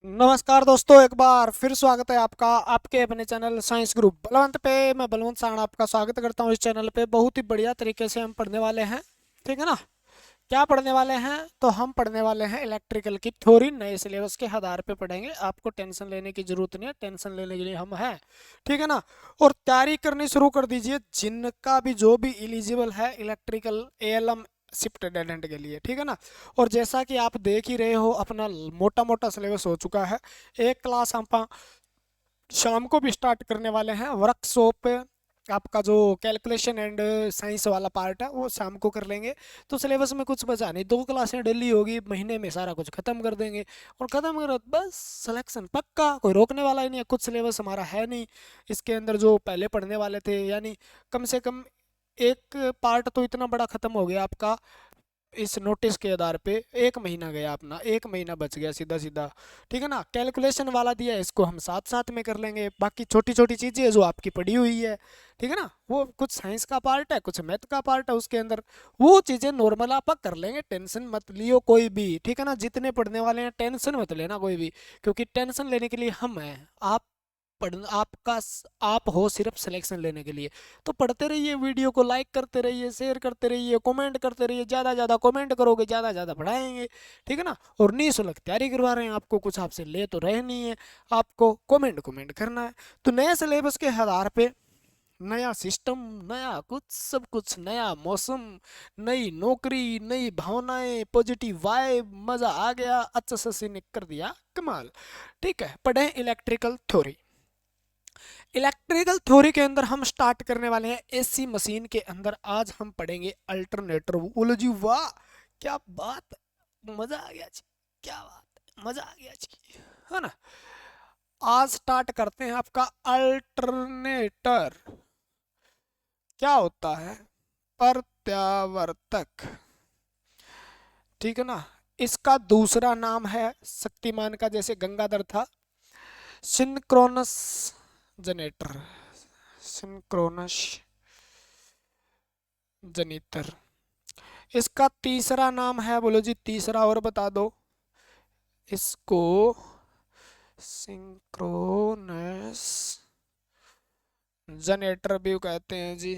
नमस्कार दोस्तों, एक बार फिर स्वागत है आपका आपके अपने चैनल साइंस ग्रुप बलवंत पे। मैं बलवंत साण आपका स्वागत करता हूँ इस चैनल पे। बहुत ही बढ़िया तरीके से हम पढ़ने वाले हैं, ठीक है ना। क्या पढ़ने वाले हैं? तो हम पढ़ने वाले हैं इलेक्ट्रिकल की थ्योरी, नए सिलेबस के आधार पे पढ़ेंगे। आपको टेंशन लेने की जरूरत नहीं है, टेंशन लेने के लिए हम हैं, ठीक है ना। और तैयारी करनी शुरू कर दीजिए, जिनका भी जो भी एलिजिबल है इलेक्ट्रिकल एएलएम शिफ्ट अटेंडेंट के लिए, ठीक है ना। और जैसा कि आप देख ही रहे हो, अपना मोटा मोटा सिलेबस हो चुका है। एक क्लास हम शाम को भी स्टार्ट करने वाले हैं। वर्कशॉप आपका जो कैलकुलेशन एंड साइंस वाला पार्ट है वो शाम को कर लेंगे। तो सिलेबस में कुछ बचा नहीं, दो क्लासें डेली होगी, महीने में सारा कुछ खत्म कर देंगे। और खत्म कर बस सिलेक्शन पक्का, कोई रोकने वाला ही नहीं है। कुछ सिलेबस हमारा है नहीं इसके अंदर जो पहले पढ़ने वाले थे, यानी कम से कम एक पार्ट तो इतना बड़ा खत्म हो गया आपका। इस नोटिस के आधार पे एक महीना गया अपना, एक महीना बच गया सीधा सीधा, ठीक है ना। कैलकुलेशन वाला दिया है, इसको हम साथ साथ में कर लेंगे। बाकी छोटी छोटी चीज़ें जो आपकी पड़ी हुई है, ठीक है ना, वो कुछ साइंस का पार्ट है, कुछ मैथ का पार्ट है उसके अंदर। वो चीज़ें नॉर्मल आप कर लेंगे, टेंशन मत लियो कोई भी, ठीक है ना। जितने पढ़ने वाले हैं टेंशन मत लेना कोई भी, क्योंकि टेंशन लेने के लिए हम हैं। आप पढ़ आपका आप हो सिर्फ सिलेक्शन लेने के लिए। तो पढ़ते रहिए, वीडियो को लाइक करते रहिए, शेयर करते रहिए, कमेंट करते रहिए। ज़्यादा ज़्यादा कमेंट करोगे ज़्यादा ज़्यादा पढ़ाएंगे, ठीक है ना। और निःशुल्क तैयारी करवा रहे हैं आपको, कुछ आपसे ले तो रहे नहीं है। आपको कमेंट कमेंट करना है। तो नए सिलेबस के आधार पे नया सिस्टम, नया कुछ, सब कुछ नया, मौसम, नई नौकरी, नई भावनाएं, पॉजिटिव वाइब, मजा आ गया। अच्छा से ने कर दिया कमाल, ठीक है। पढ़े इलेक्ट्रिकल थ्योरी। इलेक्ट्रिकल थ्योरी के अंदर हम स्टार्ट करने वाले हैं एसी मशीन के अंदर। आज हम पढ़ेंगे अल्टरनेटर। बोलो जी वाह, क्या बात, मजा आ गया जी, क्या बात, मजा आ गया जी, है ना। आज स्टार्ट करते हैं आपका अल्टरनेटर। क्या होता है? प्रत्यावर्तक, ठीक है ना। इसका दूसरा नाम है, शक्तिमान का जैसे गंगाधर था, सिंक्रोनस जनरेटर, सिंक्रोनस जनितर। इसका तीसरा नाम है, बोलो जी तीसरा और बता दो। इसको सिंक्रोनस जनरेटर भी कहते हैं जी।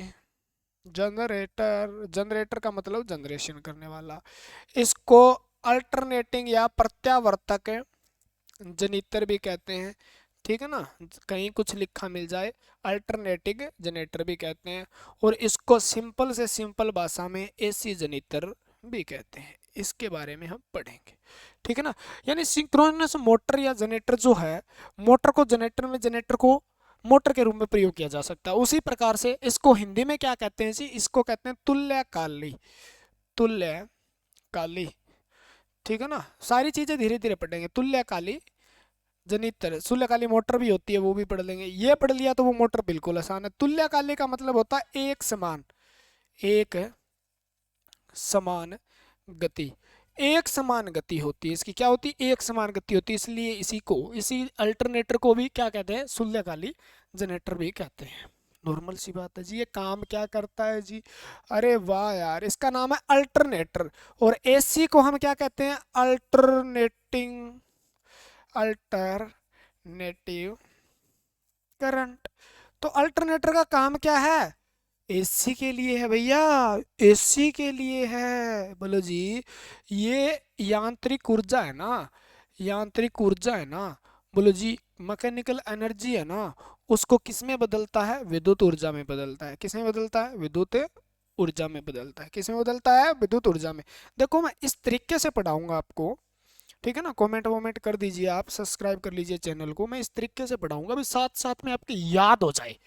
जनरेटर, जनरेटर का मतलब जनरेशन करने वाला। इसको अल्टरनेटिंग या प्रत्यावर्तक जनितर भी कहते हैं, ठीक है ना। कहीं कुछ लिखा मिल जाए, अल्टरनेटिंग जनरेटर भी कहते हैं। और इसको सिंपल से सिंपल भाषा में एसी जनितर भी कहते हैं। इसके बारे में हम पढ़ेंगे, ठीक है ना। यानी सिंक्रोनस मोटर या जनरेटर जो है, मोटर को जनरेटर में, जनरेटर को मोटर के रूप में प्रयोग किया जा सकता है। उसी प्रकार से इसको हिंदी में क्या कहते हैं जी? इसको कहते हैं तुल्यकाली, तुल्यकाली, ठीक है ना। सारी चीजें धीरे धीरे पढ़ेंगे। तुल्यकाली जनित्र, तुल्यकाली मोटर भी होती है, वो भी पढ़ लेंगे। ये पढ़ लिया तो वो मोटर बिल्कुल आसान है। तुल्यकाली का मतलब होता है एक समान, एक समान गति। एक समान गति होती है इसकी, क्या होती है? एक समान गति होती है। इसलिए इसी को, इसी अल्टरनेटर को भी क्या कहते हैं? तुल्यकाली जनरेटर भी कहते हैं। नॉर्मल सी बात है जी। ये काम क्या करता है जी? अरे वाह यार, इसका नाम है अल्टरनेटर। और एसी को हम क्या कहते हैं? Alternating, alternative current. तो अल्टरनेटर का काम क्या है? एसी के लिए है भैया, एसी के लिए है। बोलो जी, ये यांत्रिक ऊर्जा है ना, यांत्रिक ऊर्जा है ना, बोलो जी, मैकेनिकल एनर्जी है ना, उसको किस में बदलता है? विद्युत ऊर्जा में बदलता है। किस में बदलता है? विद्युत ऊर्जा में बदलता है। किस में बदलता है? विद्युत ऊर्जा में। देखो मैं इस तरीके से पढ़ाऊंगा आपको, ठीक है ना। कमेंट वमेंट कर दीजिए, आप सब्सक्राइब कर लीजिए चैनल को। मैं इस तरीके से पढ़ाऊंगा भी साथ साथ में आपकी याद हो जाए,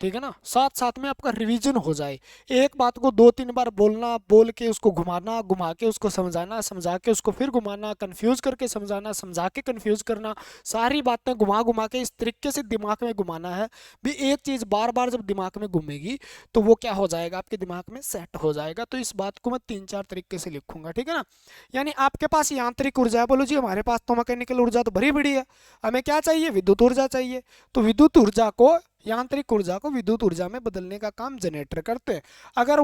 ठीक है ना। साथ साथ में आपका रिवीजन हो जाए। एक बात को दो तीन बार बोलना, बोल के उसको घुमाना, घुमा के उसको समझाना, समझा के उसको फिर घुमाना, कंफ्यूज करके समझाना, समझा के कंफ्यूज करना। सारी बातें घुमा घुमा के इस तरीके से दिमाग में घुमाना है भी। एक चीज़ बार बार जब दिमाग में घूमेगी तो वो क्या हो जाएगा? आपके दिमाग में सेट हो जाएगा। तो इस बात को मैं तीन चार तरीके से लिखूंगा, ठीक है ना। यानी आपके पास यांत्रिक ऊर्जा है, बोलो जी हमारे पास तो मैकेनिकल ऊर्जा तो भरी पड़ी है। हमें क्या चाहिए? विद्युत ऊर्जा चाहिए। तो विद्युत ऊर्जा को, यांत्रिक ऊर्जा को विद्युत ऊर्जा में बदलने का काम जनरेटर करते हैं। अगर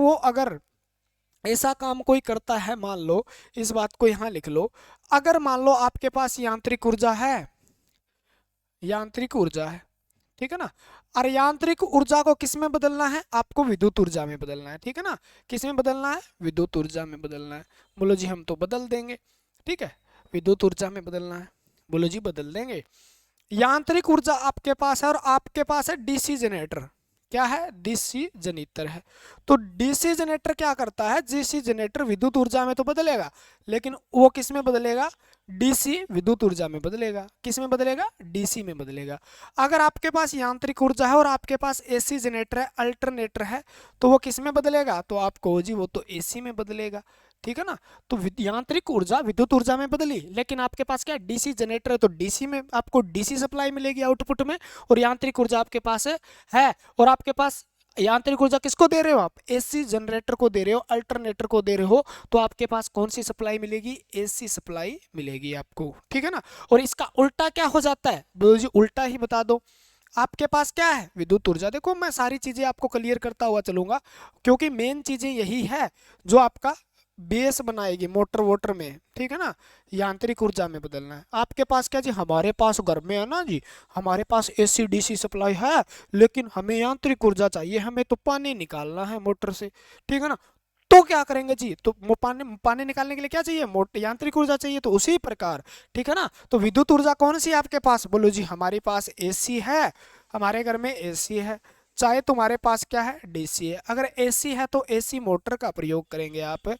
ऐसा काम कोई करता है, मान लो इस बात को यहाँ लिख लो, अगर मान लो आपके पास यांत्रिक ऊर्जा है, यांत्रिक ऊर्जा है, ठीक है ना, और यांत्रिक ऊर्जा को किस में बदलना है, आपको विद्युत ऊर्जा में बदलना है, ठीक है ना, किस में बदलना है, विद्युत ऊर्जा में बदलना है। बोलो जी हम तो बदल देंगे, ठीक है, विद्युत ऊर्जा में बदलना है, बोलो जी बदल देंगे। यांत्रिक ऊर्जा आपके पास है और आपके पास है डीसी जनरेटर, क्या है, डीसी जनरेटर है। तो डीसी जनरेटर क्या करता है, डीसी जनरेटर विद्युत ऊर्जा में तो बदलेगा, लेकिन वो किस में बदलेगा, डीसी विद्युत ऊर्जा में बदलेगा, किस में बदलेगा, डीसी में बदलेगा। अगर आपके पास यांत्रिक ऊर्जा है और आपके पास एसी जनरेटर है, अल्टरनेटर है, तो वो किस में बदलेगा, तो आपको जी वो तो एसी में बदलेगा, ठीक है ना। तो यांत्रिक ऊर्जा विद्युत ऊर्जा में बदली, लेकिन आपके पास क्या डीसी जनरेटर है, तो डीसी में आपको डीसी सप्लाई मिलेगी आउटपुट में, और यांत्रिक ऊर्जा आपके पास है। और आपके पास यांत्रिक ऊर्जा किसको दे रहे हो आप, एसी जनरेटर को दे रहे हो, अल्टरनेटर को दे रहे हो, तो आपके पास कौन सी सप्लाई मिलेगी, एसी सप्लाई मिलेगी आपको, ठीक है ना। और इसका उल्टा क्या हो जाता है, जी उल्टा ही बता दो। आपके पास क्या है, विद्युत ऊर्जा। देखो मैं सारी चीजें आपको क्लियर करता हुआ चलूंगा, क्योंकि मेन चीजें यही है जो आपका बेस बनाएगी मोटर वोटर में, ठीक है ना। यांत्रिक ऊर्जा में बदलना है। आपके पास क्या जी, हमारे पास घर में है ना जी, हमारे पास एसी डीसी सप्लाई है, लेकिन हमें यांत्रिक ऊर्जा चाहिए, हमें तो पानी निकालना है मोटर से, ठीक है ना। तो क्या करेंगे जी, तो पानी पानी निकालने के लिए क्या चाहिए, मोटर यांत्रिक ऊर्जा चाहिए, तो उसी प्रकार, ठीक है ना। तो विद्युत ऊर्जा कौन सी है आपके पास, बोलो जी हमारे पास एसी है, हमारे घर में एसी है, चाहे तुम्हारे पास क्या है, डीसी है। अगर एसी है तो एसी मोटर का प्रयोग करेंगे आप,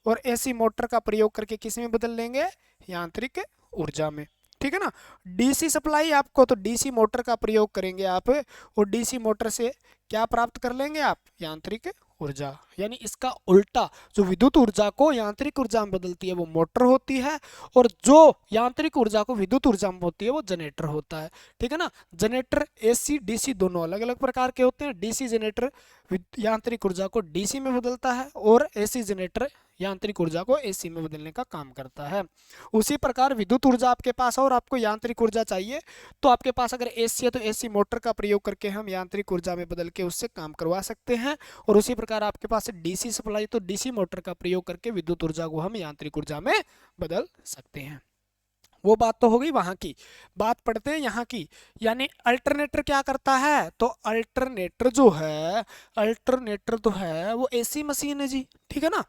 और एसी मोटर का प्रयोग करके किस में बदल लेंगे, यांत्रिक ऊर्जा में, ठीक है ना। डीसी सप्लाई आपको, तो डीसी मोटर का प्रयोग करेंगे आप, और डीसी मोटर से क्या प्राप्त कर लेंगे आप, यांत्रिक ऊर्जा। यानी इसका उल्टा, जो विद्युत ऊर्जा को यांत्रिक ऊर्जा में बदलती है वो मोटर होती है, और जो यांत्रिक ऊर्जा को विद्युत ऊर्जा में होती है वो जनरेटर होता है, ठीक है ना। जनरेटर एसी डीसी दोनों अलग अलग प्रकार के होते हैं। डीसी जनरेटर यांत्रिक ऊर्जा को डीसी में बदलता है, और एसी जनरेटर यांत्रिक ऊर्जा को एसी में बदलने का काम करता है। उसी प्रकार विद्युत ऊर्जा आपके पास है और आपको यांत्रिक ऊर्जा चाहिए, तो आपके पास अगर एसी है तो एसी मोटर का प्रयोग करके हम यांत्रिक ऊर्जा में बदल के उससे काम करवा सकते हैं। और उसी प्रकार आपके पास डीसी सप्लाई, तो डीसी मोटर का प्रयोग करके विद्युत ऊर्जा को हम यांत्रिक ऊर्जा में बदल सकते हैं। वो बात तो हो गई वहां की, बात पढ़ते हैं यहाँ की। यानी अल्टरनेटर क्या करता है, तो अल्टरनेटर जो है, अल्टरनेटर तो है वो एसी मशीन है जी, ठीक है ना।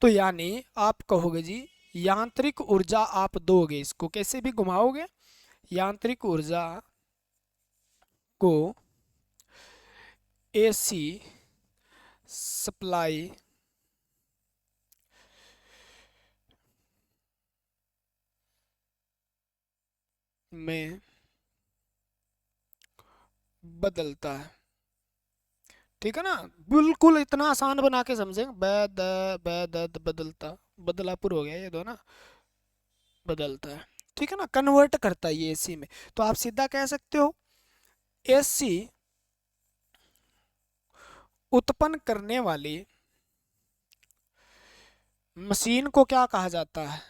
तो यानी आप कहोगे जी यांत्रिक ऊर्जा आप दोगे, इसको कैसे भी घुमाओगे, यांत्रिक ऊर्जा को एसी सप्लाई में बदलता है, ठीक है ना। बिल्कुल इतना आसान बना के समझेंगे, बदलता, बदलापुर हो गया ये दो ना, बदलता है, ठीक है ना, कन्वर्ट करता है ये एसी में। तो आप सीधा कह सकते हो एसी उत्पन्न करने वाली मशीन को क्या कहा जाता है,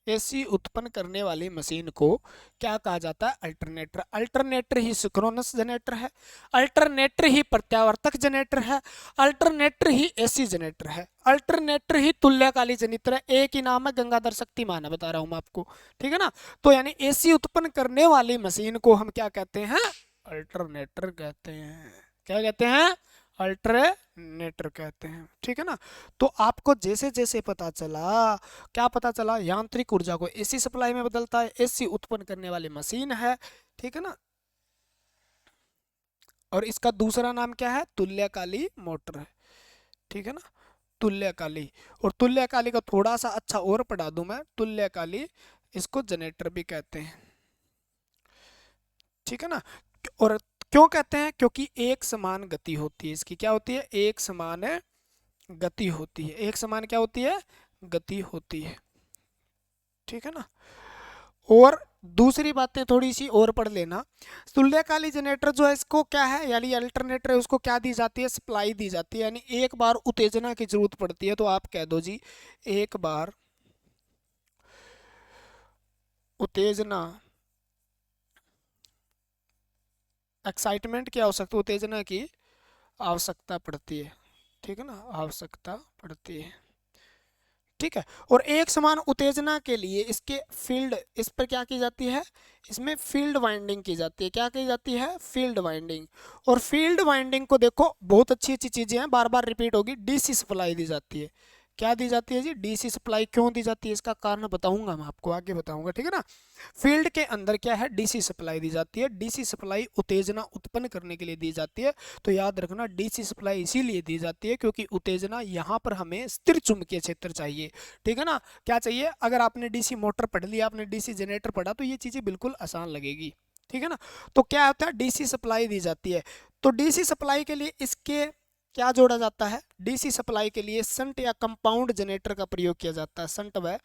एसी उत्पन्न करने वाली मशीन को क्या कहा जाता है, अल्टरनेटर। अल्टरनेटर ही सिंक्रोनस जनरेटर है, अल्टरनेटर ही प्रत्यावर्तक जनरेटर है, अल्टरनेटर ही एसी जनरेटर है, अल्टरनेटर ही तुल्यकाली जनरेटर है। एक ही नाम है, गंगाधर शक्तिमान है, बता रहा हूं मैं आपको, ठीक है ना। तो यानी एसी उत्पन्न करने वाली मशीन को हम क्या कहते हैं, अल्टरनेटर कहते हैं। क्या कहते हैं, अल्टरनेटर कहते हैं, ठीक है ना। तो आपको जैसे जैसे पता चला, क्या पता चला, यांत्रिक ऊर्जा को एसी सप्लाई में बदलता है, एसी उत्पन्न करने वाली मशीन है, ठीक है ना। और इसका दूसरा नाम क्या है, तुल्यकाली मोटर है, ठीक है ना, तुल्यकाली। और तुल्यकाली का थोड़ा सा अच्छा और पढ़ा दूं मैं, तुल्यकाली इसको जनरेटर भी कहते हैं, ठीक है ना। और क्यों कहते हैं, क्योंकि एक समान गति होती है इसकी, क्या होती है, एक समान गति होती है, एक समान क्या होती है, गति होती है, ठीक है ना। और दूसरी बातें थोड़ी सी और पढ़ लेना। तुल्यकाली जनरेटर जो है इसको क्या है, यानी अल्टरनेटर है, उसको क्या दी जाती है, सप्लाई दी जाती है। यानी एक बार उत्तेजना की जरूरत पड़ती है, तो आप कह दो जी एक बार उत्तेजना, एक्साइटमेंट की आवश्यकता, उत्तेजना की आवश्यकता पड़ती है, ठीक है ना, आवश्यकता पड़ती है। ठीक है। और एक समान उत्तेजना के लिए इसके फील्ड, इस पर क्या की जाती है, इसमें फील्ड वाइंडिंग की जाती है। क्या की जाती है, फील्ड वाइंडिंग। और फील्ड वाइंडिंग को देखो, बहुत अच्छी अच्छी चीजें हैं, बार बार रिपीट होगी। डीसी सप्लाई दी जाती है। क्या दी जाती है जी, डीसी सप्लाई। क्यों दी जाती है इसका कारण बताऊंगा मैं आपको, आगे बताऊंगा, ठीक है ना। फील्ड के अंदर क्या है, डीसी सप्लाई दी जाती है। डीसी सप्लाई उत्तेजना उत्पन्न करने के लिए दी जाती है। तो याद रखना, डीसी सप्लाई इसीलिए दी जाती है क्योंकि उत्तेजना यहाँ पर हमें स्थिर चुंबकीय क्षेत्र चाहिए, ठीक है ना। क्या चाहिए, अगर आपने डीसी मोटर पढ़ लिया, आपने डीसी जनरेटर पढ़ा, तो ये चीजें बिल्कुल आसान लगेगी, ठीक है ना। तो क्या होता है, डीसी सप्लाई दी जाती है। तो डीसी सप्लाई के लिए इसके क्या जोड़ा जाता है, डीसी सप्लाई के लिए संट या कंपाउंड जनरेटर का प्रयोग किया जाता है। संट व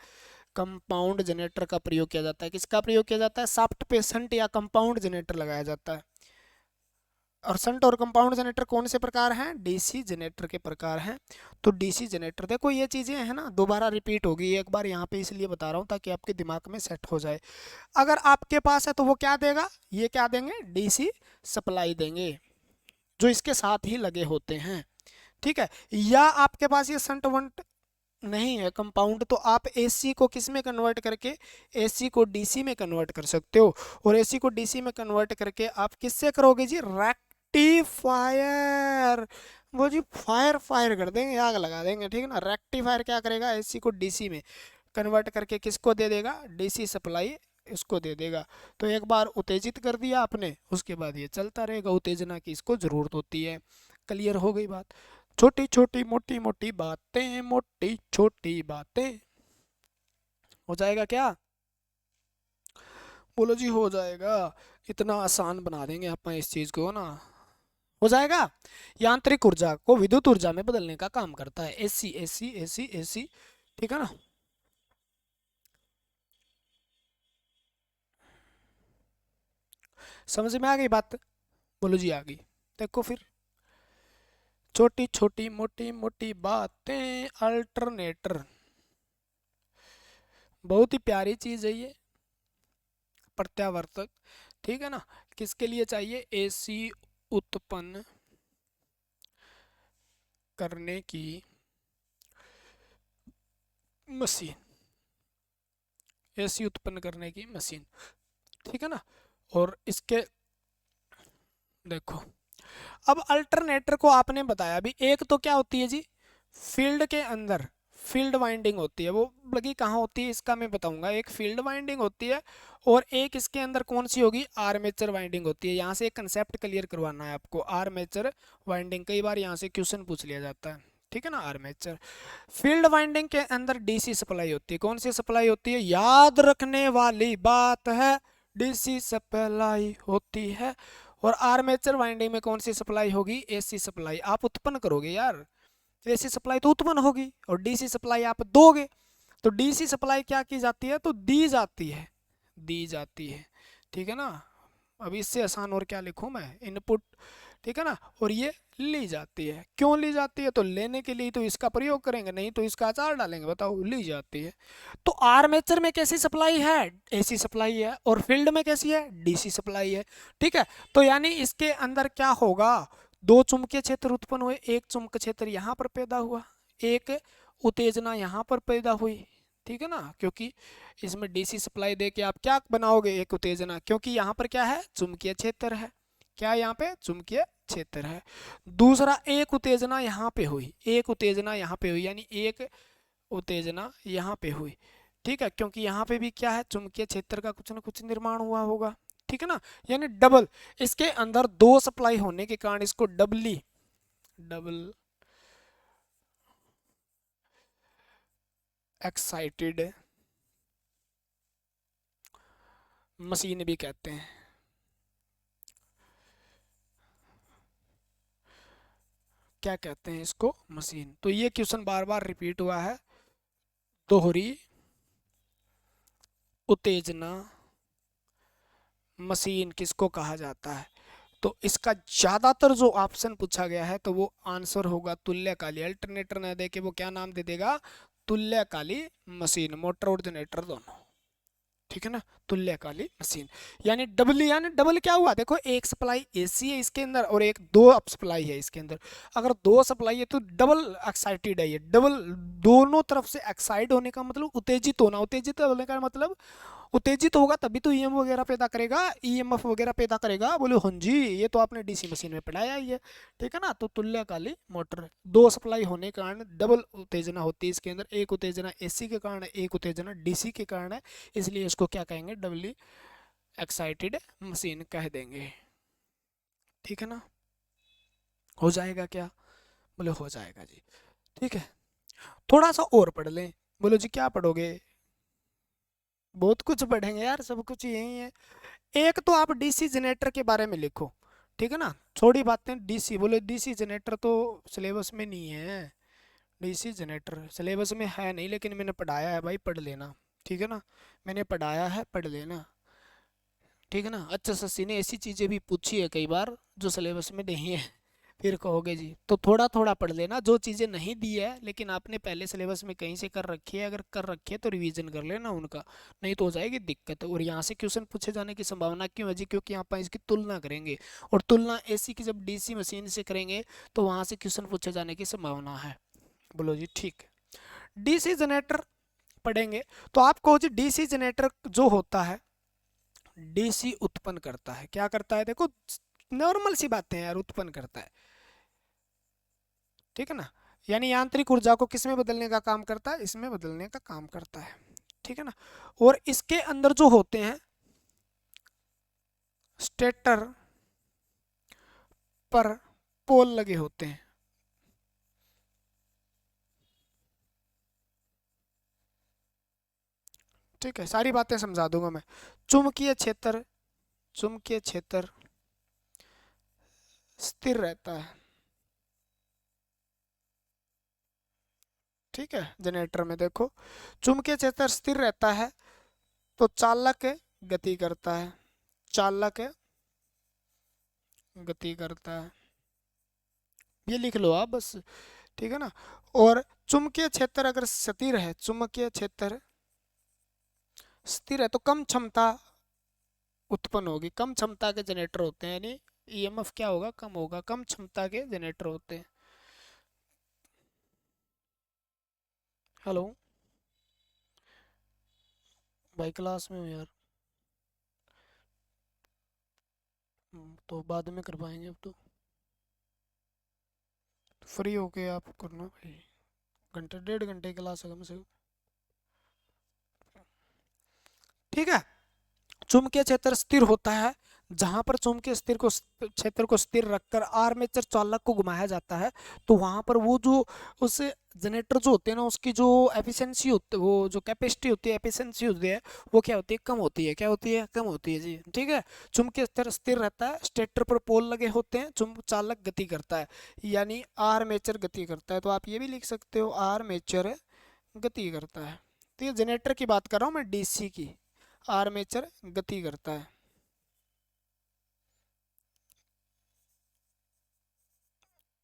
कंपाउंड जनरेटर का प्रयोग किया जाता है। किसका प्रयोग किया जाता है, शाफ्ट पे संट या कंपाउंड जनरेटर लगाया जाता है। और संट और कंपाउंड जनरेटर कौन से प्रकार हैं, डीसी जनरेटर के प्रकार हैं। तो डीसी जनरेटर, देखो ये चीजें हैं ना, दोबारा रिपीट होगी एक बार यहाँ पे, इसलिए बता रहा हूँ ताकि आपके दिमाग में सेट हो जाए। अगर आपके पास है तो वो क्या देगा, ये क्या देंगे, डीसी सप्लाई देंगे, जो इसके साथ ही लगे होते हैं, ठीक है। या आपके पास ये संट वंट नहीं है, कंपाउंड, तो आप एसी को किस में कन्वर्ट करके, एसी को डीसी में कन्वर्ट कर सकते हो। और एसी को डीसी में कन्वर्ट करके आप किससे करोगे जी, रेक्टिफायर। वो जी फायर फायर कर देंगे, आग लगा देंगे, ठीक है ना। रेक्टिफायर क्या करेगा, एसी को डीसी में कन्वर्ट करके किसको दे देगा, डीसी सप्लाई इसको दे देगा। तो एक बार उत्तेजित कर दिया आपने, उसके बाद ये चलता रहेगा, उत्तेजना की इसको जरूरत होती है। क्लियर हो गई बात। छोटी छोटी मोटी मोटी बातें, मोटी छोटी बातें, हो जाएगा क्या, बोलो जी, हो जाएगा। इतना आसान बना देंगे आप इस चीज को ना, हो जाएगा। यांत्रिक ऊर्जा को विद्युत ऊर्जा में बदलने का काम करता है, एसी एसी एसी एसी, ठीक है ना। समझ में आ गई बात, बोलो जी आ गई। देखो फिर, छोटी छोटी मोटी मोटी बातें, अल्टरनेटर, बहुत ही प्यारी चीज है ये, प्रत्यावर्तक, ठीक है ना। किसके लिए चाहिए, एसी उत्पन्न करने की मशीन, एसी उत्पन्न करने की मशीन, ठीक है ना। और इसके देखो, अब अल्टरनेटर को आपने बताया भी, एक तो क्या होती है जी, फील्ड के अंदर फील्ड वाइंडिंग होती है, वो लगी कहाँ होती है इसका मैं बताऊंगा। एक फील्ड वाइंडिंग होती है और एक इसके अंदर कौन सी होगी, आर्मेचर वाइंडिंग होती है। यहाँ से एक कंसेप्ट क्लियर करवाना है आपको, आर्मेचर वाइंडिंग, कई बार यहाँ से क्वेश्चन पूछ लिया जाता है, ठीक है ना। आर्मेचर फील्ड वाइंडिंग के अंदर डीसी सप्लाई होती है। कौन सी सप्लाई होती है, याद रखने वाली बात है, डीसी सप्लाई होती है। और आर्मेचर वाइंडिंग में कौन सी सप्लाई होगी, एसी सप्लाई आप उत्पन्न करोगे यार, एसी सप्लाई तो उत्पन्न होगी, और डीसी सप्लाई आप दोगे। तो डीसी सप्लाई क्या की जाती है, तो दी जाती है, दी जाती है, ठीक है ना। अब इससे आसान और क्या लिखूं मैं, इनपुट, ठीक है ना। और ये ली जाती है, क्यों ली जाती है, तो लेने के लिए तो इसका प्रयोग करेंगे, नहीं तो इसका अचार डालेंगे, बताओ, ली जाती है। तो आर्मेचर में कैसी सप्लाई है, एसी सप्लाई है, और फील्ड में कैसी है, डीसी सप्लाई है, ठीक है। तो यानी इसके अंदर क्या होगा, दो चुंबकीय क्षेत्र उत्पन्न हुए, एक चुंबकीय क्षेत्र यहाँ पर पैदा हुआ, एक उत्तेजना यहाँ पर पैदा हुई, ठीक है ना। क्योंकि इसमें डीसी सप्लाई दे के आप क्या बनाओगे, एक उत्तेजना, क्योंकि यहाँ पर क्या है, चुंबकीय क्षेत्र है, क्या यहाँ पे चुंबकीय क्षेत्र है। दूसरा, एक उत्तेजना यहाँ पे हुई, एक उत्तेजना यहाँ पे हुई, यानी एक उत्तेजना यहाँ पे हुई, ठीक है, क्योंकि यहाँ पे भी क्या है, चुंबकीय क्षेत्र का कुछ ना कुछ निर्माण हुआ होगा, ठीक है ना। यानी डबल, इसके अंदर दो सप्लाई होने के कारण इसको डबली, डबल एक्साइटेड मशीन भी कहते हैं। क्या कहते हैं इसको, मशीन। तो ये क्वेश्चन बार बार रिपीट हुआ है, दोहरी उत्तेजना मशीन किसको कहा जाता है। तो इसका ज्यादातर जो ऑप्शन पूछा गया है तो वो आंसर होगा तुल्यकाली। अल्टरनेटर न दे के वो क्या नाम दे देगा, तुल्यकाली मशीन, मोटर और जनरेटर दोनों, ठीक है ना, तुल्यकालिक मशीन। यानी डबल, यानी डबल क्या हुआ, देखो एक सप्लाई एसी है इसके अंदर और एक दो अप सप्लाई है इसके अंदर। अगर दो सप्लाई है तो डबल एक्साइटेड है ये, डबल, दोनों तरफ से एक्साइट होने का मतलब उत्तेजित होना, उत्तेजित होने का मतलब उत्तेजित होगा तभी तो ईएम वगैरह पैदा करेगा, ईएमएफ वगैरह पैदा करेगा। बोले हाँ जी, ये तो आपने डीसी मशीन में पढ़ाया ही है, ठीक है ना। तो तुल्यकालिक मोटर, दो सप्लाई होने के कारण डबल उत्तेजना होती है इसके अंदर, एक उत्तेजना एसी के कारण है, एक उत्तेजना डीसी के कारण है, इसलिए इसको क्या कहेंगे, डबली एक्साइटेड मशीन कह देंगे, ठीक है ना। हो जाएगा क्या, बोले हो जाएगा जी, ठीक है। थोड़ा सा और पढ़ लें। बोलो जी क्या पढ़ोगे, बहुत कुछ पढ़ेंगे यार, सब कुछ यही है। एक तो आप डीसी जनरेटर के बारे में लिखो, ठीक है ना, थोड़ी बातें डीसी, बोले डीसी जनरेटर तो सिलेबस में नहीं है, डीसी जनरेटर सिलेबस में है नहीं, लेकिन मैंने पढ़ाया है भाई, पढ़ लेना, ठीक है ना, मैंने पढ़ाया है, पढ़ लेना, ठीक है ना। अच्छा सस्सी ने ऐसी चीज़ें भी पूछी है कई बार जो सिलेबस में नहीं है, फिर कहोगे जी, तो थोड़ा थोड़ा पढ़ लेना, जो चीज़ें नहीं दी है लेकिन आपने पहले सिलेबस में कहीं से कर रखी है, अगर कर रखी है तो रिवीजन कर लेना उनका, नहीं तो हो जाएगी दिक्कत। और यहाँ से क्वेश्चन पूछे जाने की संभावना क्यों है जी, क्योंकि यहाँ पर इसकी तुलना करेंगे, और तुलना एसी की जब डीसी मशीन से करेंगे तो वहाँ से क्वेश्चन पूछे जाने की संभावना है। बोलो जी ठीक है। डीसी जनरेटर पढ़ेंगे, तो आप कहो जी डीसी जनरेटर जो होता है, डीसी उत्पन्न करता है, क्या करता है, देखो नॉर्मल सी बातें हैं यार, उत्पन्न करता है, ठीक है ना। यानी यांत्रिक ऊर्जा को किस में बदलने का काम करता है, इसमें बदलने का काम करता है, ठीक है ना। और इसके अंदर जो होते हैं स्टेटर पर पोल लगे होते हैं, ठीक है, सारी बातें समझा दूंगा मैं। चुंबकीय क्षेत्र, चुंबकीय क्षेत्र स्थिर रहता है, ठीक है। जनरेटर में देखो चुंबकीय क्षेत्र स्थिर रहता है, तो चालक गति करता है, चालक गति करता है, ये लिख लो आप बस, ठीक है ना। और चुंबकीय क्षेत्र अगर स्थिर है, चुंबकीय क्षेत्र स्थिर है तो कम क्षमता उत्पन्न होगी, कम क्षमता के जनरेटर होते हैं, यानी ईएमएफ क्या होगा, कम होगा, कम क्षमता के जनरेटर होते हैं। हेलो भाई, क्लास में हो यार, तो बाद में कर पाएंगे, अब तो फ्री होके आप करना भाई, घंटे डेढ़ घंटे की क्लास है कम से कम, ठीक है। चुंबकीय क्षेत्र स्थिर होता है, जहां पर चुंबकीय स्थिर को क्षेत्र को स्थिर रखकर आर्मेचर चालक को घुमाया जाता है, तो वहां पर वो जो उस जनरेटर जो होते हैं ना, उसकी जो एफिशिएंसी होती है, वो जो कैपेसिटी होती है, एफिशिएंसी होती है, वो क्या होती है, कम होती है, क्या होती है, कम होती है जी, ठीक है। चुंबकीय क्षेत्र स्थिर रहता है, स्टेटर पर पोल लगे होते हैं, चुंब चालक गति करता है, यानी आर्मेचर गति करता है, तो आप ये भी लिख सकते हो आर्मेचर गति करता है। तो ये जनरेटर की बात कर रहा हूँ मैं, डीसी की, आर्मेचर गति करता है।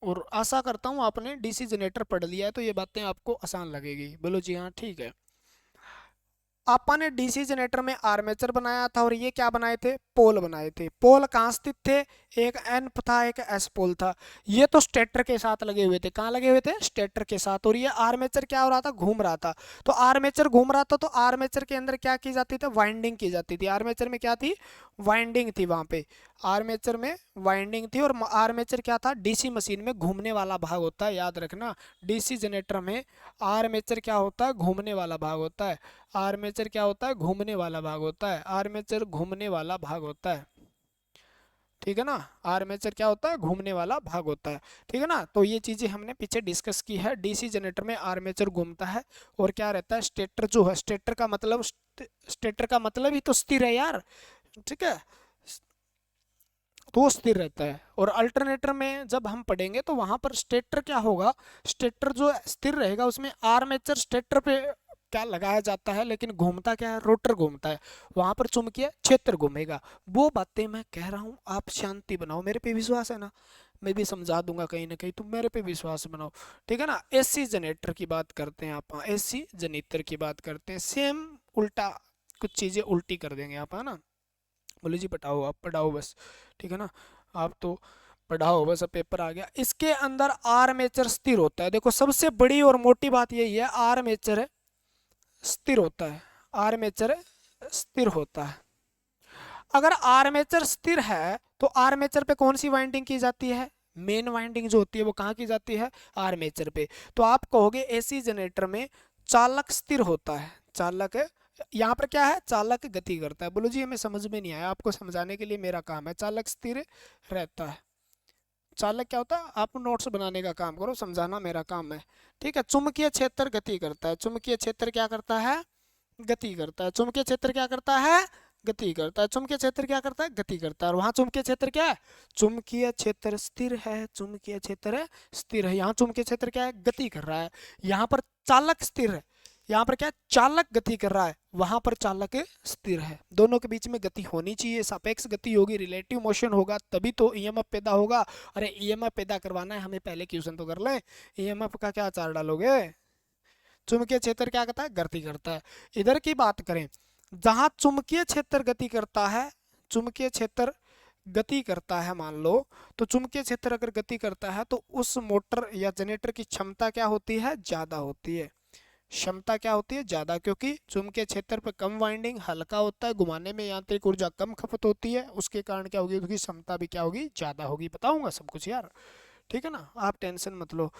और आशा करता हूँ आपने डीसी जनरेटर पढ़ लिया है, तो ये बातें आपको आसान लगेगी। बोलो जी हाँ, ठीक है। आपा ने डीसी जनरेटर में आर्मेचर बनाया था, और ये क्या बनाए थे, पोल बनाए थे। पोल कहाँ स्थित थे, एक एन था, एक एस पोल था। ये तो स्टेटर के साथ लगे हुए थे, कहाँ लगे हुए थे, स्टेटर के साथ। और ये आर्मेचर क्या हो रहा था, घूम रहा था। तो आर्मेचर घूम रहा था, तो आर्मेचर के अंदर क्या की जाती थी, वाइंडिंग की जाती थी। आर्मेचर में क्या थी, वाइंडिंग थी वहां पे, आर्मेचर में वाइंडिंग थी। और आर्मेचर क्या था, डीसी मशीन में घूमने वाला भाग होता है, याद रखना। डीसी जनरेटर में आर्मेचर क्या होता है, घूमने वाला भाग होता है। आर्मेचर क्या होता है, घूमने वाला भाग होता है, आर्मेचर घूमने वाला भाग होता है, ठीक है ना। आर्मेचर क्या होता है, घूमने वाला भाग होता है, ठीक है ना। तो ये चीजें हमने पीछे डिस्कस की है। डीसी जनरेटर में आर्मेचर घूमता है, और क्या रहता है, स्टेटर जो है, स्टेटर का मतलब, स्टेटर का मतलब ही तो स्थिर है यार, ठीक है, तो वो स्थिर रहता है। और अल्टरनेटर में जब हम पढ़ेंगे तो वहां पर स्टेटर क्या होगा, स्टेटर जो स्थिर रहेगा उसमें आर्मेचर स्टेटर पे क्या लगाया जाता है, लेकिन घूमता क्या है, रोटर घूमता है, वहां पर चुंबकीय क्षेत्र घूमेगा। वो बातें मैं कह रहा हूँ, आप शांति बनाओ, मेरे पे विश्वास है ना, मैं भी समझा दूंगा कहीं ना कहीं, तुम मेरे पे विश्वास बनाओ, ठीक है ना। एसी जनरेटर की बात करते हैं, आप एसी जनरेटर की बात करते हैं, सेम उल्टा कुछ चीज़ें उल्टी कर देंगे आप, है ना। बोले जी पढ़ाओ, आप पढ़ाओ बस, ठीक है ना, आप तो पढ़ाओ बस, अब पेपर आ गया। इसके अंदर आर्मेचर स्थिर होता है। देखो सबसे बड़ी और मोटी बात यही है, आर्मेचर स्थिर होता है, आर्मेचर स्थिर होता है। अगर आर्मेचर स्थिर है तो आर्मेचर पे कौन सी वाइंडिंग की जाती है, मेन वाइंडिंग जो होती है वो कहाँ की जाती है, आर्मेचर पे। तो आप कहोगे एसी जनरेटर में चालक स्थिर होता है, चालक यहाँ पर क्या है, चालक गति करता है। बोलो जी हमें समझ में नहीं आया, आपको समझाने के लिए मेरा काम है, चालक स्थिर रहता है। चालक क्या होता है, आप नोट्स बनाने का काम करो, समझाना मेरा काम है, ठीक है। चुंबकीय क्षेत्र गति करता है, चुंबकीय क्षेत्र क्या करता है, गति करता है। चुंबकीय क्षेत्र क्या करता है, गति करता है। चुंबकीय क्षेत्र क्या करता है, गति करता है। और वहां चुंबकीय क्षेत्र क्या है, चुंबकीय क्षेत्र स्थिर है, चुंबकीय क्षेत्र स्थिर है। यहाँ चुंबकीय क्षेत्र क्या है, गति कर रहा है। यहाँ पर चालक स्थिर है, यहाँ पर क्या है, चालक गति कर रहा है, वहां पर चालक स्थिर है। दोनों के बीच में गति होनी चाहिए, सापेक्ष गति होगी, रिलेटिव मोशन होगा, तभी तो ईएमएफ पैदा होगा। अरे ईएमएफ पैदा करवाना है हमें, पहले क्वेश्चन तो कर ले, ईएमएफ का क्या आचार डालोगे। चुंबकीय क्षेत्र क्या करता है, गति करता है। इधर की बात करें, जहां चुंबकीय क्षेत्र गति करता है, चुंबकीय क्षेत्र गति करता है मान लो, तो चुंबकीय क्षेत्र अगर गति करता है तो उस मोटर या जनरेटर की क्षमता क्या होती है, ज्यादा होती है। क्षमता क्या होती है, ज्यादा, क्योंकि चुंबकीय क्षेत्र पर कम वाइंडिंग, हल्का होता है, घुमाने में यांत्रिक ऊर्जा कम खपत होती है, उसके कारण क्या होगी, उसकी क्षमता भी क्या होगी, ज्यादा होगी। बताऊंगा सब कुछ यार, ठीक है ना, आप टेंशन मत लो।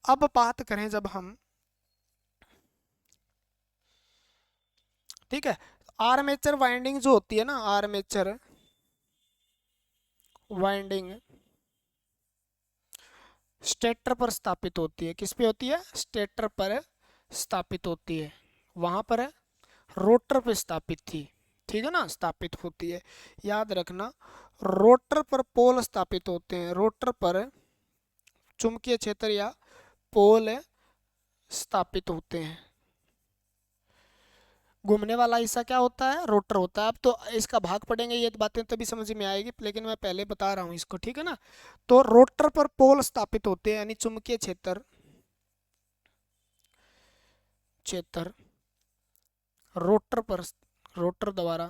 अब बात करें जब हम, ठीक है, आर्मेचर वाइंडिंग जो होती है ना, आर्मेचर वाइंडिंग स्टेटर पर स्थापित होती है। किस पे होती है, स्टेटर पर स्थापित होती है, वहां पर रोटर पे स्थापित थी, ठीक है ना, स्थापित होती है। याद रखना, रोटर पर पोल स्थापित होते हैं, रोटर पर चुंबकीय क्षेत्र या पोल स्थापित होते हैं। घूमने वाला हिस्सा क्या होता है, रोटर होता है। अब तो इसका भाग पढ़ेंगे, ये बातें तभी समझ में आएगी, लेकिन मैं पहले बता रहा हूँ इसको, ठीक है ना। तो रोटर पर पोल स्थापित होते हैं, यानी चुंबकीय क्षेत्र क्षेत्र रोटर पर, रोटर द्वारा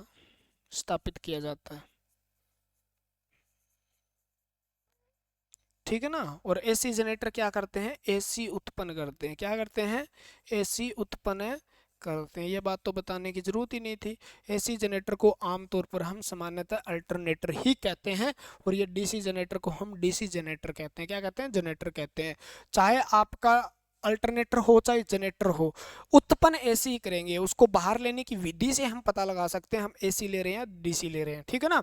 स्थापित किया जाता है, ठीक है ना। और एसी जनरेटर क्या करते हैं, एसी उत्पन्न करते हैं, क्या करते हैं, एसी उत्पन्न करते हैं। ये बात तो बताने की जरूरत ही नहीं थी। एसी जनरेटर को आमतौर पर हम सामान्यतः अल्टरनेटर ही कहते हैं, और ये डीसी जनरेटर को हम डीसी जनरेटर कहते हैं। क्या कहते हैं, जनरेटर कहते हैं। चाहे आपका अल्टरनेटर हो चाहे जनरेटर हो, उत्पन्न एसी ही करेंगे। उसको बाहर लेने की विधि से हम पता लगा सकते हैं हम एसी ले रहे हैं या डीसी ले रहे हैं, ठीक है ना।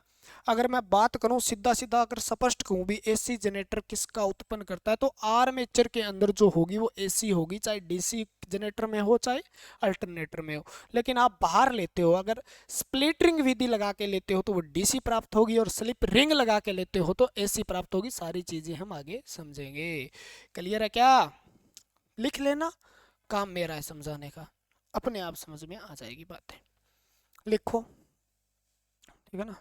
अगर मैं बात करूं सीधा सीधा, अगर स्पष्ट कहूं भी, एसी जनरेटर किसका उत्पन्न करता है, तो आर्मेचर के अंदर जो होगी वो एसी होगी, चाहे डीसी जनरेटर में हो चाहे अल्टरनेटर में हो। लेकिन आप बाहर लेते हो, अगर स्प्लिट रिंग विधि लगा के लेते हो तो वो डीसी प्राप्त होगी, और स्लिप रिंग लगा के लेते हो तो एसी प्राप्त होगी। सारी चीजें हम आगे समझेंगे। क्लियर है क्या, लिख लेना, काम मेरा है समझाने का, अपने आप समझ में आ जाएगी बातें, लिखो, ठीक है ना।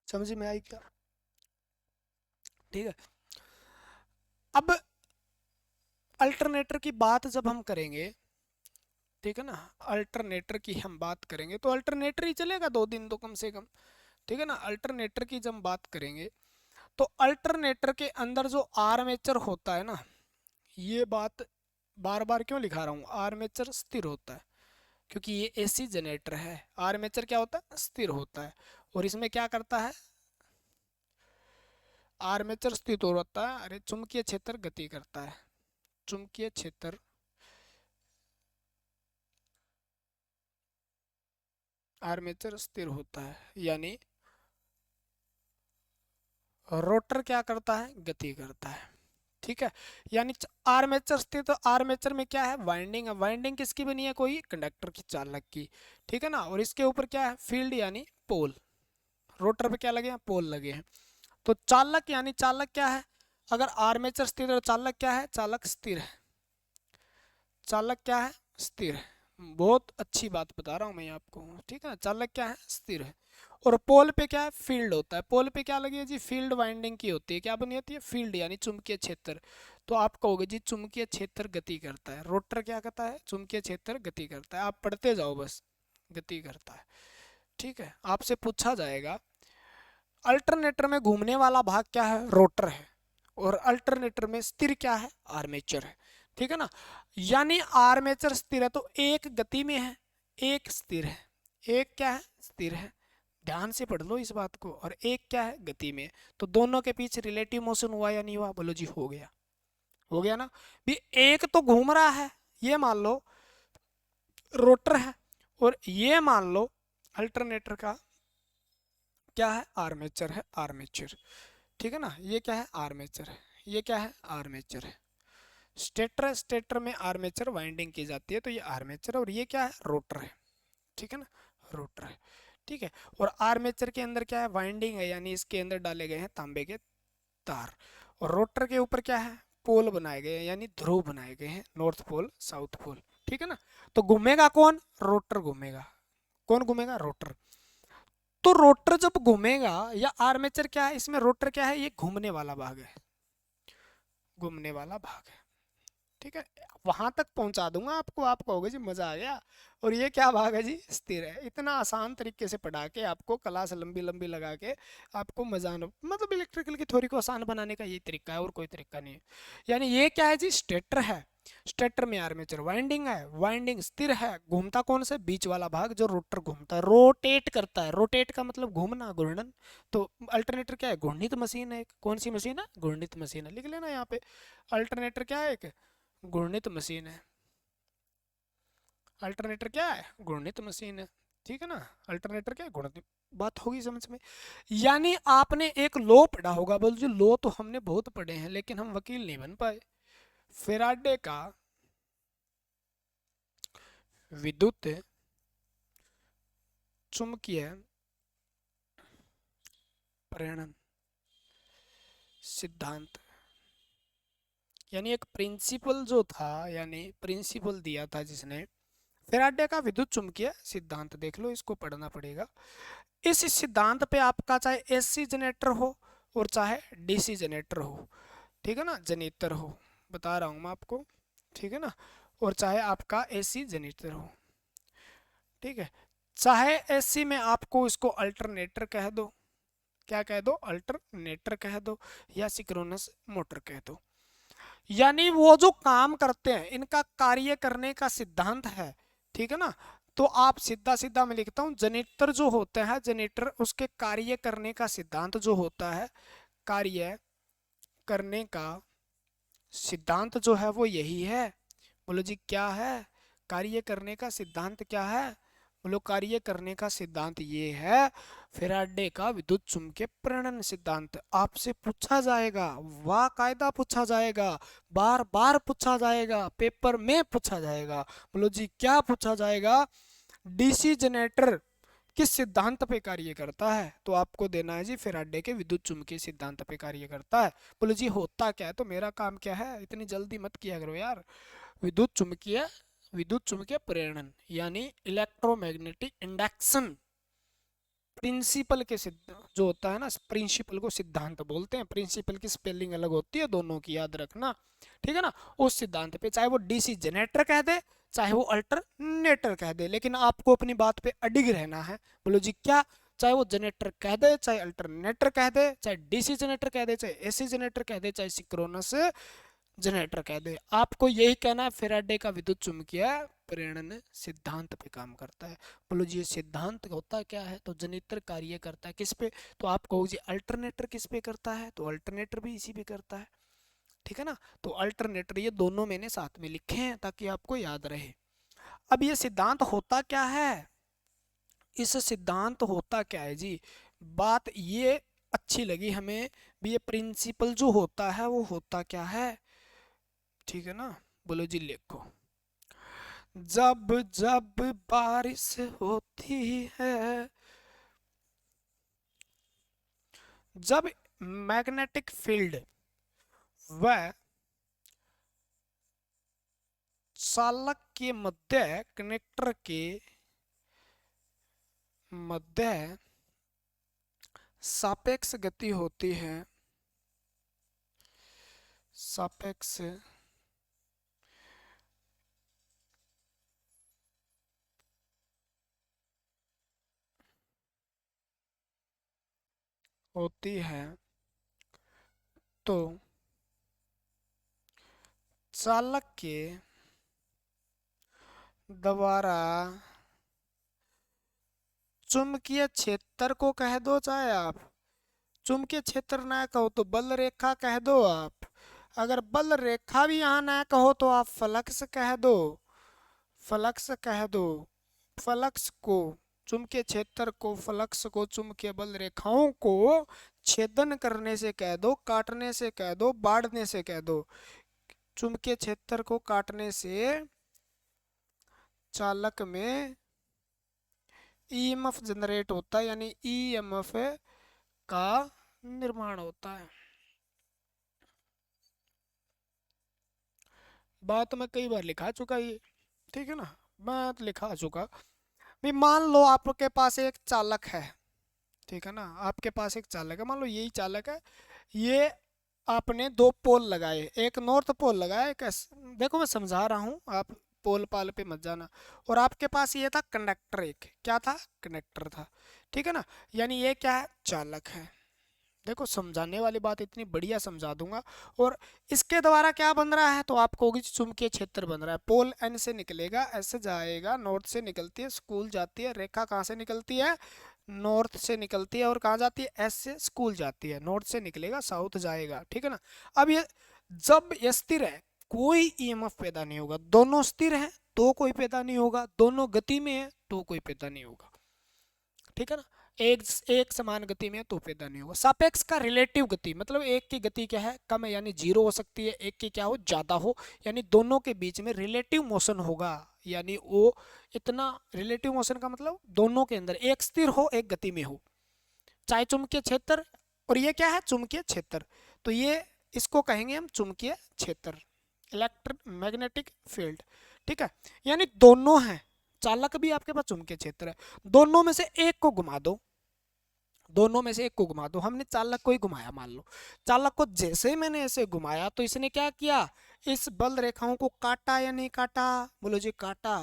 समझ में आई क्या, ठीक है। अब अल्टरनेटर की बात जब हम करेंगे, ठीक है ना, अल्टरनेटर की हम बात करेंगे तो अल्टरनेटर ही चलेगा 2 दिन तो कम से कम, ठीक है ना। अल्टरनेटर की जब बात करेंगे तो अल्टरनेटर के अंदर जो आर्मेचर होता है ना, ये बात बार बार क्यों लिखा रहा हूँ, आर्मेचर स्थिर होता है, क्योंकि ये एसी जनरेटर है। आर्मेचर क्या होता है, स्थिर होता है। और इसमें क्या करता है, आर्मेचर स्थिर होता है, अरे चुंबकीय क्षेत्र गति करता है, चुंबकीय क्षेत्र आर्मेचर स्थिर होता है, यानी रोटर क्या करता है, गति करता है, ठीक है। यानी आर्मेचर स्थिर, तो आर्मेचर में क्या है, वाइंडिंग है। वाइंडिंग किसकी बनी है, कोई कंडक्टर की, चालक की, ठीक है ना। और इसके ऊपर क्या है, फील्ड यानी पोल, रोटर पे क्या लगे हैं, पोल लगे हैं। तो चालक यानी चालक क्या है, अगर आर्मेचर स्थिर है तो चालक क्या है, चालक स्थिर है, चालक क्या है, स्थिर है। बहुत अच्छी बात बता रहा हूँ मैं आपको, ठीक है। चालक क्या है, स्थिर है। और पोल पे क्या है, फील्ड होता है। पोल पे क्या लगी है जी, फील्ड वाइंडिंग की होती है। क्या बनी होती है, फील्ड यानी चुंबकीय क्षेत्र। तो आप कहोगे जी चुंबकीय क्षेत्र गति करता है, रोटर क्या करता है, चुंबकीय क्षेत्र गति करता है। आप पढ़ते जाओ बस, गति करता है, ठीक है। आपसे पूछा जाएगा अल्टरनेटर में घूमने वाला भाग क्या है, रोटर है। और अल्टरनेटर में स्थिर क्या है, आर्मेचर है, ठीक है ना। यानी आर्मेचर स्थिर है तो एक गति में है, एक स्थिर है। एक क्या है, स्थिर है, ध्यान से पढ़ लो इस बात को। और एक क्या है, गति में। तो दोनों के बीच रिलेटिव मोशन हुआ या नहीं हुआ, बोलो जी हो गया। हो गया ना। भी एक तो घूम रहा है, ये मान लो रोटर है, और ये मान लो अल्टरनेटर का क्या है, आर्मेचर है, आर्मेचर, ठीक है ना। ये क्या है, आर्मेचर है, ये क्या है, आर्मेचर है। स्टेटर है, स्टेटर में आर्मेचर वाइंडिंग की जाती है, तो ये आर्मेचर। और ये क्या है, रोटर है, ठीक है ना, रोटर है, ठीक है। और आर्मेचर के अंदर क्या है, वाइंडिंग है, यानी इसके अंदर डाले गए हैं तांबे के तार। और रोटर के ऊपर क्या है, पोल बनाए गए हैं, यानी ध्रुव बनाए गए हैं, नॉर्थ पोल साउथ पोल, ठीक है ना। तो घूमेगा कौन, रोटर घूमेगा। कौन घूमेगा, रोटर। तो रोटर जब घूमेगा, या आर्मेचर क्या है, इसमें रोटर क्या है, ये घूमने वाला भाग है, घूमने वाला भाग है, ठीक है। वहां तक पहुंचा दूंगा आपको, आप कहोगे जी मजा आ गया। और ये क्या भाग है जी, स्थिर है। इतना आसान तरीके से पढ़ा के आपको, क्लास लंबी लंबी लगा के आपको मजा न, मतलब इलेक्ट्रिकल की थ्योरी को आसान बनाने का ये तरीका है, और कोई तरीका नहीं है। यानी ये क्या है जी, स्टेटर है, स्टेटर में आर्मेचर वाइंडिंग है, वाइंडिंग स्थिर है। घूमता कौन सा, बीच वाला भाग जो रोटर घूमता है, रोटेट करता है। रोटेट का मतलब घूमना, घूर्णन। तो अल्टरनेटर क्या है, घूर्णित मशीन है। कौन सी मशीन है, घूर्णित मशीन है, लिख लेना यहाँ पे। अल्टरनेटर क्या है, एक घूर्णित मशीन है। अल्टरनेटर क्या है, घूर्णित मशीन है, ठीक है ना। अल्टरनेटर क्या है, घूर्णित। बात होगी समझ में। यानी आपने एक लॉ पढ़ा होगा, बोल जो लॉ तो हमने बहुत पढ़े हैं, लेकिन हम वकील नहीं बन पाए। फेराडे का विद्युत चुंबकीय प्रेरण सिद्धांत, यानी एक प्रिंसिपल जो था, यानी प्रिंसिपल दिया था जिसने, फेराडे का विद्युत चुंबकीय सिद्धांत। देख लो, इसको पढ़ना पड़ेगा। इस सिद्धांत पे आपका चाहे एसी जनरेटर हो और चाहे डीसी जनरेटर हो, ठीक है ना, जनरेटर हो, बता रहा हूँ मैं आपको, ठीक है ना। और चाहे आपका एसी जनरेटर हो, ठीक है। चाहे एसी में आपको इसको अल्टरनेटर कह दो, क्या कह दो, अल्टरनेटर कह दो, या सिंक्रोनस मोटर कह दो। यानी वो जो काम करते हैं, इनका कार्य करने का सिद्धांत है, ठीक है ना। तो आप सीधा सीधा मैं लिखता हूं, जनरेटर जो होता है, जनरेटर उसके कार्य करने का सिद्धांत जो होता है, कार्य करने का सिद्धांत जो है वो यही है। बोलो जी क्या है, कार्य करने का सिद्धांत क्या है, बोलो कार्य करने का सिद्धांत ये है, फेराडे का विद्युत चुंबकीय प्रेरण सिद्धांत। आपसे पूछा जाएगा, वाह कायदा पूछा जाएगा, बार बार पूछा जाएगा, पेपर में पूछा जाएगा। बोलो जी क्या पूछा जाएगा, डीसी जनरेटर किस सिद्धांत पे कार्य करता है, तो आपको देना है जी फेराडे के विद्युत चुंबकीय सिद्धांत पे कार्य करता है। बोलो जी होता क्या है, तो मेरा काम क्या है, इतनी जल्दी मत किया करो यार। विद्युत चुंबकीय प्रेरण, यानी इलेक्ट्रोमैग्नेटिक इंडक्शन प्रिंसिपल के सिद्ध जो होता है ना, प्रिंसिपल को सिद्धांत बोलते हैं। प्रिंसिपल की स्पेलिंग अलग होती है, दोनों की याद रखना, ठीक है ना। उस सिद्धांत पे चाहे वो डीसी जनरेटर कह दे, चाहे वो अल्टरनेटर कह दे, लेकिन आपको अपनी बात पे अडिग रहना है। बोलो जी क्या, चाहे वो जनरेटर कह दे, चाहे अल्टरनेटर कह दे, चाहे डीसी जनरेटर कह दे, चाहे एसी जनरेटर कह दे, चाहे सिंक्रोनस जनरेटर कह दे, आपको यही कहना है फेराडे का विद्युत चुंबकीय प्रेरण सिद्धांत पे काम करता है। बोलो जी ये सिद्धांत होता क्या है, तो जनरेटर कार्य करता है किस पे, तो आप कहो जी अल्टरनेटर किस पे करता है, तो अल्टरनेटर भी इसी पे करता है, ठीक है ना। तो अल्टरनेटर, ये दोनों मैंने साथ में लिखे हैं ताकि आपको याद रहे। अब ये सिद्धांत होता क्या है, इस सिद्धांत होता क्या है जी, बात ये अच्छी लगी हमें भी, ये प्रिंसिपल जो होता है वो होता क्या है, ठीक है ना। बोलो जी लिखो, जब जब बारिश होती है, जब मैग्नेटिक फील्ड व चालक के मध्य, कनेक्टर के मध्य सापेक्ष गति होती है, सापेक्ष होती है, तो चालक के द्वारा चुंबकीय क्षेत्र को कह दो, चाहे आप चुंबकीय क्षेत्र ना कहो तो बल रेखा कह दो आप, अगर बल रेखा भी यहाँ ना कहो तो आप फ्लक्स कह दो, फ्लक्स कह दो। फ्लक्स को, चुंबकीय क्षेत्र को, फ्लक्स को चुंबकीय बल रेखाओं को छेदन करने से कह दो, काटने से कह दो, बाढ़ने से कह दो। चुंबकीय क्षेत्र को काटने से चालक में ईएमएफ जनरेट होता है, यानी ईएमएफ का निर्माण होता है। बात मैं कई बार लिखा चुका ये, ठीक है ना, मैं लिखा चुका भी। मान लो आपके पास एक चालक है, ठीक है ना, आपके पास एक चालक है, मान लो यही चालक है, ये आपने दो पोल लगाए, एक नॉर्थ पोल लगाया, एक देखो मैं समझा रहा हूँ, आप पोल पाल पे मत जाना। और आपके पास ये था कंडक्टर, एक क्या था, कंडक्टर था, ठीक है ना, यानी ये क्या है, चालक है। देखो समझाने वाली बात इतनी बढ़िया समझा दूंगा। और इसके द्वारा क्या बन रहा है, तो आपको चुंबकीय क्षेत्र बन रहा है। पोल एन से निकलेगा, ऐसे जाएगा, नॉर्थ से निकलती है, स्कूल जाती है, रेखा कहाँ से निकलती है, नॉर्थ से निकलती है, और कहाँ जाती है, एस से स्कूल जाती है, नॉर्थ से निकलेगा साउथ जाएगा, ठीक है ना। अब ये जब ये स्थिर है, कोई ईएमएफ पैदा नहीं होगा, दोनों स्थिर है तो कोई पैदा नहीं होगा, दोनों गति में है तो कोई पैदा नहीं होगा, ठीक है ना। एक समान गति में तो पैदा नहीं होगा। सापेक्ष का रिलेटिव गति मतलब एक की गति क्या है, कम है, यानी जीरो हो सकती है, एक की क्या हो, ज्यादा हो, यानी दोनों के बीच में रिलेटिव मोशन होगा, यानी वो इतना, रिलेटिव मोशन का मतलब दोनों के अंदर एक स्थिर हो, एक गति में हो, चाहे चुंबकीय क्षेत्र, और ये क्या है, चुंबकीय क्षेत्र, तो ये इसको कहेंगे हम चुंबकीय क्षेत्र, इलेक्ट्रोमैग्नेटिक फील्ड, ठीक है। यानी दोनों हैं, चालक भी आपके पास चुंबकीय क्षेत्र है, दोनों में से एक को घुमा दो, दोनों में से एक को घुमा दो। हमने चालक को ही घुमाया, मान लो चालक को जैसे ही मैंने ऐसे घुमाया तो इसने क्या किया, इस बल रेखाओं को काटा या नहीं काटा, बोलो जी काटा।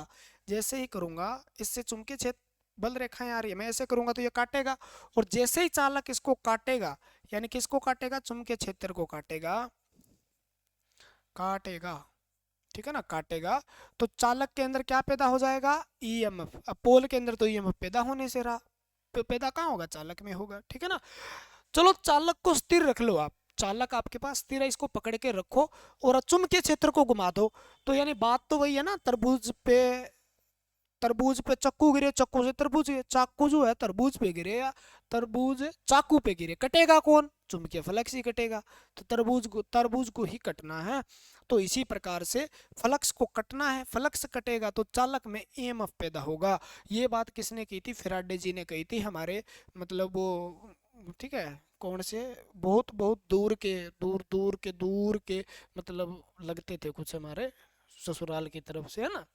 जैसे ही करूंगा इससे चुंबकीय क्षेत्र बल रेखाएं आ रही है, मैं ऐसे करूंगा तो ये काटेगा, और जैसे ही चालक इसको काटेगा, यानी किसको काटेगा, चुंबकीय क्षेत्र को काटेगा, काटेगा, ठीक है ना, काटेगा, तो चालक के अंदर क्या पैदा हो जाएगा, ईएमएफ। अब पोल के अंदर तो ईएमएफ पैदा होने से रहा, पैदा कहाँ होगा, चालक में होगा, ठीक है ना। चलो चालक को स्थिर रख लो आप, चालक आपके पास स्थिर है, इसको पकड़ के रखो और चुंबकीय क्षेत्र को घुमा दो, तो यानी बात तो वही है ना, तरबूज पे चक्कू गिरे, चक्कू से तरबूज गिरे, चाकू जो है तरबूज पे गिरे या तरबूज चाकू पे गिरे, कटेगा कौन, चुंबकीय फ्लक्स ही कटेगा, तो तरबूज को ही कटना है। तो इसी प्रकार से फ्लक्स को कटना है, फ्लक्स कटेगा तो चालक में ईएमएफ पैदा होगा। ये बात किसने की थी, फैराडे जी ने कही थी, हमारे मतलब वो, ठीक है, कौन से, बहुत बहुत दूर के मतलब लगते थे कुछ हमारे ससुराल की तरफ से, है ना,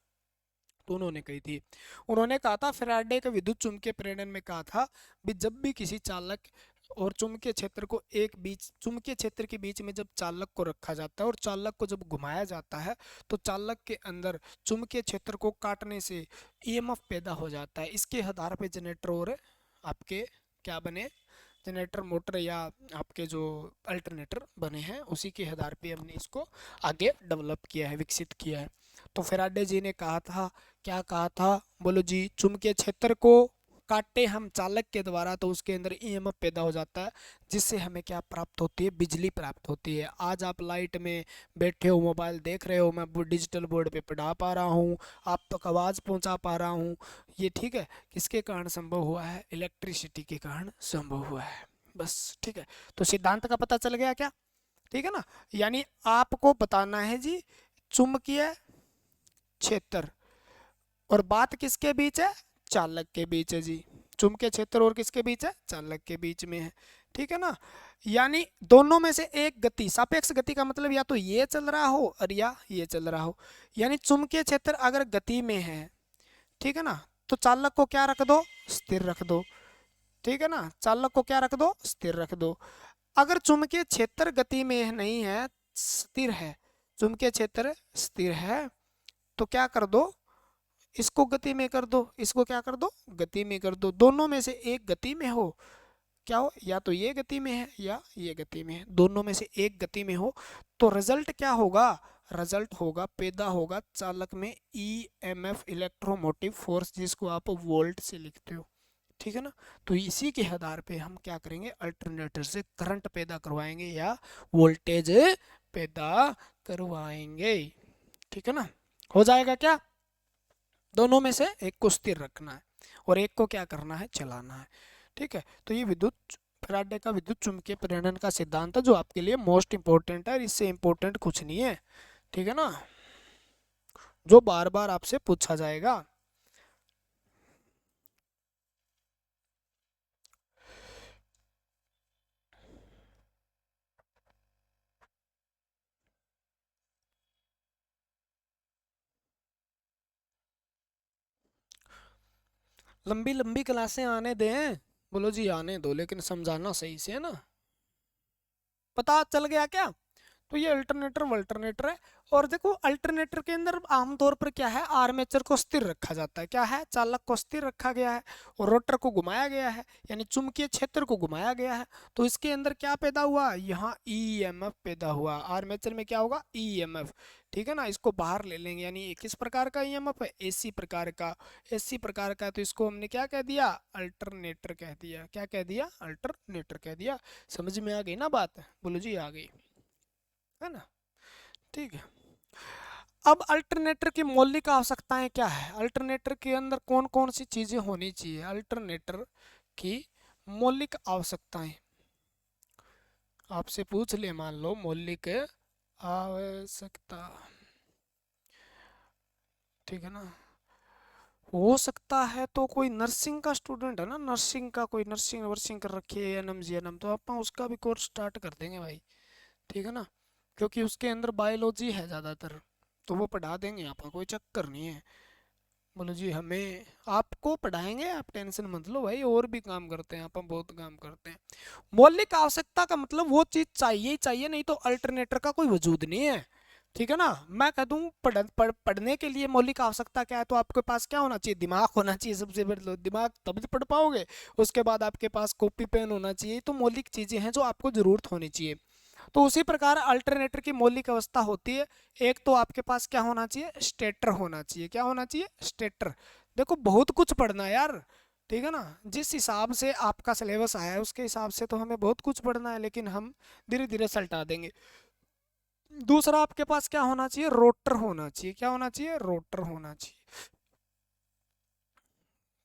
तो उन्होंने कही थी, उन्होंने कहा था, फैराडे के विद्युत चुंबकीय प्रेरण में कहा था भी, जब भी किसी चालक और चुंबकीय क्षेत्र को चुंबकीय क्षेत्र के बीच में जब चालक को रखा जाता है और चालक को जब घुमाया जाता है, तो चालक के अंदर चुंबकीय क्षेत्र को काटने से ईएमएफ पैदा हो जाता है। इसके आधार पे जनरेटर और आपके क्या बने, जनरेटर मोटर या आपके जो अल्टरनेटर बने हैं, उसी के आधार पे हमने इसको आगे डेवलप किया है, विकसित किया है। तो फैराडे जी ने कहा था, क्या कहा था, बोलो जी, चुंबकीय क्षेत्र को काटे हम चालक के द्वारा तो उसके अंदर ईएमएफ पैदा हो जाता है, जिससे हमें क्या प्राप्त होती है, बिजली प्राप्त होती है। आज आप लाइट में बैठे हो, मोबाइल देख रहे हो, मैं डिजिटल बोर्ड पे पढ़ा पा रहा हूँ, आप तक आवाज़ पहुँचा पा रहा हूँ, ये ठीक है, किसके कारण संभव हुआ है, इलेक्ट्रिसिटी के कारण संभव हुआ है, बस, ठीक है। तो सिद्धांत का पता चल गया क्या, ठीक है ना। यानी आपको बताना है जी चुंबकीय क्षेत्र, और बात किसके बीच है, चालक के बीच है जी, चुंबकीय क्षेत्र और किसके बीच है, चालक के बीच में है, ठीक है ना। यानी दोनों में से एक गति, सापेक्ष गति का मतलब या तो ये चल रहा हो और या ये चल रहा हो। यानी चुंबकीय क्षेत्र अगर गति में है, ठीक है ना, तो चालक को क्या रख दो, स्थिर रख दो। ठीक है ना, चालक को क्या रख दो, स्थिर रख दो। अगर चुंबकीय क्षेत्र गति में नहीं है, स्थिर है, चुंबकीय क्षेत्र स्थिर है, तो क्या कर दो, इसको गति में कर दो, इसको क्या कर दो, गति में कर दो। दोनों में से एक गति में हो, क्या हो, या तो ये गति में है या ये गति में है, दोनों में से एक गति में हो, तो रिजल्ट क्या होगा, रिजल्ट होगा, पैदा होगा चालक में ईएमएफ, इलेक्ट्रोमोटिव फोर्स, जिसको आप वोल्ट से लिखते हो। ठीक है ना। तो इसी के आधार पे हम क्या करेंगे, अल्टरनेटर से करंट पैदा करवाएंगे या वोल्टेज पैदा करवाएंगे। ठीक है ना, हो जाएगा क्या, दोनों में से एक को स्थिर रखना है और एक को क्या करना है, चलाना है। ठीक है, तो ये विद्युत फैराडे का विद्युत चुम्बकीय प्रेरण का सिद्धांत है, जो आपके लिए मोस्ट इंपॉर्टेंट है, इससे इंपॉर्टेंट कुछ नहीं है। ठीक है ना, जो बार बार आपसे पूछा जाएगा। लंबी लंबी क्लासें आने दें, बोलो जी आने दो, लेकिन समझाना सही से है ना। पता चल गया क्या, तो ये अल्टरनेटर वल्टरनेटर है। और देखो अल्टरनेटर के अंदर आमतौर पर क्या है, आर्मेचर को स्थिर रखा जाता है, क्या है, चालक को स्थिर रखा गया है और रोटर को घुमाया गया है, यानी चुंबकीय क्षेत्र को घुमाया गया है। तो इसके अंदर क्या पैदा हुआ, यहाँ ईएमएफ पैदा हुआ, आर्मेचर में क्या होगा, ईएमएफ। ठीक है ना, इसको बाहर ले लेंगे, यानी ये किस प्रकार का ईएमएफ है, एसी प्रकार का, एसी प्रकार का। तो इसको हमने क्या कह दिया, अल्टरनेटर कह दिया, क्या कह दिया, अल्टरनेटर कह दिया। समझ में आ गई ना बात, बोलो जी आ गई, है ना। ठीक है, अब अल्टरनेटर की मौलिक आवश्यकताएं क्या है, अल्टरनेटर के अंदर कौन कौन सी चीजें होनी चाहिए, अल्टरनेटर की मौलिक आवश्यकताएं आपसे पूछ ले, मान लो मौलिक आवश्यकता। ठीक है ना, हो सकता है तो कोई नर्सिंग का स्टूडेंट है ना, नर्सिंग का कोई नर्सिंग वर्सिंग कर रखी है, एनएम जीएनएम, तो आप उसका भी कोर्स स्टार्ट कर देंगे भाई। ठीक है ना, क्योंकि उसके अंदर बायोलॉजी है ज़्यादातर, तो वो पढ़ा देंगे, आपका कोई चक्कर नहीं है। बोलो जी हमें आपको पढ़ाएंगे, आप टेंशन मत लो भाई, और भी काम करते हैं, आप बहुत काम करते हैं। मौलिक आवश्यकता का मतलब वो चीज़ चाहिए ही चाहिए, नहीं तो अल्टरनेटर का कोई वजूद नहीं है। ठीक है ना, मैं कह दूं पढ़ने के लिए मौलिक आवश्यकता क्या है, तो आपके पास क्या होना चाहिए, दिमाग होना चाहिए सबसे पहले, दिमाग तब पढ़ पाओगे। उसके बाद आपके पास कॉपी पेन होना चाहिए, तो मौलिक चीज़ें हैं जो आपको ज़रूरत होनी चाहिए। तो उसी प्रकार अल्टरनेटर की मौलिक अवस्था होती है, एक तो आपके पास क्या होना चाहिए, स्टेटर होना चाहिए, क्या होना चाहिए, स्टेटर। देखो बहुत कुछ पढ़ना है यार, ठीक है ना, जिस हिसाब से आपका सिलेबस आया है उसके हिसाब से तो हमें बहुत कुछ पढ़ना है, लेकिन हम धीरे धीरे सल्टा देंगे। दूसरा आपके पास क्या होना चाहिए, रोटर होना चाहिए, क्या होना चाहिए, रोटर होना चाहिए।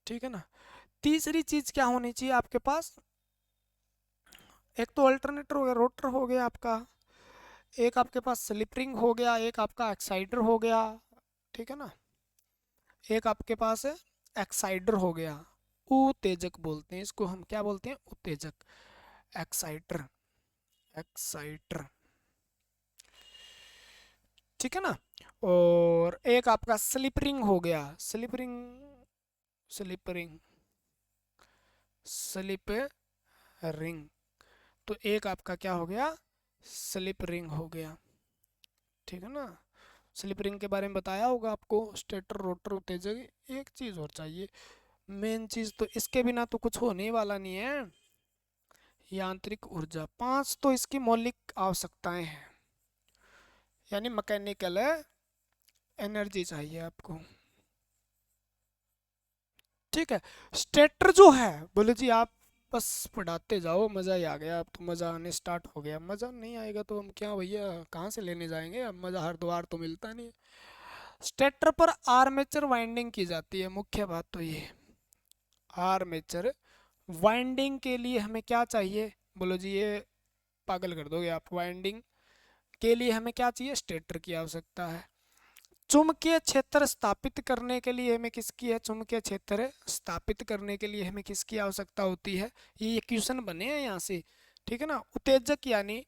ठीक है ना, तीसरी चीज क्या होनी चाहिए आपके पास, एक तो अल्टरनेटर हो गया, रोटर हो गया आपका, एक आपके पास स्लिप रिंग हो गया, एक आपका एक्साइडर हो गया। ठीक है ना, एक आपके पास है एक्साइडर हो गया, उत्तेजक बोलते हैं इसको, हम क्या बोलते हैं, उत्तेजक, एक्साइटर, एक्साइटर। ठीक है ना, और एक आपका स्लिप रिंग हो गया, slip ring, slip ring, slip ring. तो एक आपका क्या हो गया, स्लिप रिंग हो गया। ठीक है ना, स्लिप रिंग के बारे में बताया होगा आपको, स्टेटर रोटर उत्तेजक। एक चीज़ और चाहिए, मेन चीज़, तो इसके बिना तो कुछ होने वाला नहीं है, यांत्रिक ऊर्जा। पांच तो इसकी मौलिक आवश्यकताएं हैं, यानी मैकेनिकल एनर्जी चाहिए आपको। ठीक है, स्टेटर जो है, बोले जी आप बस पढ़ाते जाओ, मज़ा ही आ गया, अब तो मज़ा आने स्टार्ट हो गया, मज़ा नहीं आएगा तो हम क्या भैया कहाँ से लेने जाएंगे, अब मज़ा हर द्वार तो मिलता नहीं है। स्टेटर पर आर्मेचर वाइंडिंग की जाती है, मुख्य बात तो ये, आर्मेचर वाइंडिंग के लिए हमें क्या चाहिए, बोलो जी ये पागल कर दोगे आप, वाइंडिंग के लिए हमें क्या चाहिए, स्टेटर की आवश्यकता है। चुंबकीय क्षेत्र स्थापित करने के लिए हमें किसकी है, चुंबकीय क्षेत्र स्थापित करने के लिए हमें किसकी आवश्यकता होती है, ये क्वेश्चन बने हैं यहाँ से, ठीक है ना। उत्तेजक यानी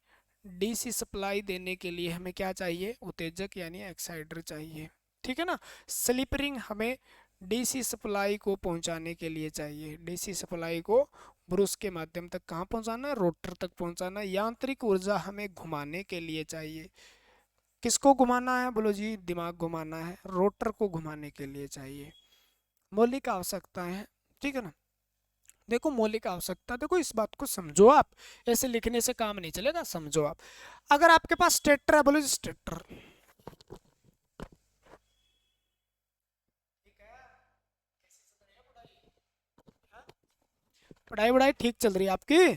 डीसी सप्लाई देने के लिए हमें क्या चाहिए, उत्तेजक यानी एक्साइटर चाहिए, ठीक है ना। स्लिप रिंग हमें डीसी सप्लाई को पहुंचाने के लिए चाहिए, डीसी सप्लाई को ब्रूस के माध्यम तक कहाँ पहुंचाना है, रोटर तक पहुंचाना। यांत्रिक ऊर्जा हमें घुमाने के लिए चाहिए, किसको घुमाना है, बोलो जी, दिमाग घुमाना है, रोटर को घुमाने के लिए चाहिए। मौलिक आवश्यकता है, ठीक है ना। देखो मौलिक आवश्यकता, देखो इस बात को समझो आप, ऐसे लिखने से काम नहीं चलेगा, समझो आप। अगर आपके पास स्टेटर है, बोलो जी स्टेटर, पढ़ाई वढ़ाई ठीक चल रही है आपकी,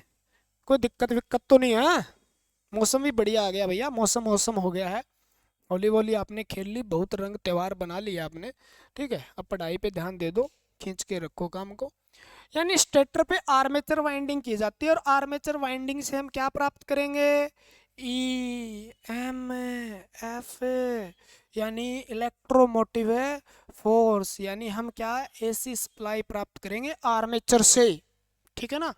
कोई दिक्कत विक्कत तो नहीं है। मौसम भी बढ़िया आ गया भैया, मौसम मौसम हो गया है, होली वोली आपने खेल ली, बहुत रंग त्योहार बना लिया आपने, ठीक है। अब पढ़ाई पे ध्यान दे दो, खींच के रखो काम को। यानी स्टेटर पे आर्मेचर वाइंडिंग की जाती है, और आर्मेचर वाइंडिंग से हम क्या प्राप्त करेंगे, ई एम एफ, यानी इलेक्ट्रोमोटिव फोर्स, यानी हम क्या एसी सप्लाई प्राप्त करेंगे आर्मेचर से, ठीक है ना।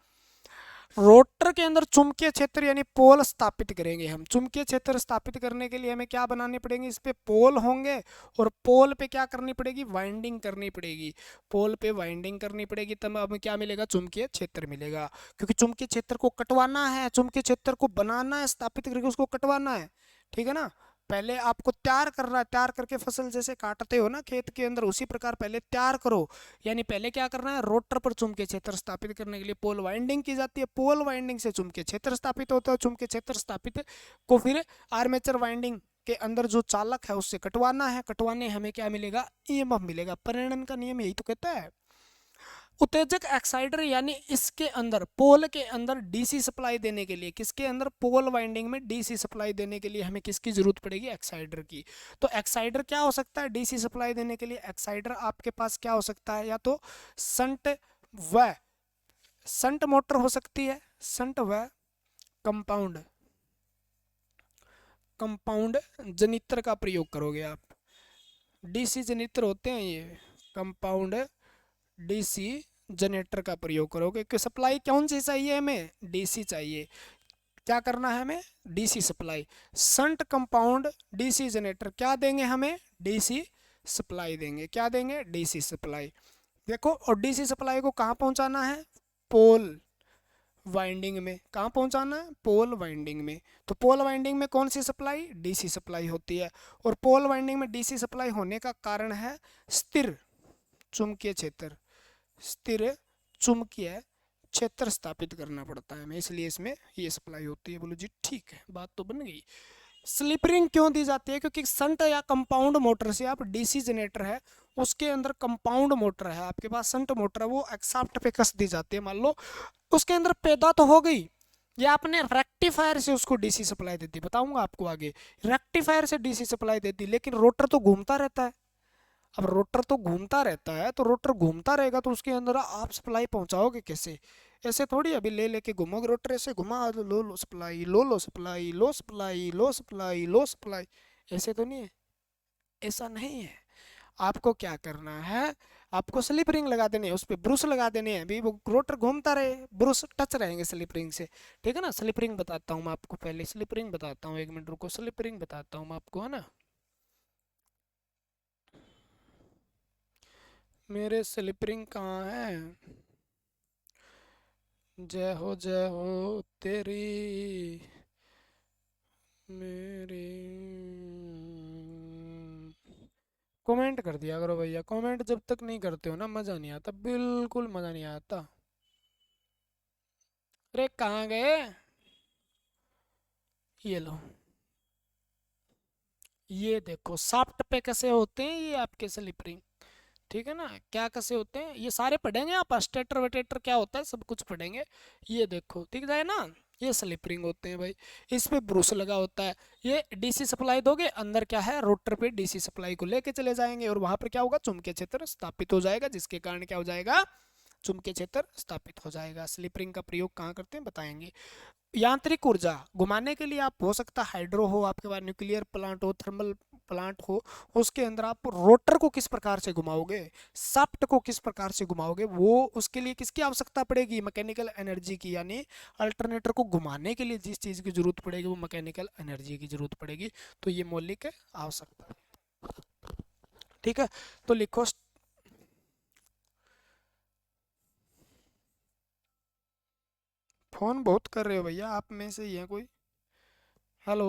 रोटर के अंदर चुंबकीय क्षेत्र यानी पोल स्थापित करेंगे हम, चुंबकीय क्षेत्र स्थापित करने के लिए हमें क्या बनाने पड़ेंगे, इस पे पोल होंगे, और पोल पे क्या करनी पड़ेगी, वाइंडिंग करनी पड़ेगी, पोल पे वाइंडिंग करनी पड़ेगी, तब हमें क्या मिलेगा, चुंबकीय क्षेत्र मिलेगा। क्योंकि चुंबकीय क्षेत्र को कटवाना है, चुंबकीय क्षेत्र को बनाना है, स्थापित करके उसको कटवाना है, ठीक है ना। पहले आपको तैयार करना है, तैयार करके फसल जैसे काटते हो ना खेत के अंदर, उसी प्रकार पहले तैयार करो। यानी पहले क्या करना है, रोटर पर चुंबकीय क्षेत्र स्थापित करने के लिए पोल वाइंडिंग की जाती है, पोल वाइंडिंग से चुंबकीय क्षेत्र स्थापित होता है, चुंबकीय क्षेत्र स्थापित को फिर आर्मेचर वाइंडिंग के अंदर जो चालक है उससे कटवाना है, कटवाने हमें क्या मिलेगा, ईएमएफ मिलेगा। प्रेरण का नियम यही तो कहता है। उत्तेजक एक्साइटर यानी इसके अंदर, पोल के अंदर डीसी सप्लाई देने के लिए, किसके अंदर, पोल वाइंडिंग में डीसी सप्लाई देने के लिए हमें किसकी जरूरत पड़ेगी, एक्साइटर की। तो एक्साइटर क्या हो सकता है डीसी सप्लाई देने के लिए, एक्साइटर आपके पास क्या हो सकता है, या तो संट व संट मोटर हो सकती है, संट व कंपाउंड, कंपाउंड जनित्र का प्रयोग करोगे आप, डीसी जनित्र होते हैं ये, कंपाउंड डीसी जनरेटर का प्रयोग करोगे, कि सप्लाई कौन सी चाहिए हमें, डीसी चाहिए। क्या करना है हमें, DC supply. Shunt compound DC generator क्या देंगे हमें, डीसी सप्लाई देंगे, क्या देंगे, डीसी सप्लाई। देखो, और डीसी सप्लाई को कहाँ पहुंचाना है, पोल वाइंडिंग में, कहाँ पहुंचाना है, पोल वाइंडिंग में। तो पोल वाइंडिंग में कौन सी सप्लाई, डीसी सप्लाई होती है। और पोल वाइंडिंग में डीसी सप्लाई होने का कारण है स्थिर चुंबकीय क्षेत्र, स्थिर चुंबकीय क्षेत्र स्थापित करना पड़ता है हमें, इसलिए इसमें ये सप्लाई होती है। बोलो जी ठीक है, बात तो बन गई। स्लिप रिंग क्यों दी जाती है, क्योंकि संट या कंपाउंड मोटर से, आप डीसी जनरेटर है उसके अंदर कंपाउंड मोटर है, आपके पास संट मोटर है, वो एक्साफ्ट पे कस दी जाती है, मान लो उसके अंदर पैदा तो हो गई, या आपने रेक्टिफायर से उसको डीसी सप्लाई दे दी, बताऊंगा आपको आगे, रेक्टिफायर से डीसी सप्लाई दे दी, लेकिन रोटर तो घूमता रहता है। अब रोटर तो घूमता रहता है, तो रोटर घूमता रहेगा तो उसके अंदर आप सप्लाई पहुंचाओगे कैसे, ऐसे थोड़ी अभी ले लेके घूमोगे, रोटर ऐसे घुमा लो, लो सप्लाई, लो सप्लाई, लो सप्लाई, लो सप्लाई, लो सप्लाई, ऐसे तो नहीं है, ऐसा नहीं है। आपको क्या करना है, आपको स्लिप रिंग लगा देने हैं, उस पर ब्रूस लगा देने हैं, अभी वो रोटर घूमता रहे, ब्रूस टच रहेंगे स्लिप रिंग से, ठीक है ना। स्लिप रिंग बताता हूँ मैं आपको, पहले स्लिप रिंग बताता हूँ, 1 मिनट रुको, स्लिप रिंग बताता हूँ मैं आपको, है ना। मेरे स्लिप रिंग कहाँ है, जय हो तेरी मेरी, कमेंट कर दिया करो भैया, कमेंट जब तक नहीं करते हो ना मज़ा नहीं आता, बिल्कुल मज़ा नहीं आता। अरे कहाँ गए, ये लो, ये देखो साफ्ट पे कैसे होते हैं ये आपके स्लिप रिंग, ठीक है ना। क्या कैसे होते हैं ये सारे पढ़ेंगे आप, स्टेटर वेटेटर क्या होता है सब कुछ पढ़ेंगे। ये देखो ठीक है ना, ये स्लिप रिंग होते हैं भाई, इस पे ब्रूस लगा होता है, ये डीसी सप्लाई दोगे, अंदर क्या है, रोटर पे डीसी सप्लाई को लेके चले जाएंगे, और वहां पर क्या होगा, चुंबकीय क्षेत्र स्थापित हो जाएगा, जिसके कारण क्या हो जाएगा, चुंबकीय क्षेत्र स्थापित हो जाएगा। स्लिप रिंग का प्रयोग कहाँ करते हैं बताएंगे। यांत्रिक ऊर्जा घुमाने के लिए आप, हो सकता है हाइड्रो हो आपके पास, न्यूक्लियर प्लांट हो, थर्मल प्लांट हो, उसके अंदर आप रोटर को किस प्रकार से घुमाओगे, शाफ्ट को किस प्रकार से घुमाओगे, वो उसके लिए किसकी आवश्यकता पड़ेगी, मैकेनिकल एनर्जी की। यानी अल्टरनेटर को घुमाने के लिए जिस चीज़ की जरूरत पड़ेगी वो मैकेनिकल एनर्जी की जरूरत पड़ेगी। तो ये मौलिक आवश्यकता है। ठीक है, तो लिखो। फोन बहुत कर रहे हो भैया, आप में से ही है कोई। हेलो।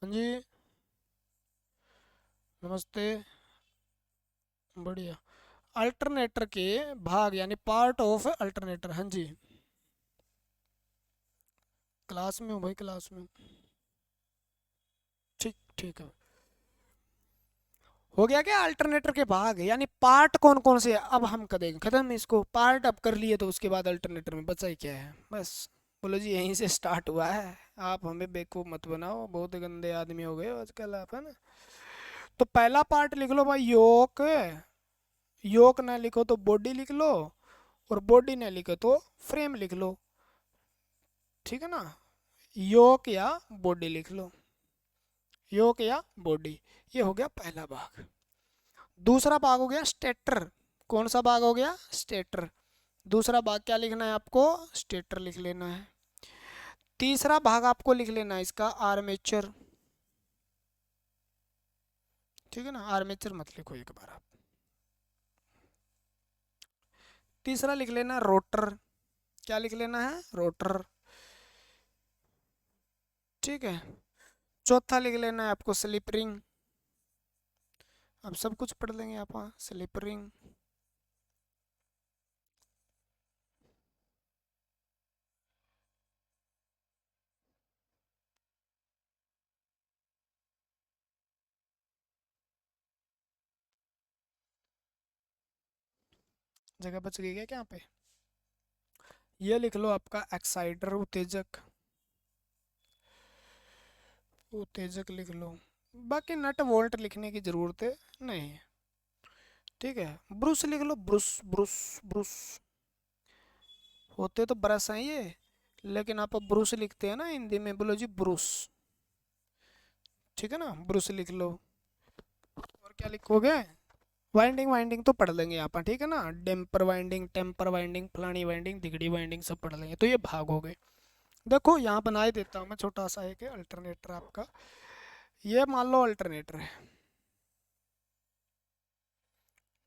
हाँ जी। नमस्ते। बढ़िया। अल्टरनेटर के भाग यानी पार्ट ऑफ अल्टरनेटर। हाँ जी। क्लास में हूँ भाई, क्लास में हूँ। ठीक ठीक है। हो गया क्या अल्टरनेटर के भाग यानी पार्ट कौन कौन से हैं? अब हम करेंगे खत्म इसको, पार्ट अब कर लिए तो उसके बाद अल्टरनेटर में बचा ही क्या है बस। बोलो जी यहीं से स्टार्ट हुआ है। आप हमें बेवकूफ़ मत बनाओ, बहुत गंदे आदमी हो गए हो आजकल आप, है ना। तो पहला पार्ट लिख लो भाई, योक। योक ना लिखो तो बॉडी लिख लो, और बॉडी ना लिखो तो फ्रेम लिख लो। ठीक है ना। योक या बॉडी लिख लो, योक या बॉडी। ये हो गया पहला भाग। दूसरा भाग हो गया स्टेटर। कौन सा भाग हो गया, स्टेटर। दूसरा भाग क्या लिखना है आपको, स्टेटर लिख लेना है। तीसरा भाग आपको लिख लेना है इसका आर्मेचर। ठीक है ना, आर्मेचर मत लिखो एक बार आप। तीसरा लिख लेना रोटर। क्या लिख लेना है, रोटर। ठीक है। चौथा लिख लेना है आपको स्लिप रिंग। अब सब कुछ पढ़ लेंगे आप, हाँ स्लिप रिंग। जगह बच गई क्या यहाँ पे। ये लिख लो आपका एक्साइटर, उत्तेजक। उत्तेजक लिख लो। बाकी नट वोल्ट लिखने की जरूरत है नहीं है। ठीक है। ब्रुश लिख लो, ब्रुश ब्रुश ब्रुश। होते तो ब्रश हैं ये, लेकिन आप ब्रुश लिखते हैं ना हिंदी में, बोलो जी ब्रुश। ठीक है ना, ब्रुश लिख लो। और क्या लिखोगे, वाइंडिंग। वाइंडिंग तो पढ़ लेंगे यहाँ पर, ठीक है ना। डेम्पर वाइंडिंग, टेम्पर वाइंडिंग, फलानी वाइंडिंग, तिगड़ी वाइंडिंग सब पढ़ लेंगे। तो ये भाग हो गए। देखो यहाँ बना ही देता हूँ मैं छोटा सा एक अल्टरनेटर आपका। ये मान लो अल्टरनेटर है।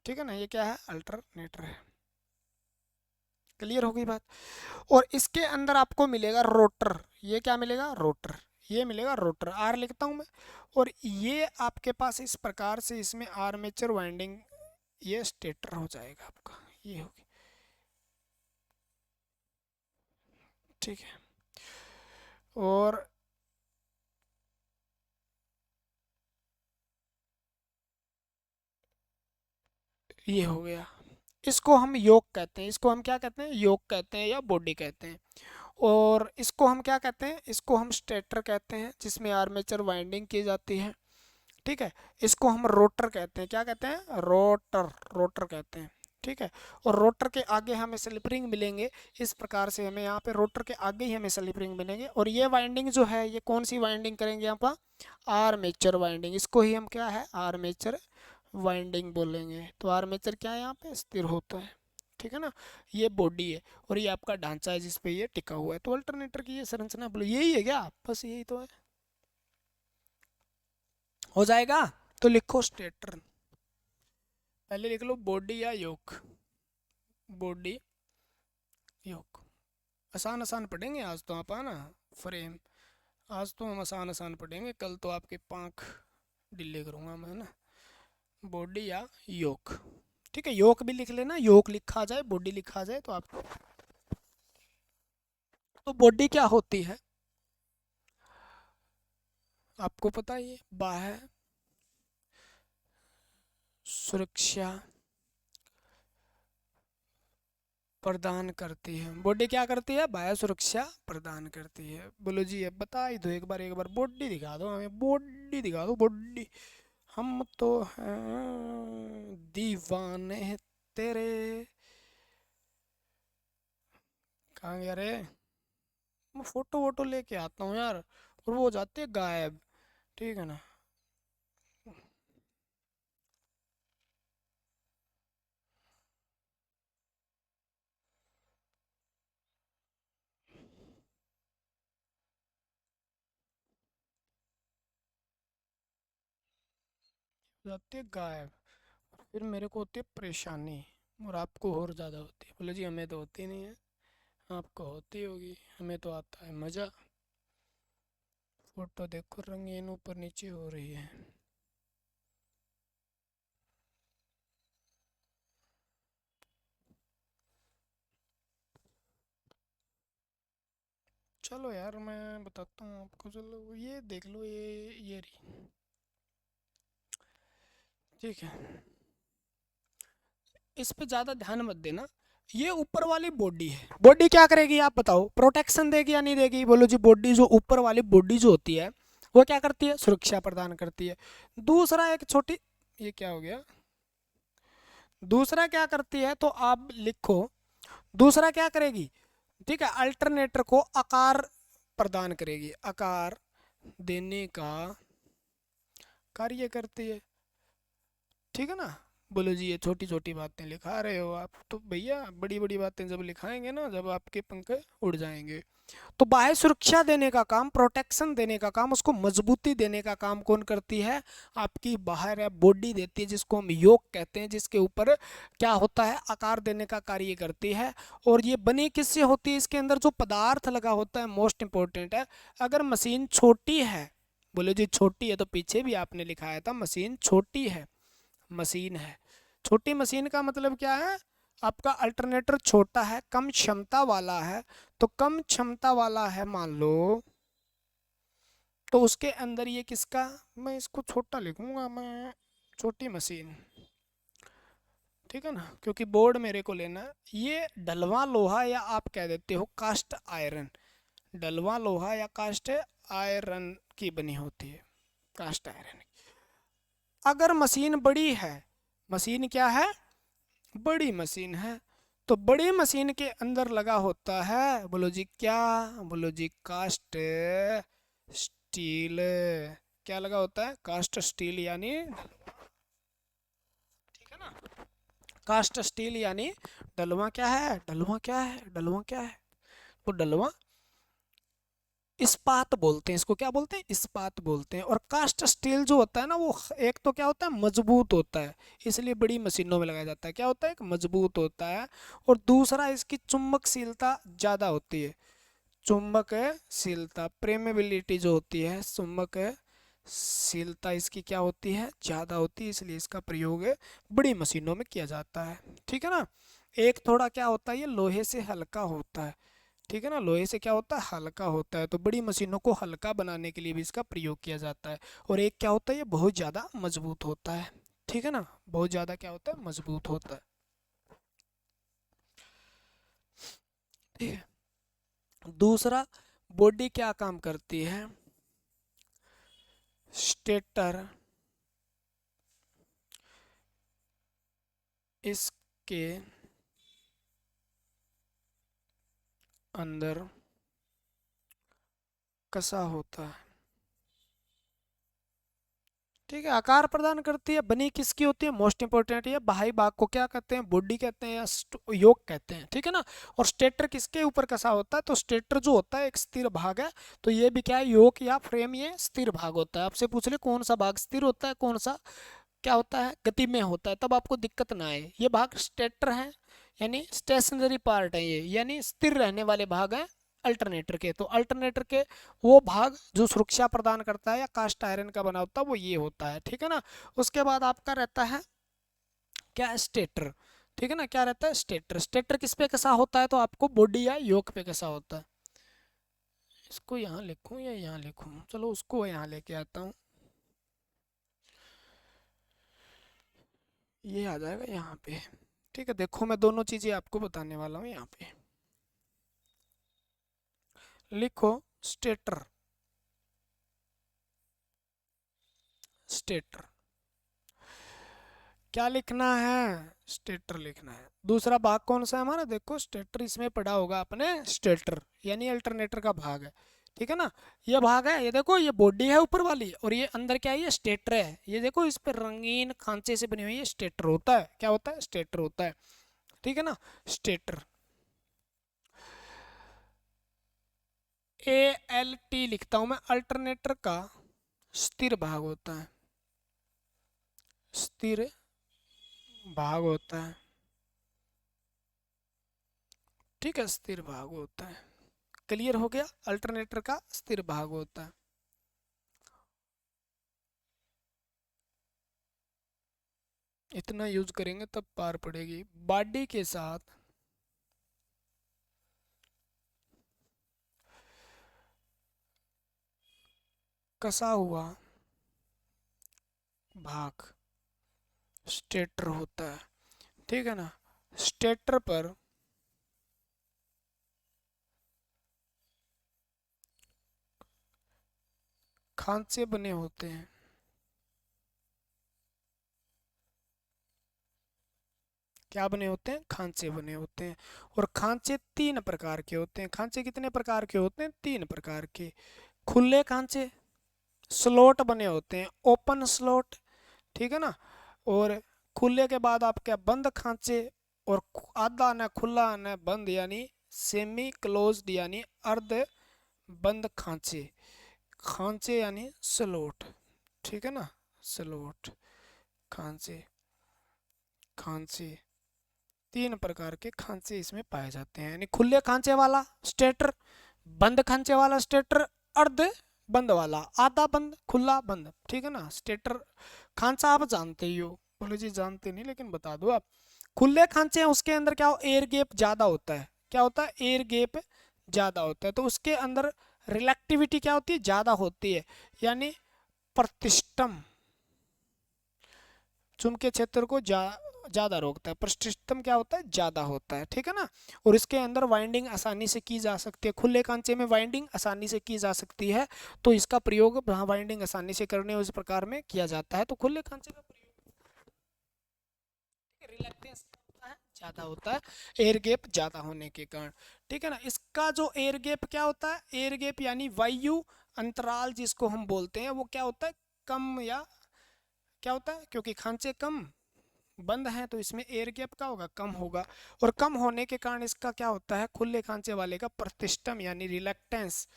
ठीक है ना, ये क्या है, अल्टरनेटर है। क्लियर हो गई बात। और इसके अंदर आपको मिलेगा रोटर। ये क्या मिलेगा, रोटर। ये मिलेगा रोटर, आर लिखता हूँ मैं। और ये आपके पास इस प्रकार से इसमें आर्मेचर वाइंडिंग, ये स्टेटर हो जाएगा आपका, ये होगी। ठीक है। और ये हो गया। इसको हम योक कहते हैं, इसको हम क्या कहते हैं, योक कहते हैं या बॉडी कहते हैं। और इसको हम क्या कहते हैं, इसको हम स्टेटर कहते हैं जिसमें आर्मेचर वाइंडिंग की जाती है। ठीक है। इसको हम रोटर कहते हैं, क्या कहते हैं, रोटर। रोटर कहते हैं। ठीक है। और रोटर के आगे हमें स्लिप रिंग मिलेंगे। इस प्रकार से हमें यहाँ पे रोटर के आगे ही हमें स्लिप रिंग मिलेंगे। और ये वाइंडिंग जो है ये कौन सी वाइंडिंग करेंगे यहाँ पर, आर्मेचर वाइंडिंग। इसको ही हम क्या है, आर्मेचर वाइंडिंग बोलेंगे। तो आर्मेचर क्या है, यहाँ पे स्थिर होता है। ठीक है ना। ये बॉडी है और ये आपका ढांचा है जिस पे ये टिका हुआ है। तो अल्टरनेटर की ये संरचना बोलो, यही है क्या, बस यही तो है। हो जाएगा। तो लिखो स्टेटर। पहले लिख लो बॉडी या योक। बॉडी, योक। आसान आसान पढ़ेंगे आज तो आप, आना। फ्रेम। आज तो हम आसान आसान पढ़ेंगे, कल तो आपके पाँख ढीले करूँगा मैं, ना। बॉडी या योक। ठीक है, योक भी लिख लेना, योक लिखा जाए बॉडी लिखा जाए तो आप। तो बॉडी क्या होती है आपको पता ही है, बाह्य सुरक्षा प्रदान करती है। बॉडी क्या करती है, बाह्य सुरक्षा प्रदान करती है। बोलो जी अब बता ही दो एक बार बॉडी दिखा दो हमें, बॉडी दिखा दो बॉडी। हम तो हैं दीवाने तेरे। कहाँ गया रे, मैं फोटो वोटो लेके आता हूँ यार, और वो हो जाते हैं गायब। ठीक है ना। हो जाती है गायब, फिर मेरे को होती है परेशानी, और आपको और ज़्यादा होती है। बोले जी हमें तो होती नहीं है, आपको होती होगी, हमें तो आता है मज़ा। फोटो देखो रंगीन ऊपर नीचे हो रही है। चलो यार मैं बताता हूँ आपको, चलो ये देख लो, ये रही, ठीक है। इस पे ज़्यादा ध्यान मत देना। ये ऊपर वाली बॉडी है, बॉडी क्या करेगी आप बताओ, प्रोटेक्शन देगी या नहीं देगी? बोलो जी बॉडी, जो ऊपर वाली बॉडी जो होती है वो क्या करती है, सुरक्षा प्रदान करती है। दूसरा एक छोटी, ये क्या हो गया, दूसरा क्या करती है तो आप लिखो, दूसरा क्या करेगी, ठीक है, अल्टरनेटर को आकार प्रदान करेगी, आकार देने का कार्य करती है, ठीक है ना। बोलो जी ये छोटी छोटी बातें लिखा रहे हो आप, तो भैया बड़ी बड़ी बातें जब लिखाएंगे ना, जब आपके पंख उड़ जाएंगे। तो बाह्य सुरक्षा देने का काम, प्रोटेक्शन देने का काम, उसको मजबूती देने का काम कौन करती है, आपकी बाहर बॉडी देती है, जिसको हम योग कहते हैं, जिसके ऊपर क्या होता है, आकार देने का कार्य करती है। और ये बनी किससे होती है, इसके अंदर जो पदार्थ लगा होता है मोस्ट इंपॉर्टेंट है। अगर मशीन छोटी है, बोले जी छोटी है, तो पीछे भी आपने लिखाया था मशीन छोटी है, मशीन है छोटी, मशीन का मतलब क्या है, आपका अल्टरनेटर छोटा है, कम क्षमता वाला है। तो कम क्षमता वाला है मान लो, तो उसके अंदर ये किसका, मैं इसको छोटा लिखूंगा मैं, छोटी मशीन, ठीक है ना, क्योंकि बोर्ड मेरे को लेना है। ये डलवा लोहा या आप कह देते हो कास्ट आयरन, डलवा लोहा या कास्ट आयरन की बनी होती है, कास्ट आयरन। अगर मशीन बड़ी है, मशीन क्या है, बड़ी मशीन है, तो बड़ी मशीन के अंदर लगा होता है, बोलो जी क्या, बोलो जी कास्ट स्टील। क्या लगा होता है, कास्ट स्टील, यानी ठीक है ना, कास्ट स्टील यानी डलवा क्या है, डलवा क्या है, डलवा क्या है, तो डलवा इस्पात बोलते हैं इसको, क्या बोलते हैं, इस्पात बोलते हैं। और कास्ट स्टील जो होता है ना, वो एक तो क्या होता है, मजबूत होता है, इसलिए बड़ी मशीनों में लगाया जाता है, क्या होता है, मजबूत होता है। और दूसरा इसकी चुंबकशीलता ज़्यादा होती है, चुंबकशीलता, प्रेमेबिलिटी जो होती है, चुंबकशीलता इसकी क्या होती है, ज़्यादा होती है, इसलिए इसका प्रयोग बड़ी मशीनों में किया जाता है, ठीक है ना। एक थोड़ा क्या होता है, ये लोहे से हल्का होता है, ठीक है ना, लोहे से क्या होता है, हल्का होता है, तो बड़ी मशीनों को हल्का बनाने के लिए भी इसका प्रयोग किया जाता है। और एक क्या होता है, ये बहुत ज़्यादा मजबूत होता है, ठीक है ना, बहुत ज़्यादा क्या होता है, मजबूत होता है, ठीक है। दूसरा, बॉडी क्या काम करती है, स्टेटर इसके अंदर कसा होता है, ठीक है, आकार प्रदान करती है, बनी किसकी होती है, मोस्ट इंपोर्टेंट, ये बाहरी भाग को क्या कहते हैं, बॉडी कहते हैं या योग कहते हैं, ठीक है ना। और स्टेटर किसके ऊपर कसा होता है, तो स्टेटर जो होता है एक स्थिर भाग है, तो ये भी क्या है, योग या फ्रेम, ये स्थिर भाग होता है। आपसे पूछ ले कौन सा भाग स्थिर होता है, कौन सा क्या होता है, गति में होता है, तब आपको दिक्कत ना आए। ये भाग स्टेटर है, यानी स्टेशनरी पार्ट है ये, यानी स्थिर रहने वाले भाग हैं अल्टरनेटर के। तो अल्टरनेटर के वो भाग जो सुरक्षा प्रदान करता है या कास्ट आयरन का बना होता है, वो ये होता है, ठीक है ना। उसके बाद आपका रहता है क्या, स्टेटर, ठीक है ना, क्या रहता है, स्टेटर। स्टेटर किस पे कसा होता है, तो आपको बॉडी या योक पे कसा होता है। इसको यहाँ लिखूं या यहाँ लिखूं, चलो उसको यहाँ लेके आता हूँ, ये आ जाएगा यहाँ पे, ठीक है। देखो मैं दोनों चीजें आपको बताने वाला हूँ, यहाँ पे लिखो स्टेटर, स्टेटर क्या लिखना है, स्टेटर लिखना है। दूसरा भाग कौन सा है हमारा, देखो स्टेटर, इसमें पढ़ा होगा आपने, स्टेटर यानी अल्टरनेटर का भाग है, ठीक है ना। ये भाग है, ये देखो ये बॉडी है ऊपर वाली, और ये अंदर क्या है, ये स्टेटर है। ये देखो इस पे रंगीन खांचे से बनी हुई है, स्टेटर होता है। क्या होता है, स्टेटर होता है। ठीक है ना, स्टेटर। ALT लिखता हूं मैं, अल्टरनेटर का स्थिर भाग होता है, स्थिर भाग होता है। ठीक है, स्थिर भाग होता है। क्लियर हो गया, अल्टरनेटर का स्थिर भाग होता है। इतना यूज करेंगे तब पार पड़ेगी। बॉडी के साथ कसा हुआ भाग स्टेटर होता है। ठीक है ना, स्टेटर पर खांचे बने होते हैं। क्या बने होते हैं, खांचे बने होते हैं। और खांचे तीन प्रकार के होते हैं। खांचे कितने प्रकार के होते हैं, तीन प्रकार के। खुले खांचे, स्लॉट बने होते हैं, ओपन स्लॉट। ठीक है ना। और खुले के बाद आपके बंद खांचे, और आधा न खुला न बंद, यानी सेमी क्लोज्ड यानी अर्ध बंद खांचे। खांचे यानी स्लॉट। ठीक है ना, स्लॉट, खांचे, खांचे। तीन प्रकार के खांचे इसमें पाए जाते हैं, यानी खुले खांचे वाला स्टेटर, बंद खांचे वाला स्टेटर, अर्ध बंद वाला, आधा बंद खुला बंद। ठीक है ना, स्टेटर खांचा आप जानते ही हो। बोले जी जानते नहीं, लेकिन बता दो आप। खुले खांचे हैं, उसके अंदर क्या हो, एयर गैप ज्यादा होता है। क्या होता है, एयर गैप ज्यादा होता है, तो उसके अंदर रिलेक्टिविटी क्या होती है, ज्यादा होती है, यानी प्रतिष्ठम चुंबकीय क्षेत्र को ज्यादा रोकता है। प्रतिष्ठम क्या होता है, ज्यादा होता है। ठीक है ना। और इसके अंदर वाइंडिंग आसानी से की जा सकती है। खुले कांचे में वाइंडिंग आसानी से की जा सकती है, तो इसका प्रयोग वहाँ वाइंडिंग आसानी से करने उस प्रकार में किया जाता है। तो खुले कांचे का प्रयोग, रिलैक्टेंस ज्यादा होता है, एयर गैप ज्यादा होने के कारण। ठीक है ना। इसका जो एयर गैप क्या होता है, एयर गैप यानी वायु अंतराल जिसको हम बोलते हैं, वो क्या होता है, कम, या क्या होता है, क्योंकि खांचे कम बंद हैं तो इसमें एयर गैप का होगा, कम होगा। और कम होने के कारण इसका क्या होता है, खुले खांचे वाले का प्रतिष्ठम यानी रिलैक्टेंस,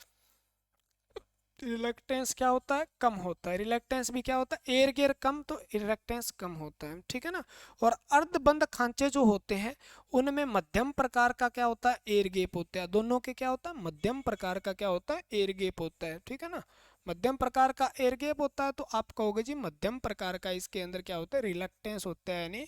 रिलैक्टेंस क्या होता है, कम होता है। रिलैक्टेंस भी क्या होता है, एयर गेयर कम तो रिलैक्टेंस कम होता है। ठीक है ना। और अर्धबंद खांचे जो होते हैं, उनमें मध्यम प्रकार का क्या होता है, एयर गैप होता है। दोनों के क्या होता है, मध्यम प्रकार का क्या होता है, एयर गैप होता है। ठीक है ना, मध्यम प्रकार का एयर गैप होता है। तो आप कहोगे जी मध्यम प्रकार का इसके अंदर क्या होता है, रिलैक्टेंस होता है, यानी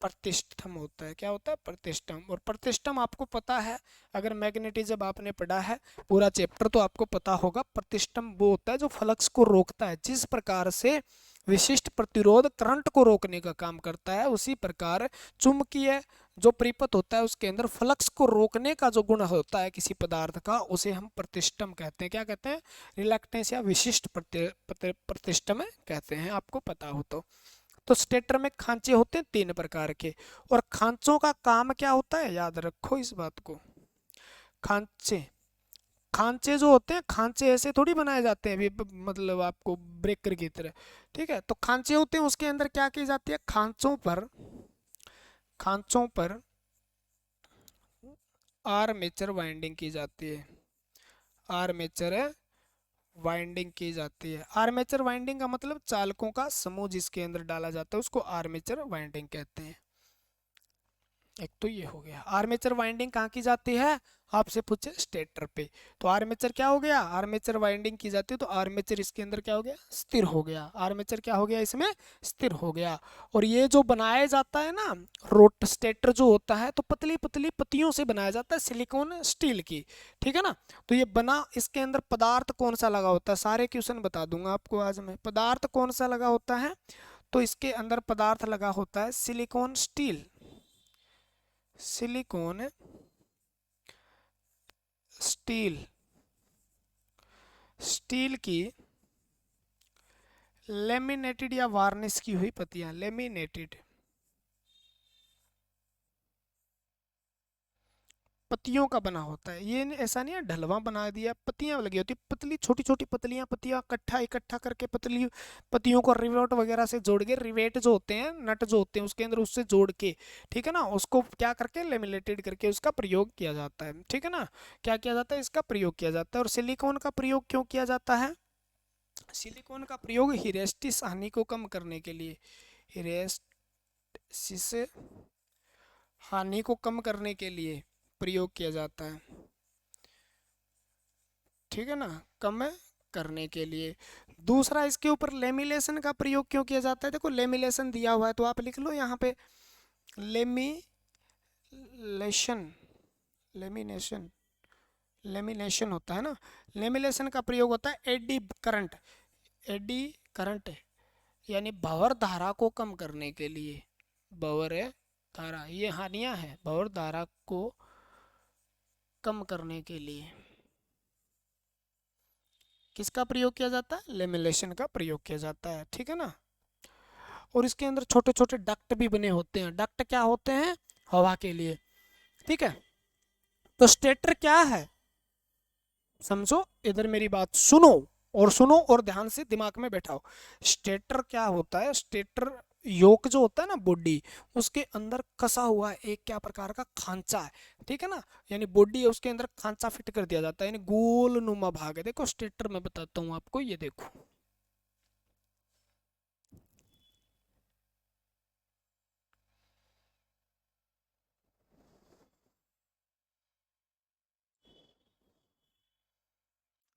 प्रतिष्ठम होता है। क्या होता है, प्रतिष्ठम। और प्रतिष्ठम आपको पता है, अगर मैग्नेटिज्म आपने पढ़ा है पूरा चैप्टर तो आपको पता होगा, प्रतिष्ठम वो होता है जो फ्लक्स को रोकता है। जिस प्रकार से विशिष्ट प्रतिरोध करंट को रोकने का काम करता है, उसी प्रकार चुंबकीय जो परिपथ होता है उसके अंदर फ्लक्स को रोकने का जो गुण होता है किसी पदार्थ का, उसे हम प्रतिष्ठम कहते हैं। क्या कहते हैं, रिलैक्टेंस या विशिष्ट प्रतिष्ठम कहते हैं, आपको पता हो तो स्टेटर में खांचे होते हैं तीन प्रकार के। और खांचों का काम क्या होता है, याद रखो इस बात को। खांचे, खांचे जो होते हैं, खांचे ऐसे थोड़ी बनाए जाते हैं अभी, मतलब आपको ब्रेकर की तरह। ठीक है, तो खांचे होते हैं, उसके अंदर क्या की जाती है, खांचों पर, खांचों पर आर्मेचर वाइंडिंग की जाती है। आर्मेचर वाइंडिंग की जाती है। आर्मेचर वाइंडिंग का मतलब चालकों का समूह जिसके अंदर डाला जाता है उसको आर्मेचर वाइंडिंग कहते हैं। एक तो ये हो गया। आर्मेचर वाइंडिंग कहाँ की जाती है, आपसे पूछे स्टेटर पे। तो आर्मेचर क्या हो गया, आर्मेचर वाइंडिंग की जाती है, तो आर्मेचर इसके अंदर क्या हो गया, स्थिर हो गया। आर्मेचर क्या हो गया, इसमें स्थिर हो गया। और ये जो बनाया जाता है ना, रोट स्टेटर जो होता है, तो पतली पतली पत्तियों से बनाया जाता है, सिलिकॉन स्टील की। ठीक है ना। तो ये बना, इसके अंदर पदार्थ कौन सा लगा होता है, सारे क्वेश्चन बता दूंगा आपको आज मैं। पदार्थ कौन सा लगा होता है, तो इसके अंदर पदार्थ लगा होता है silicon steel, silicon steel, steel की लेमिनेटेड या वार्निश की हुई पत्तियां, लेमिनेटेड पत्तियों का बना होता है। ये ऐसा नहीं है ढलवा बना दिया, पत्तियां लगी होती, पतली छोटी छोटी पतलियां, पत्तियां इकट्ठा इकट्ठा करके पतली पत्तियों को रिवेट वगैरह से जोड़ के, रिवेट जो होते हैं नट जो होते हैं उसके अंदर उससे जोड़ के, ठीक है ना, उसको क्या करके लेमिनेटेड करके उसका प्रयोग किया जाता है। ठीक है ना, क्या किया जाता है, इसका प्रयोग किया जाता है। और सिलिकॉन का प्रयोग क्यों किया जाता है? सिलिकॉन का प्रयोग हिरेस्टिस हानि को कम करने के लिए, हिरेस्टिस हानि को कम करने के लिए प्रयोग किया जाता है। ठीक है ना, कम करने के लिए। दूसरा, इसके ऊपर लेमिलेशन का प्रयोग क्यों किया जाता है? देखो लेमिलेशन दिया हुआ है तो आप लिख लो यहाँ पे, लेमिलेशन, लेमिनेशन, लेमिनेशन होता है ना। लेमिलेशन का प्रयोग होता है एडी करंट, एडी करंट यानी भंवर धारा को कम करने के लिए। भंवर है धारा, ये हानियां हैं भंवर धारा को कम करने के लिए किसका प्रयोग किया जाता है? लेमिनेशन का प्रयोग किया जाता है। ठीक है ना। और इसके अंदर छोटे छोटे डक्ट भी बने होते हैं। डक्ट क्या होते हैं? हवा के लिए। ठीक है, तो स्टेटर क्या है समझो, इधर मेरी बात सुनो, और सुनो और ध्यान से दिमाग में बैठाओ। स्टेटर क्या होता है? स्टेटर योक जो होता है ना, बॉडी, उसके अंदर कसा हुआ है एक क्या प्रकार का खांचा है। ठीक है ना, यानी बॉडी है उसके अंदर खांचा फिट कर दिया जाता है, यानी गोल नुमा भाग है। देखो स्टेटर मैं बताता हूँ आपको, ये देखो,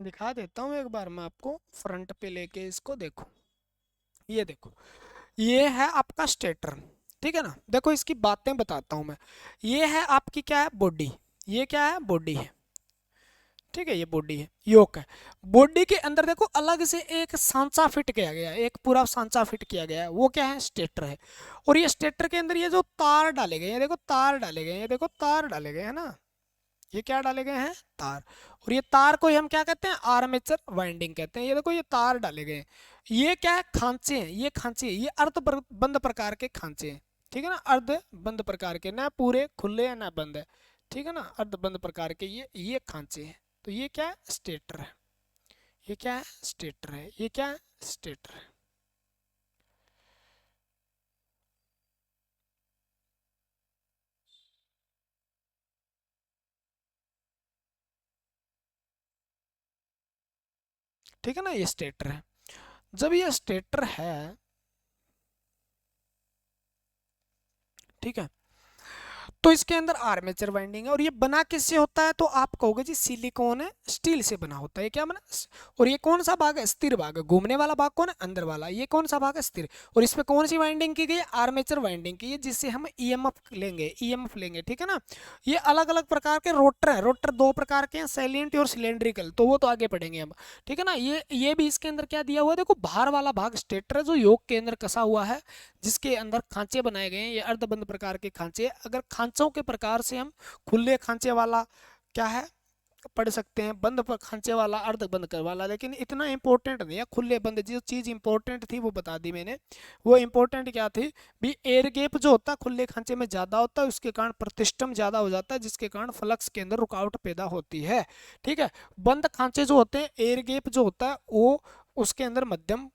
दिखा देता हूँ एक बार मैं आपको, फ्रंट पे लेके इसको देखो, ये देखो, ये है आपका स्टेटर। ठीक है ना, देखो इसकी बातें बताता हूँ मैं। ये है आपकी क्या है? बॉडी। ये क्या है? बॉडी है। ठीक है, ये बॉडी है, योक है। बॉडी के अंदर देखो अलग से एक सांचा फिट किया गया है, एक पूरा सांचा फिट किया गया है, वो क्या है? स्टेटर है। और ये स्टेटर के अंदर ये जो तार डाले गए हैं, देखो तार डाले गए हैं, ये देखो तार डाले गए हैं ना, ये क्या डाले गए हैं? तार। और ये तार को ही हम क्या कहते हैं? आर्मेचर वाइंडिंग कहते हैं। ये देखो ये तार डाले गए हैं, ये क्या है? खांचे हैं, ये खांचे हैं, ये अर्धबंद प्रकार के खांचे हैं। ठीक है ना, अर्धबंद प्रकार के, ना पूरे खुले हैं ना बंद है। ठीक है ना, अर्धबंद प्रकार के ये खांचे हैं। तो ये क्या है? स्टेटर है। ये क्या है? स्टेटर है। ये क्या है? स्टेटर है। ठीक है ना, ये स्टेटर है। जब ये स्टेटर है, ठीक है, तो इसके अंदर आर्मेचर वाइंडिंग है। और ये बना किससे होता है? तो आप कहोगे जी सिलिकॉन है, स्टील से बना होता है। ये क्या बना? और ये कौन सा भाग है? स्थिर भाग है। घूमने वाला भाग कौन है? अंदर वाला। ये कौन सा भाग है? स्थिर। और इसमें कौन सी वाइंडिंग की गई है? आर्मेचर वाइंडिंग की है, जिससे हम ईएमएफ लेंगे, ईएमएफ लेंगे। ठीक है ना। ये अलग अलग प्रकार के रोटर है। रोटर दो प्रकार के हैं, सैलिएंट और सिलेंड्रिकल, तो वो तो आगे पढ़ेंगे हम। ठीक है ना। ये भी इसके अंदर क्या दिया हुआ है? देखो बाहर वाला भाग स्टेटर है, जो योक के अंदर कसा हुआ है, जिसके अंदर खांचे बनाए गए हैं, ये अर्धबंद प्रकार के खांचे। अगर खांचों के प्रकार से हम खुले खांचे वाला क्या है पढ़ सकते हैं, बंद खांचे वाला, अर्ध बंद कर वाला, लेकिन इतना इंपॉर्टेंट नहीं है। खुले बंद जो चीज़ इंपॉर्टेंट थी वो बता दी मैंने। वो इंपॉर्टेंट क्या थी भी? एयर गैप जो होता है खुले खांचे में ज़्यादा होता है, उसके कारण प्रतिष्ठम ज़्यादा हो जाता है, जिसके कारण फ्लक्स के अंदर रुकावट पैदा होती है। ठीक है। बंद खांचे जो होते हैं, एयर गैप जो होता है वो उसके अंदर मध्यम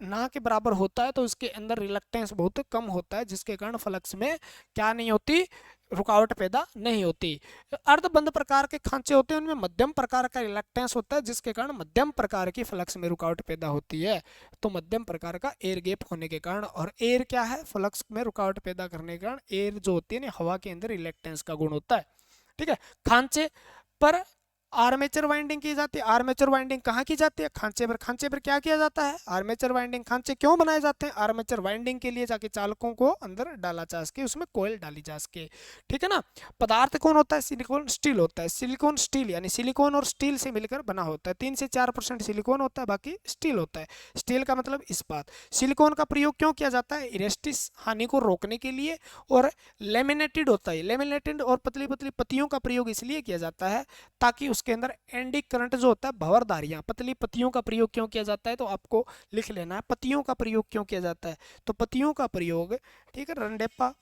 ना के बराबर होता है, तो इसके अंदर रिलक्टेंस बहुत कम होता है, जिसके कारण फ्लक्स में क्या नहीं होती? रुकावट पैदा नहीं होती। अर्धबंद प्रकार के खांचे होते हैं, उनमें मध्यम प्रकार का रिलक्टेंस होता है, जिसके कारण मध्यम प्रकार की फ्लक्स में रुकावट पैदा होती है। तो मध्यम प्रकार का एयर गैप होने के कारण, और एयर क्या है? फ्लक्स में रुकावट पैदा करने के कारण एयर जो होती है ना, हवा के अंदर रिलक्टेंस का गुण होता है। ठीक है। खांचे पर आर्मेचर वाइंडिंग की जाती है। आर्मेचर वाइंडिंग कहाँ की जाती है? खांचे पर। खांचे पर क्या किया जाता है? Armature winding. खांचे क्यों बनाए जाते हैं? आर्मेचर वाइंडिंग के लिए, जाके चालकों को अंदर डाला जा सके, उसमें कोयल डाली जा सके। ठीक है ना। पदार्थ कौन होता है? सिलिकॉन स्टील होता है। सिलिकॉन स्टील यानी सिलिकॉन और स्टील से मिलकर बना होता है। 3 से 4% सिलिकॉन होता है, बाकी स्टील होता है। स्टील का मतलब इस्पात। सिलिकॉन का प्रयोग क्यों किया जाता है? इरेस्टिस हानि को रोकने के लिए। और लेमिनेटेड होता है, लेमिनेटेड और पतली पतली पत्तियों का प्रयोग इसलिए किया जाता है ताकि उसके अंदर एंडी करंट जो होता है, भंवरधारियां, पतली पत्तियों का प्रयोग क्यों किया जाता है? तो आपको लिख लेना है पत्तियों का प्रयोग क्यों किया जाता है। तो पत्तियों का प्रयोग, ठीक है, रंडेप्पा,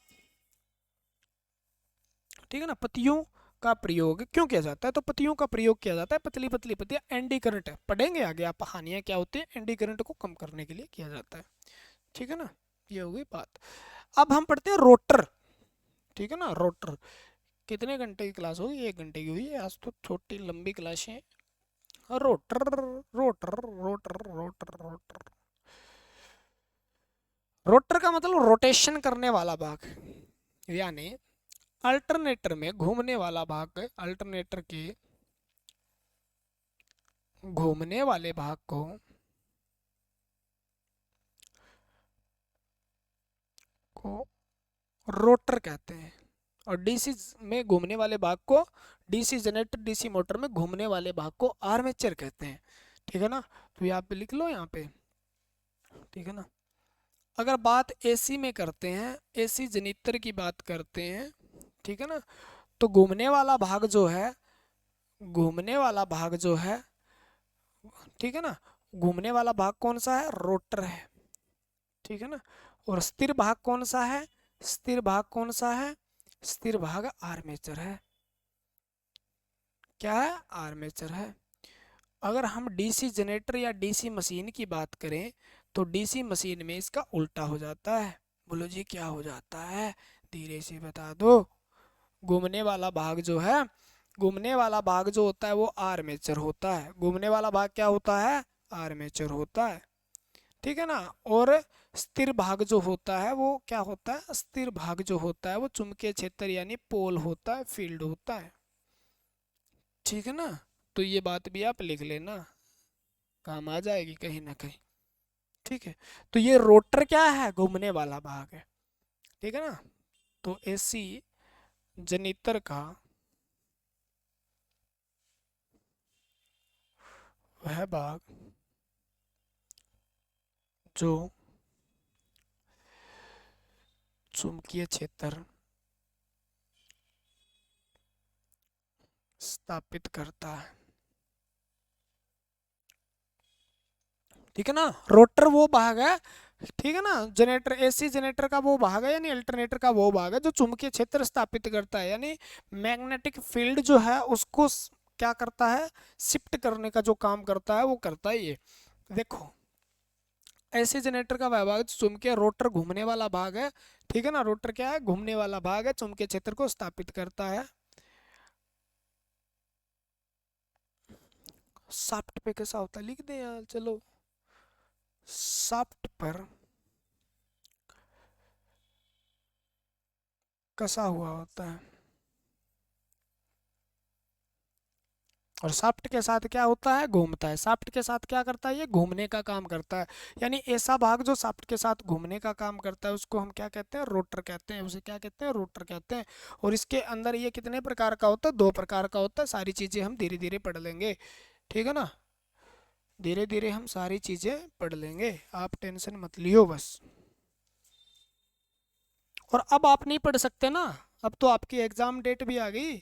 ठीक है ना, पत्तियों का प्रयोग क्यों किया जाता है? तो पत्तियों का प्रयोग किया जाता है, पतली पतली पत्तियां एंटी करंट है, पढ़ेंगे आगे आप हानियां क्या होती है, एंटी करंट को कम करने के लिए किया जाता है। ठीक है ना, ये हो गई बात। अब हम पढ़ते हैं रोटर। ठीक है ना, रोटर। कितने घंटे की क्लास होगी? 1 घंटे की हुई है आज तो, छोटी लंबी क्लासें। Rotor rotor rotor rotor rotor. Rotor का मतलब रोटेशन करने वाला भाग, यानी अल्टरनेटर में घूमने वाला भाग। अल्टरनेटर के घूमने वाले भाग को रोटर कहते हैं, और डीसी में घूमने वाले भाग को, डीसी जनरेटर डीसी मोटर में घूमने वाले भाग को आर्मेचर कहते हैं। ठीक है ना, तो ये आप लिख लो यहाँ पे। ठीक है ना, अगर बात एसी में करते हैं, एसी जनरेटर की बात करते हैं, ठीक है ना, तो घूमने वाला भाग जो है, घूमने वाला भाग जो है, ठीक है ना, घूमने वाला भाग कौन सा है? रोटर है। ठीक है ना, और स्थिर भाग कौन सा है? स्थिर भाग कौन सा है? स्थिर भाग आर्मेचर है। क्या है? आर्मेचर है। अगर हम डीसी जनरेटर या डीसी मशीन की बात करें, तो डीसी मशीन में इसका उल्टा हो जाता है। बोलो जी क्या हो जाता है? धीरे से बता दो। घूमने वाला भाग जो है, घूमने वाला भाग जो होता है वो आर्मेचर होता है। घूमने वाला भाग क्या होता है? आर्मेचर होता है। ठीक है ना, और स्थिर भाग जो होता है वो क्या होता है? स्थिर भाग जो होता है वो चुंबकीय क्षेत्र यानी पोल होता है, फील्ड होता है। ठीक है ना, तो ये बात भी आप लिख लेना, काम आ जाएगी कहीं ना कहीं। ठीक है, तो ये रोटर क्या है? घूमने वाला भाग है। ठीक है ना, तो एसी जनरेटर का वह भाग जो चुंबकीय क्षेत्र स्थापित करता है। ठीक है ना, रोटर वो भाग है, ठीक है ना, जनरेटर, एसी जनरेटर का वो भाग है, यानी अल्टरनेटर का वो भाग है जो चुंबकीय क्षेत्र स्थापित करता है, यानी मैग्नेटिक फील्ड जो है उसको क्या करता है? शिफ्ट करने का जो काम करता है वो करता है ये। देखो, एसी जनरेटर का वह भाग चुंबकीय, रोटर घूमने वाला भाग है। ठीक है ना, रोटर क्या है? घूमने वाला भाग है, चुंबकीय क्षेत्र को स्थापित करता है। शाफ्ट पे कैसा होता है लिख दे यार, चलो। शाफ्ट पर कसा हुआ होता है, और शाफ्ट के साथ क्या होता है? घूमता है। शाफ्ट के साथ क्या करता है? ये घूमने का काम करता है, यानी ऐसा भाग जो शाफ्ट के साथ घूमने का काम करता है उसको हम क्या कहते हैं? रोटर कहते हैं। उसे क्या कहते हैं? रोटर कहते हैं। और इसके अंदर ये कितने प्रकार का होता है? 2 प्रकार का होता है। सारी चीजें हम धीरे धीरे पढ़ लेंगे। ठीक है ना, धीरे धीरे हम सारी चीजें पढ़ लेंगे, आप टेंशन मत लियो बस। और अब आप नहीं पढ़ सकते ना, अब तो आपकी एग्जाम डेट भी आ गई।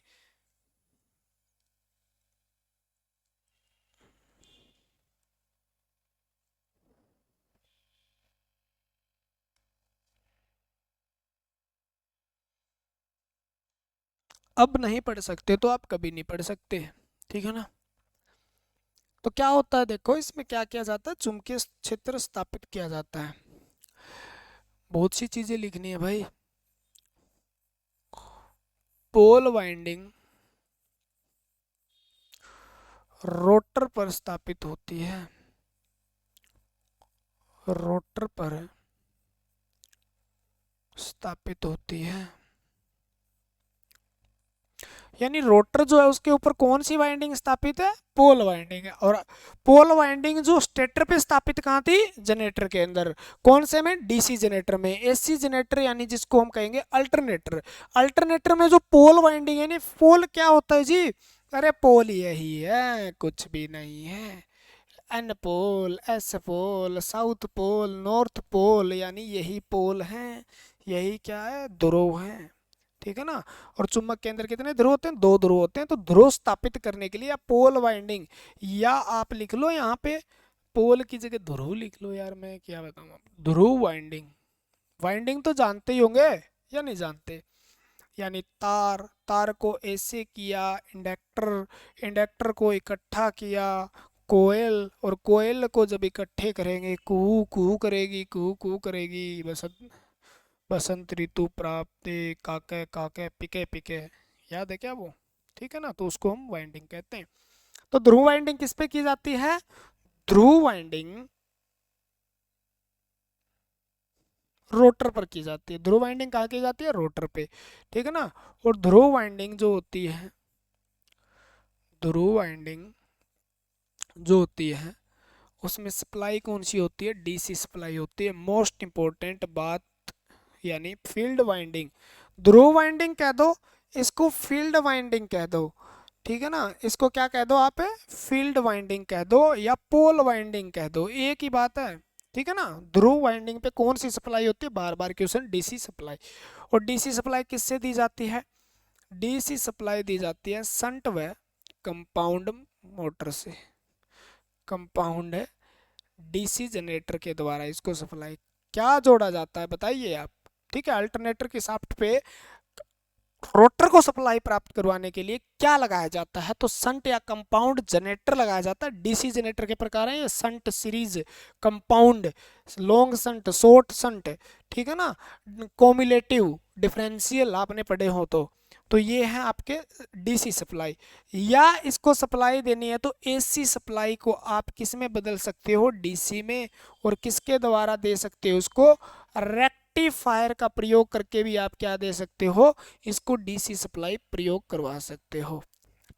अब नहीं पढ़ सकते तो आप कभी नहीं पढ़ सकते। ठीक है ना, तो क्या होता है? देखो, इसमें क्या किया जाता है? चुंबकीय क्षेत्र स्थापित किया जाता है। बहुत सी चीजें लिखनी है भाई। पोल वाइंडिंग रोटर पर स्थापित होती है, रोटर पर स्थापित होती है, यानी रोटर जो है उसके ऊपर कौन सी वाइंडिंग स्थापित है? पोल वाइंडिंग है। और पोल वाइंडिंग जो स्टेटर पे स्थापित कहाँ थी? जनरेटर के अंदर। कौन से में? डीसी जनरेटर में। एसी जनरेटर यानी जिसको हम कहेंगे अल्टरनेटर, अल्टरनेटर में जो पोल वाइंडिंग है, यानी पोल क्या होता है जी? अरे पोल यही है, कुछ भी नहीं है। N pole, S pole, south pole, north pole, यानी यही पोल हैं, यही क्या है? ध्रुव हैं। ठीक है ना, और चुंबक के अंदर कितने ध्रुव होते हैं? 2 ध्रुव होते हैं। तो ध्रुव स्थापित करने के लिए आप पोल वाइंडिंग, या आप लिख लो यहाँ पे पोल की जगह ध्रुव लिख लो यार, मैं क्या बताऊँ आपको। ध्रुव वाइंडिंग, वाइंडिंग तो जानते ही होंगे या नहीं जानते? यानी तार, तार को ऐसे किया, इंडक्टर इंडक्टर को इकट्ठा किया, कोयल और कोयल को जब इकट्ठे करेंगे कू कू करेगी, कू कू करेगी, बसंत बसंत ऋतु प्राप्त, काके काके पिके पिके, याद है क्या वो? ठीक है ना, तो उसको हम वाइंडिंग कहते हैं। तो ध्रुव वाइंडिंग किस पे की जाती है? ध्रुव वाइंडिंग रोटर पर की जाती है। ध्रुव वाइंडिंग कहाँ की जाती है? रोटर पे, ठीक है ना। और ध्रुव वाइंडिंग जो होती है, ध्रुव वाइंडिंग जो होती है उसमें सप्लाई कौन सी होती है? डीसी सप्लाई होती है। मोस्ट इंपॉर्टेंट बात, यानी फील्ड वाइंडिंग। ध्रुव वाइंडिंग कह दो, इसको फील्ड वाइंडिंग कह दो, ठीक है ना। इसको क्या कह दो आप? फील्ड वाइंडिंग कह दो या पोल वाइंडिंग कह दो, एक ही बात है, ठीक है ना। ध्रुव वाइंडिंग पे कौन सी सप्लाई होती है? बार बार क्वेश्चन, डीसी सप्लाई। और डीसी सप्लाई किससे दी जाती है? डीसी सप्लाई दी जाती है शंट व कंपाउंड मोटर से। कंपाउंड है डीसी जनरेटर के द्वारा इसको सप्लाई। क्या जोड़ा जाता है बताइए आप? ठीक है, अल्टरनेटर के शाफ्ट पे रोटर को सप्लाई प्राप्त करवाने के लिए क्या लगाया जाता है? तो शंट या कंपाउंड जनरेटर लगाया जाता है। डीसी जनरेटर के प्रकार हैं ये, shunt series, compound, long shunt, short shunt, ठीक है ना, कॉम्युलेटिव, डिफरेंशियल आपने पढ़े हो तो ये है आपके डीसी सप्लाई। या इसको सप्लाई देनी है तो एसी सप्लाई को आप किस में बदल सकते हो? डीसी में। और किसके द्वारा दे सकते हो उसको? रेक्टिफायर का प्रयोग करके भी आप क्या दे सकते हो? इसको डीसी सप्लाई प्रयोग करवा सकते हो,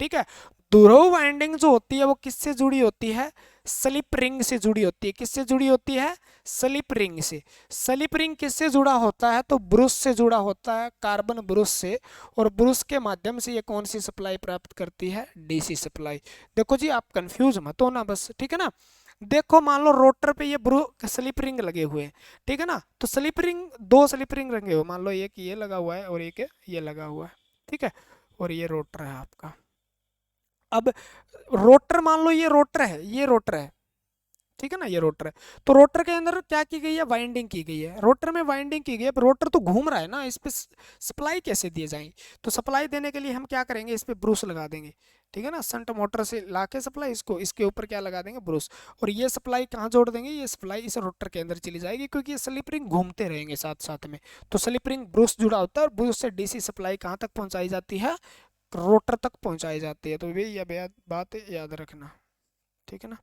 ठीक है। ध्रुव वाइंडिंग जो होती है वो किससे जुड़ी होती है? स्लिप रिंग से जुड़ी होती है। किससे जुड़ी होती है? स्लिप रिंग से। स्लिप रिंग किससे जुड़ा होता है? तो ब्रुश से जुड़ा होता है, कार्बन ब्रुश से। और ब्रुश के माध्यम से ये कौन सी सप्लाई प्राप्त करती है? DC supply. देखो जी, आप कंफ्यूज मत हो ना बस, ठीक है ना। देखो मान लो रोटर पे ये स्लिप रिंग लगे हुए हैं, ठीक है ना। तो स्लिप रिंग, दो स्लिप रिंग लगे हुए, मान लो एक ये लगा हुआ है और एक ये लगा हुआ है, ठीक है। और ये रोटर है आपका। अब रोटर, मान लो ये रोटर है, ये रोटर है, ठीक है ना, ये रोटर है। तो रोटर के अंदर क्या की गई है? वाइंडिंग की गई है। रोटर में वाइंडिंग की गई है, पर रोटर तो घूम रहा है ना, इस पे सप्लाई कैसे दिए जाएंगे? तो सप्लाई देने के लिए हम क्या करेंगे? इस पे ब्रूस लगा देंगे, ठीक है ना। शंट मोटर से ला के सप्लाई, इसको इसके ऊपर क्या लगा देंगे? ब्रूस। और ये सप्लाई कहाँ जोड़ देंगे? ये सप्लाई इस रोटर के अंदर चली जाएगी, क्योंकि ये स्लिप रिंग घूमते रहेंगे साथ साथ में। तो स्लिप रिंग ब्रूस जुड़ा होता है और ब्रूस से डीसी सप्लाई कहाँ तक पहुंचाई जाती है? रोटर तक पहुंचाई जाती है। तो ये बात याद रखना, ठीक है ना।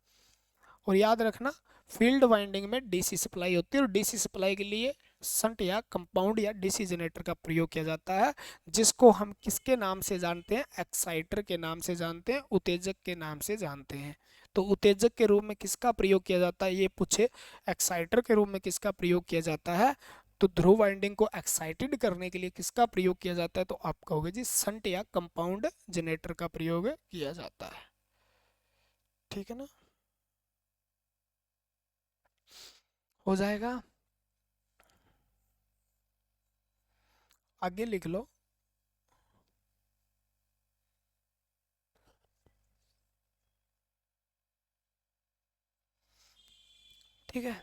और याद रखना, फील्ड वाइंडिंग में डीसी सप्लाई होती है और डीसी सप्लाई के लिए शंट या कंपाउंड या डीसी जनरेटर का प्रयोग किया जाता है, जिसको हम किसके नाम से जानते हैं? एक्साइटर के नाम से जानते हैं, उत्तेजक के नाम से जानते हैं। तो उत्तेजक के रूप में किसका प्रयोग किया जाता है? ये पूछे। एक्साइटर के रूप में किसका प्रयोग किया जाता है? तो ध्रुव वाइंडिंग को एक्साइटेड करने के लिए किसका प्रयोग किया जाता है? तो आप कहोगे जी शंट या कंपाउंड जनरेटर का प्रयोग किया जाता है, ठीक है ना। हो जाएगा, आगे लिख लो। ठीक है,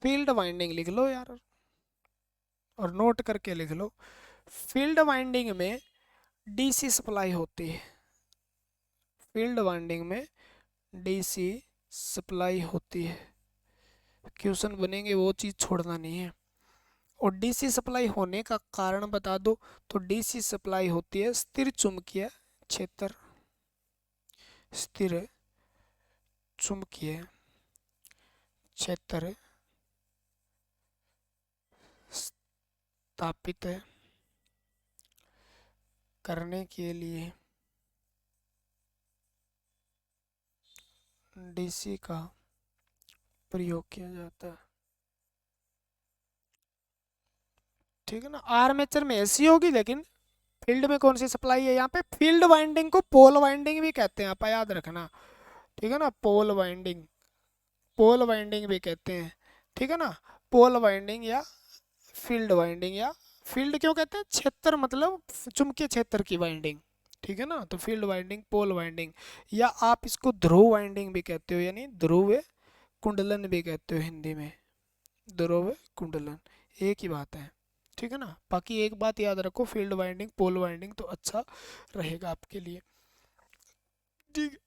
फील्ड वाइंडिंग लिख लो यार, और नोट करके लिख लो। फील्ड वाइंडिंग में डीसी सप्लाई होती है। फील्ड वाइंडिंग में डीसी सप्लाई होती है। क्वेश्चन बनेंगे, वो चीज़ छोड़ना नहीं है। और डीसी सप्लाई होने का कारण बता दो। तो डीसी सप्लाई होती है स्थिर चुंबकीय क्षेत्र, स्थिर चुंबकीय क्षेत्र स्थापित करने के लिए डीसी का प्रयोग किया जाता है, ठीक है ना। आर्मेचर में ऐसी होगी, लेकिन फील्ड में कौन सी सप्लाई है? यहाँ पे फील्ड वाइंडिंग को पोल वाइंडिंग भी कहते हैं, आप याद रखना, ठीक है ना। पोल वाइंडिंग, पोल वाइंडिंग भी कहते हैं, ठीक है ना। पोल वाइंडिंग या फील्ड वाइंडिंग, या फील्ड क्यों कहते हैं? क्षेत्र मतलब चुंबकीय क्षेत्र की वाइंडिंग, ठीक है ना। तो फील्ड वाइंडिंग, पोल वाइंडिंग, या आप इसको ध्रुव वाइंडिंग भी कहते हो, यानी ध्रुव कुंडलन भी कहते हो हिंदी में। ध्रुव कुंडलन एक ही बात है, ठीक है ना। बाकी एक बात याद रखो, फील्ड वाइंडिंग पोल वाइंडिंग तो अच्छा रहेगा आपके लिए। ठीक है,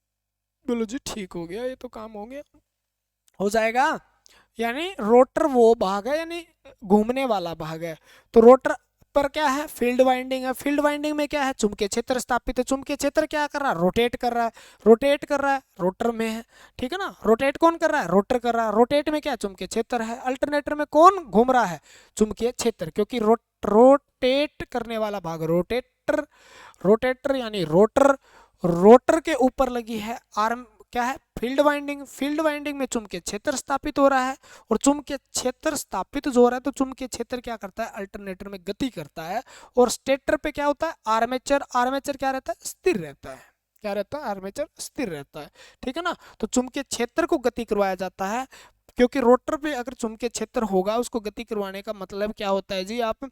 बोलो जी ठीक हो गया, ये तो काम हो गया, हो जाएगा। यानी रोटर वो भाग है, यानी घूमने वाला भाग है। तो रोटर पर क्या है, फील्ड वाइंडिंग है। फील्ड वाइंडिंग में क्या है, चुंबकीय क्षेत्र स्थापित है। चुंबकीय क्षेत्र क्या कर रहा है, रोटेट कर रहा है। रोटेट कर रहा है, रोटर में है। ठीक है ना, रोटेट कौन कर रहा है, रोटर कर रहा है। रोटेट में क्या, चुंबकीय क्षेत्र है। अल्टरनेटर में कौन घूम रहा है, चुंबकीय क्षेत्र, क्योंकि रोटेट करने वाला भाग रोटेटर। रोटेटर यानी रोटर, रोटर के ऊपर लगी है आर्म, क्या है, फील्ड वाइंडिंग। फील्ड वाइंडिंग में चुंबकीय क्षेत्र स्थापित हो रहा है, और चुंबकीय क्षेत्र स्थापित जो हो रहा है, तो चुंबकीय क्षेत्र क्या करता है, अल्टरनेटर में गति करता है। और स्टेटर पे क्या होता है, आर्मेचर। आर्मेचर क्या रहता है, स्थिर रहता है। क्या रहता है, आर्मेचर स्थिर रहता है। ठीक है ना। तो चुंबकीय क्षेत्र को गति करवाया जाता है, क्योंकि रोटर पे अगर चुंबकीय क्षेत्र होगा, उसको गति करवाने का मतलब क्या होता है जी, आप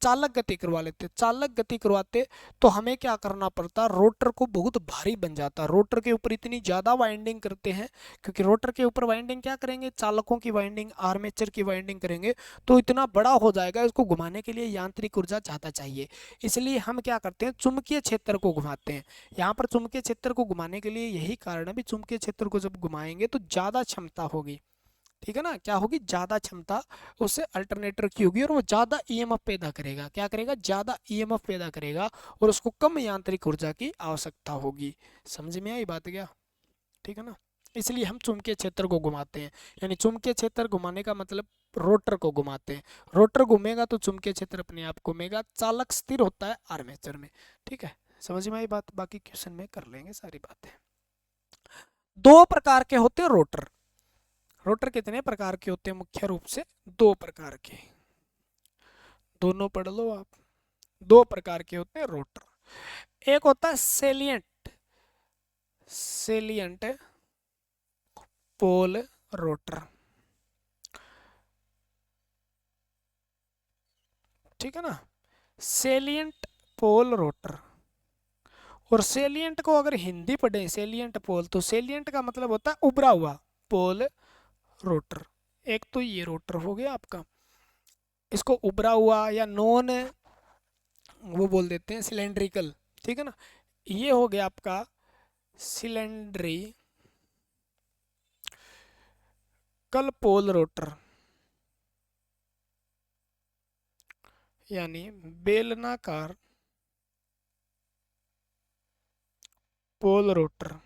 चालक गति करवा लेते। चालक गति करवाते तो हमें क्या करना पड़ता, रोटर को बहुत भारी बन जाता। रोटर के ऊपर इतनी ज़्यादा वाइंडिंग करते हैं, क्योंकि रोटर के ऊपर वाइंडिंग क्या करेंगे, चालकों की वाइंडिंग, आर्मेचर की वाइंडिंग करेंगे, तो इतना बड़ा हो जाएगा, इसको घुमाने के लिए यांत्रिक ऊर्जा ज़्यादा चाहिए। इसलिए हम क्या करते हैं, चुंबकीय क्षेत्र को घुमाते हैं। यहाँ पर चुंबकीय क्षेत्र को घुमाने के लिए यही कारण है भी, चुंबकीय क्षेत्र को जब घुमाएंगे तो ज़्यादा क्षमता होगी। ठीक है ना, क्या होगी, ज्यादा क्षमता उससे अल्टरनेटर की होगी, और वो ज्यादा ईएमएफ पैदा करेगा। क्या करेगा, ज्यादा ईएमएफ पैदा करेगा, और उसको कम यांत्रिक ऊर्जा की आवश्यकता होगी। समझ में आई बात क्या। ठीक है ना, इसलिए हम चुंबकीय क्षेत्र को घुमाते हैं। यानी चुंबकीय क्षेत्र घुमाने का मतलब रोटर को घुमाते हैं। रोटर घूमेगा तो चुंबकीय क्षेत्र अपने आप घूमेगा, चालक स्थिर होता है आर्मेचर में। ठीक है, समझ में आई बात। बाकी क्वेश्चन में कर लेंगे सारी बातें। दो प्रकार के होते हैं रोटर। रोटर कितने प्रकार के होते हैं, मुख्य रूप से दो प्रकार के, दोनों पढ़ लो आप। दो प्रकार के होते हैं रोटर। एक होता है सेलियंट, सेलियंट पोल रोटर। ठीक है ना, सेलियंट पोल रोटर। और सेलियंट को अगर हिंदी पढ़े, सेलियंट पोल, तो सेलियंट का मतलब होता है उभरा हुआ, पोल रोटर। एक तो ये रोटर हो गया आपका, इसको उभरा हुआ या नॉन वो बोल देते हैं, सिलेंड्रिकल। ठीक है ना, ये हो गया आपका सिलेंड्री कल पोल रोटर, यानी बेलनाकार पोल रोटर।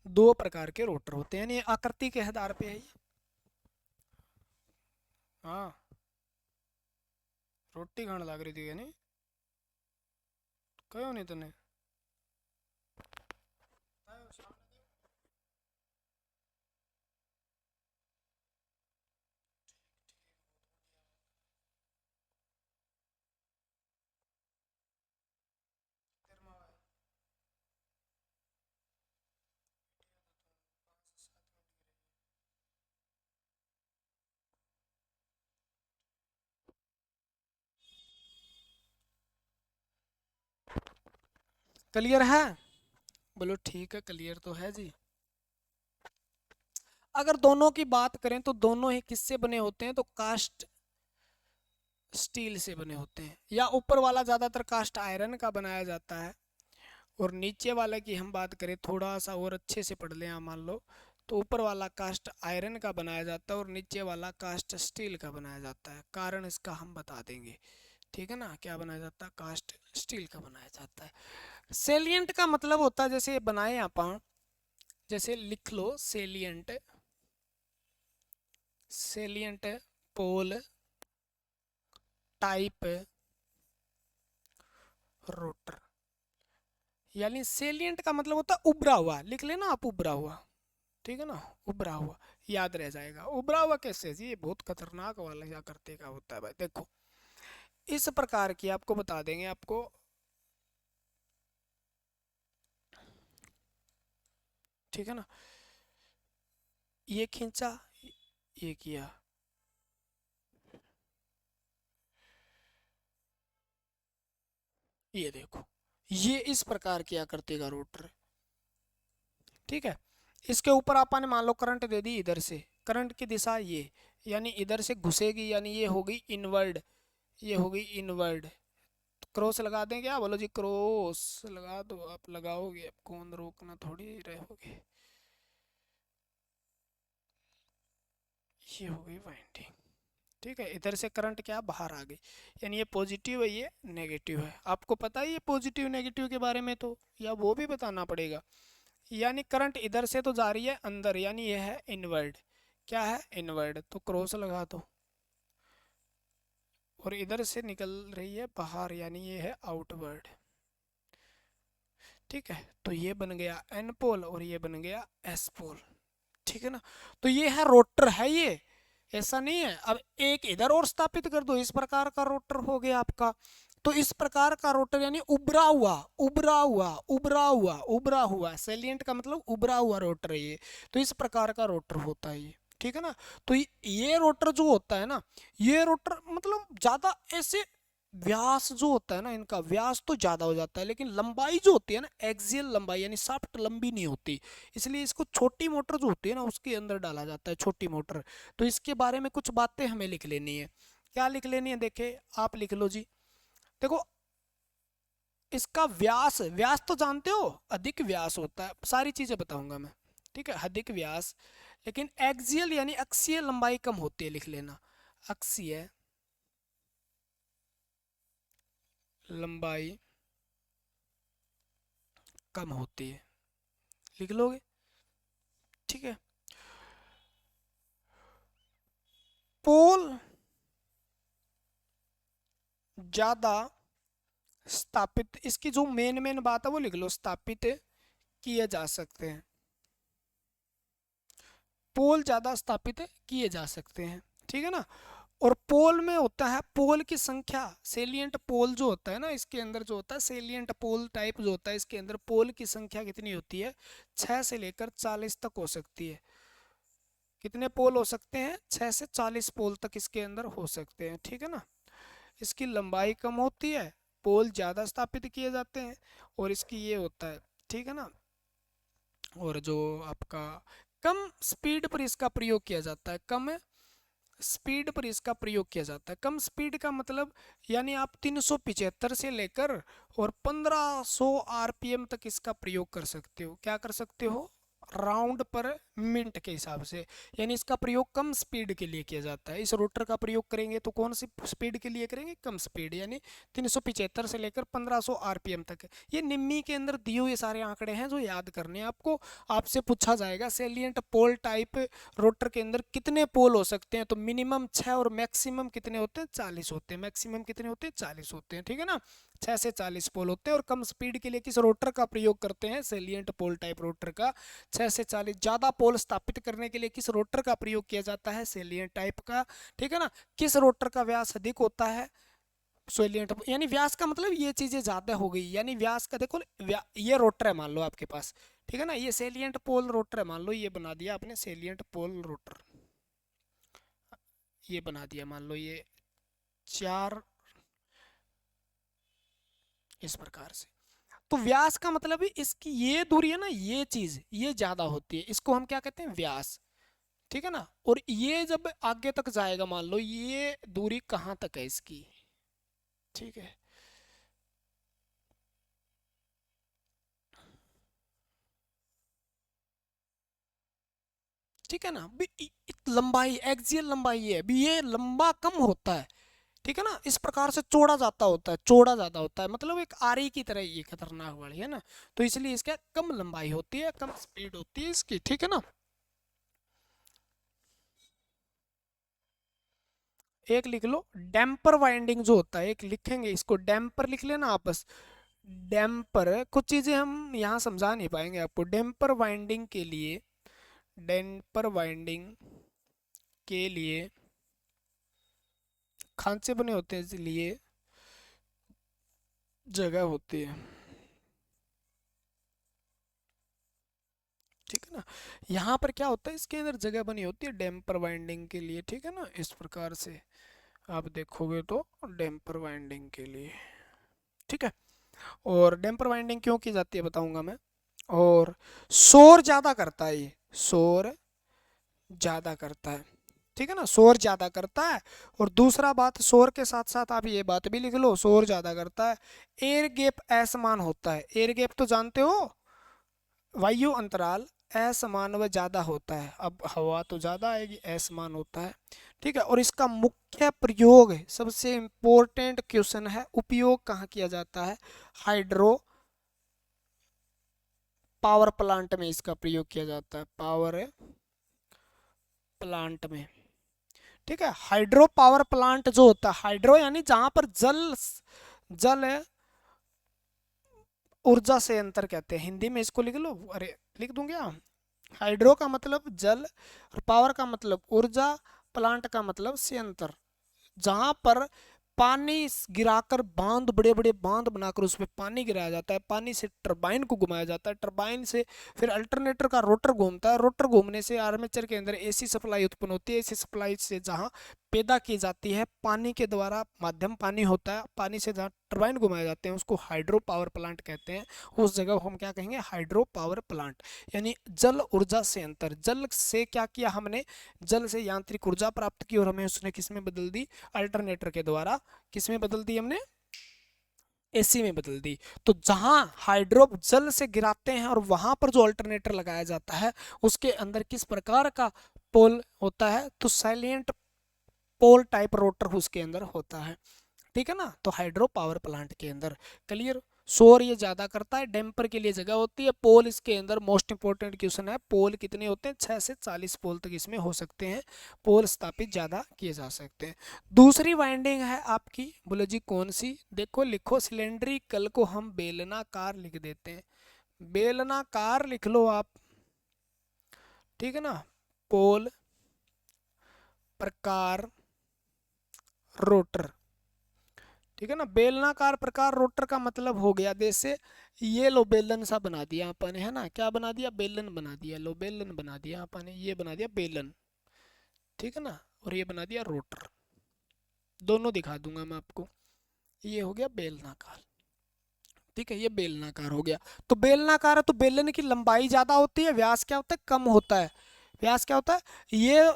दो प्रकार के रोटर होते हैं, यानी आकृति के आधार पे है ये। हाँ, रोटी खाने लग रही थी यानी, कहो नहीं तने। क्लियर है, बोलो ठीक है, क्लियर तो है जी। अगर दोनों की बात करें तो दोनों ही किससे बने होते हैं, तो कास्ट स्टील से बने होते हैं, या ऊपर वाला ज्यादातर कास्ट आयरन का बनाया जाता है, और नीचे वाले की हम बात करें, थोड़ा सा और अच्छे से पढ़ लें आप, मान लो तो ऊपर वाला कास्ट आयरन का बनाया जाता है, और नीचे वाला कास्ट स्टील का बनाया जाता है। कारण इसका हम बता देंगे। ठीक है ना, क्या बनाया जाता है, कास्ट स्टील का बनाया जाता है। सेलियंट का मतलब होता है, जैसे बनाए आप, जैसे लिख लो सेलियंट, सेलियंट पोल टाइप रोटर। यानी सेलियंट का मतलब होता है उभरा हुआ, लिख लेना आप, उभरा हुआ। ठीक है ना, उभरा हुआ याद रह जाएगा। उभरा हुआ कैसे जी, ये बहुत खतरनाक वाला या करते का होता है भाई। देखो इस प्रकार की आपको बता देंगे आपको। ठीक है ना, ये खींचा, ये किया, ये देखो, ये इस प्रकार किया करतेगा रोटर। ठीक है, इसके ऊपर आपने मान लो करंट दे दी इधर से, करंट की दिशा ये, यानी इधर से घुसेगी, यानी ये होगी इनवर्ड, ये होगी इनवर्ड। क्रॉस लगा दें क्या, बोलो जी क्रॉस लगा दो, आप लगाओगे, आप कौन रोकना थोड़ी रहोगे। ये हो गई वाइंडिंग। ठीक है, इधर से करंट क्या बाहर आ गई, यानी ये पॉजिटिव है ये नेगेटिव है। आपको पता है ये पॉजिटिव नेगेटिव के बारे में, तो या वो भी बताना पड़ेगा। यानी करंट इधर से तो जा रही है अंदर, यानी ये है इनवर्ड, क्या है इनवर्ड, तो क्रॉस लगा दो। और इधर से निकल रही है बाहर, यानी ये है आउटवर्ड। ठीक है, तो ये बन गया एन पोल और ये बन गया एस पोल। ठीक है ना, तो ये है रोटर है ये, ऐसा नहीं है। अब एक इधर और स्थापित कर दो, इस प्रकार का रोटर हो गया आपका। तो इस प्रकार का रोटर यानी उभरा हुआ, उभरा हुआ, उभरा हुआ, उभरा हुआ, सैलिएंट का मतलब उभरा हुआ रोटर है ये। तो इस प्रकार का रोटर होता है ये। ठीक है ना, तो ये रोटर जो होता है ना, ये रोटर मतलब ज्यादा ऐसे व्यास जो होता है ना, इनका व्यास तो ज्यादा हो जाता है, लेकिन लंबाई जो होती है ना, एक्सियल लंबाई यानी शाफ्ट लंबी नहीं होती। इसलिए इसको छोटी मोटर जो होती है ना उसके अंदर डाला जाता है, छोटी मोटर। तो इसके बारे में कुछ बातें हमें लिख लेनी है। क्या लिख लेनी है, देखे आप लिख लो जी। देखो, इसका व्यास, व्यास तो जानते हो अधिक व्यास होता है, सारी चीजें बताऊंगा मैं। ठीक है, अधिक व्यास, लेकिन एक्सियल यानी अक्षीय लंबाई कम होती है, लिख लेना अक्षीय लंबाई कम होती है, लिख लोगे। ठीक है, पोल ज्यादा स्थापित, इसकी जो मेन मेन बात है वो लिख लो, स्थापित किए जा सकते हैं, पोल ज्यादा स्थापित किए जा सकते हैं। ठीक है ना, और पोल में होता है पोल की संख्या, सेलिएंट पोल जो होता है ना इसके अंदर, जो होता है सेलिएंट पोल टाइप जो होता है इसके अंदर, पोल की संख्या कितनी होती है, 6 से लेकर 40 तक हो सकती है। कितने पोल हो सकते हैं, 6 से 40 पोल तक इसके अंदर हो सकते हैं। ठीक है ना, इसकी लंबाई कम होती है, पोल ज़्यादा स्थापित किए जाते हैं, और इसकी ये होता है। ठीक है ना, और जो आपका कम स्पीड पर इसका प्रयोग किया जाता है, कम स्पीड पर इसका प्रयोग किया जाता है। कम स्पीड का मतलब यानी आप 375 से लेकर और 1500 आरपीएम तक इसका प्रयोग कर सकते हो। क्या कर सकते हो, राउंड पर मिनट के हिसाब से, यानी इसका प्रयोग कम स्पीड के लिए किया जाता है। इस रोटर का प्रयोग करेंगे तो कौन सी स्पीड के लिए करेंगे, कम स्पीड, यानी 375 से लेकर 1500 आरपीएम तक। ये निम्मी के अंदर दिए हुए सारे आंकड़े हैं जो याद करने हैं आपको। आपसे पूछा जाएगा सेलिएंट पोल टाइप रोटर के अंदर कितने पोल हो सकते हैं, तो मिनिमम 6 और मैक्सिमम कितने होते हैं, 40 होते हैं। मैक्सिमम कितने होते हैं, 40 होते हैं। ठीक है ना, 6 से 40 पोल होते हैं। और कम स्पीड के लिए किस रोटर का प्रयोग करते हैं, सेलिएंट पोल टाइप रोटर का। 6 से 40 ज़्यादा पोल स्थापित करने के लिए किस रोटर का प्रयोग किया जाता है, सेलिएंट टाइप का। ठीक है ना, किस रोटर का व्यास अधिक होता है, सोलिएंट, यानी व्यास का मतलब ये चीजें ज्यादा हो गई, यानी व्यास का देखो, ये रोटर है मान लो आपके पास। ठीक है ना, ये सेलिएंट पोल रोटर है मान लो, ये बना दिया आपने सेलिएंट पोल रोटर, ये बना दिया मान लो, ये 4 इस प्रकार से। तो व्यास का मतलब है इसकी ये दूरी है ना, ये चीज ये ज्यादा होती है, इसको हम क्या कहते हैं, व्यास। ठीक है ना, और ये जब आगे तक जाएगा, मान लो ये दूरी कहाँ तक है इसकी। ठीक है, ठीक है ना, लंबाई एक्सियल लंबाई है, अभी ये लंबा कम होता है। ठीक है ना, इस प्रकार से चौड़ा जाता होता है, चौड़ा ज्यादा होता है, मतलब एक आरी की तरह ये खतरनाक वाली है ना। तो इसलिए इसका कम लंबाई होती है, कम स्पीड होती है इसकी। ठीक है ना, एक लिख लो डैम्पर वाइंडिंग जो होता है, एक लिखेंगे इसको डैम्पर, लिख लेना आप बस। डैम्पर, कुछ चीजें हम यहाँ समझा नहीं पाएंगे आपको। डैम्पर वाइंडिंग के लिए, डैम्पर वाइंडिंग के लिए खांचे बने होते हैं, इसलिए जगह होती है। ठीक है ना, यहाँ पर क्या होता है, इसके अंदर जगह बनी होती है डैम्पर वाइंडिंग के लिए। ठीक है ना, इस प्रकार से आप देखोगे तो डैम्पर वाइंडिंग के लिए। ठीक है, और डैम्पर वाइंडिंग क्यों की जाती है बताऊंगा मैं। और शोर ज्यादा करता है, ये शोर ज्यादा करता है, ठीक है ना, शोर ज्यादा करता है। और दूसरा बात, शोर के साथ साथ आप ये बात भी लिख लो, शोर ज्यादा करता है। एयर गैप असमान होता है, एयर गैप तो जानते हो, वायु अंतराल असमान व ज्यादा होता है। अब हवा तो ज्यादा आएगी, असमान होता है, ठीक है। और इसका मुख्य प्रयोग है, सबसे इम्पोर्टेंट क्वेश्चन है, उपयोग कहाँ किया जाता है? हाइड्रो पावर प्लांट में इसका प्रयोग किया जाता है, पावर प्लांट में, ठीक है। हाइड्रो पावर प्लांट जो होता है, हाइड्रो यानी जहां पर जल, जल ऊर्जा से अंतर कहते हैं, हिंदी में इसको लिख लो, अरे लिख दूं क्या? हाइड्रो का मतलब जल, और पावर का मतलब ऊर्जा, प्लांट का मतलब संयंत्र, जहां पर पानी गिराकर बांध, बड़े बड़े बांध बनाकर उसमें पानी गिराया जाता है, पानी से टरबाइन को घुमाया जाता है, टरबाइन से फिर अल्टरनेटर का रोटर घूमता है, रोटर घूमने से आर्मेचर के अंदर एसी सप्लाई उत्पन्न होती है, एसी सप्लाई से जहां पैदा की जाती है पानी के द्वारा, माध्यम पानी होता है, पानी से जहाँ टरबाइन घुमाए जाते हैं उसको हाइड्रो पावर प्लांट कहते हैं। उस जगह को हम क्या कहेंगे? Hydro power plant. यानी जल ऊर्जा से अंतर, जल से क्या किया हमने? जल से यांत्रिक ऊर्जा प्राप्त की और हमें उसने किस में बदल दी? अल्टरनेटर के द्वारा किस में बदल दी हमने? एसी में बदल दी। तो जहां हाइड्रो जल से गिराते हैं और वहां पर जो अल्टरनेटर लगाया जाता है उसके अंदर किस प्रकार का पोल होता है? तो साइलेंट पोल टाइप रोटर उसके अंदर होता है, ठीक है ना। तो हाइड्रो पावर प्लांट के अंदर, क्लियर। शोर ये ज्यादा करता है, डैम्पर के लिए जगह होती है, पोल इसके अंदर मोस्ट इंपोर्टेंट क्वेश्चन है, पोल कितने होते हैं? 6 से 40 पोल तक इसमें हो सकते हैं, पोल स्थापित ज्यादा किए जा सकते हैं। दूसरी वाइंडिंग है आपकी, बोलो जी कौन सी? देखो लिखो, सिलेंड्रिकल को हम बेलनाकार लिख देते हैं, बेलनाकार लिख लो आप, ठीक है ना। पोल प्रकार रोटर, ठीक है ना। बेलनाकार प्रकार रोटर का मतलब हो गया, जैसे ये लो बेलन सा बना दिया अपन ने, है ना, क्या बना दिया? बेलन बना दिया, लो बेलन बना दिया अपन ने, ये बना दिया बेलन, ठीक है ना। और ये बना दिया रोटर, दोनों दिखा दूंगा मैं आपको। ये हो गया बेलनाकार, ठीक है, ये बेलनाकार हो गया। तो बेलनाकार है तो बेलन की लंबाई ज्यादा होती है, व्यास क्या होता है? कम होता है। व्यास क्या होता है? ये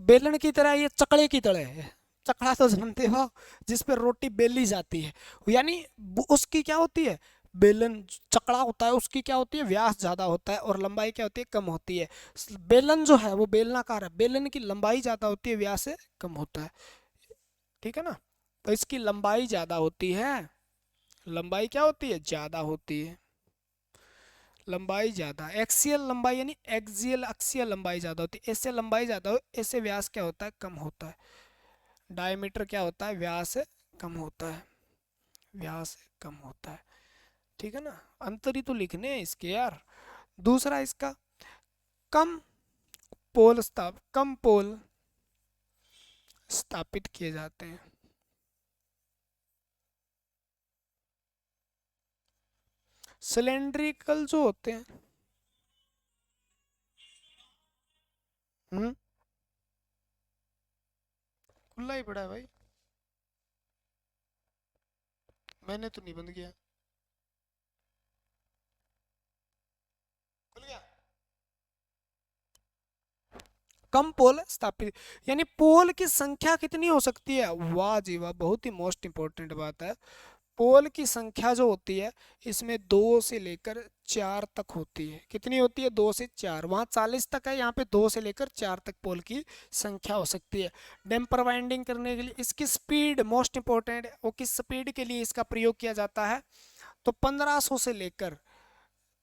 बेलन की तरह, ये चकड़े की तरह है, चकड़ा तो जानते हो जिस पे रोटी बेली जाती है, यानी उसकी क्या होती है? बेलन चकड़ा होता है, उसकी क्या होती है? व्यास ज्यादा होता है और लंबाई क्या होती है? कम होती है। बेलन जो है वो बेलनाकार है, बेलन की लंबाई ज्यादा होती है, व्यास से कम होता है, ठीक है ना। तो इसकी लंबाई ज्यादा होती है, लंबाई क्या होती है? ज्यादा होती है, लंबाई ज्यादा, एक्सियल लंबाई यानी एक्सियल अक्षीय लंबाई ज्यादा होती है, ऐसे लंबाई ज्यादा हो, ऐसे व्यास क्या होता है? कम होता है। डायमीटर क्या होता है? व्यास कम होता है, व्यास कम होता है, ठीक है ना। अंतर ही तो लिखने हैं इसके यार। दूसरा इसका, कम कम पोल स्थापित किए जाते हैं। सिलेंड्रिकल जो होते हैं, खुला ही पड़ा है भाई, मैंने तो नहीं बंद किया, खुल गया। कम पोल स्थापित, यानी पोल की संख्या कितनी हो सकती है? वाह जी वाह, बहुत ही मोस्ट इंपॉर्टेंट बात है। पोल की संख्या जो होती है इसमें 2 से लेकर 4 तक होती है, कितनी होती है? 2 से 4, वहाँ 40 तक है, यहाँ पे 2 से लेकर 4 तक पोल की संख्या हो सकती है। डैम्पर वाइंडिंग करने के लिए इसकी स्पीड मोस्ट इंपॉर्टेंट है, वो किस स्पीड के लिए इसका प्रयोग किया जाता है? तो 1500 से लेकर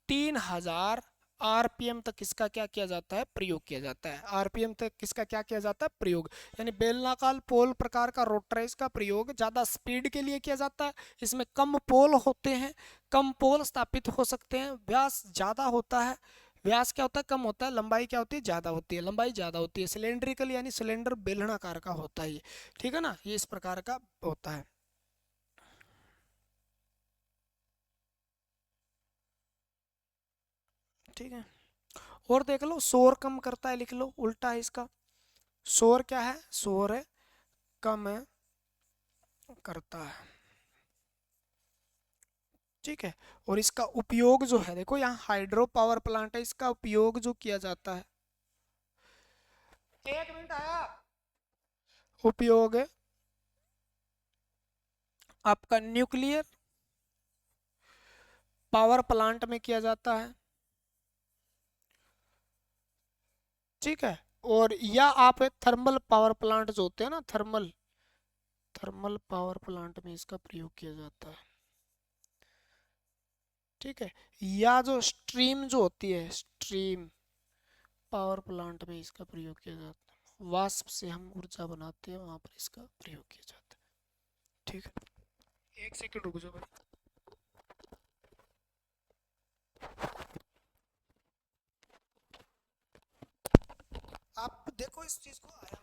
3000 आरपीएम तक इसका क्या किया जाता है? प्रयोग किया जाता है। आरपीएम तक किसका क्या किया जाता है? प्रयोग। यानी बेलनाकार पोल प्रकार का रोटर है, इसका प्रयोग ज्यादा स्पीड के लिए किया जाता है, इसमें कम पोल होते हैं, कम पोल स्थापित हो सकते हैं, व्यास ज्यादा होता है, व्यास क्या होता है? कम होता है, लंबाई क्या होती है? ज्यादा होती है, लंबाई ज्यादा होती है। सिलेंड्रिकल यानी सिलेंडर बेलनाकार का होता है ये, ठीक है ना, ये इस प्रकार का होता है, ठीक है। और देख लो, शोर कम करता है, लिख लो उल्टा है इसका। शोर क्या है? शोर कम करता है, ठीक है। और इसका उपयोग जो है देखो, यहाँ हाइड्रो पावर प्लांट है, इसका उपयोग जो किया जाता है, एक मिनट आया, उपयोग है आपका न्यूक्लियर पावर प्लांट में किया जाता है, ठीक है। और या आप थर्मल पावर प्लांट जो होते हैं ना, थर्मल थर्मल पावर प्लांट में इसका प्रयोग किया जाता है, ठीक है। या जो स्ट्रीम जो होती है, स्ट्रीम पावर प्लांट में इसका प्रयोग किया जाता है, वाष्प से हम ऊर्जा बनाते हैं, वहां पर इसका प्रयोग किया जाता है, ठीक है। एक सेकंड रुक जाओ भाई। आप देखो इस चीज को आया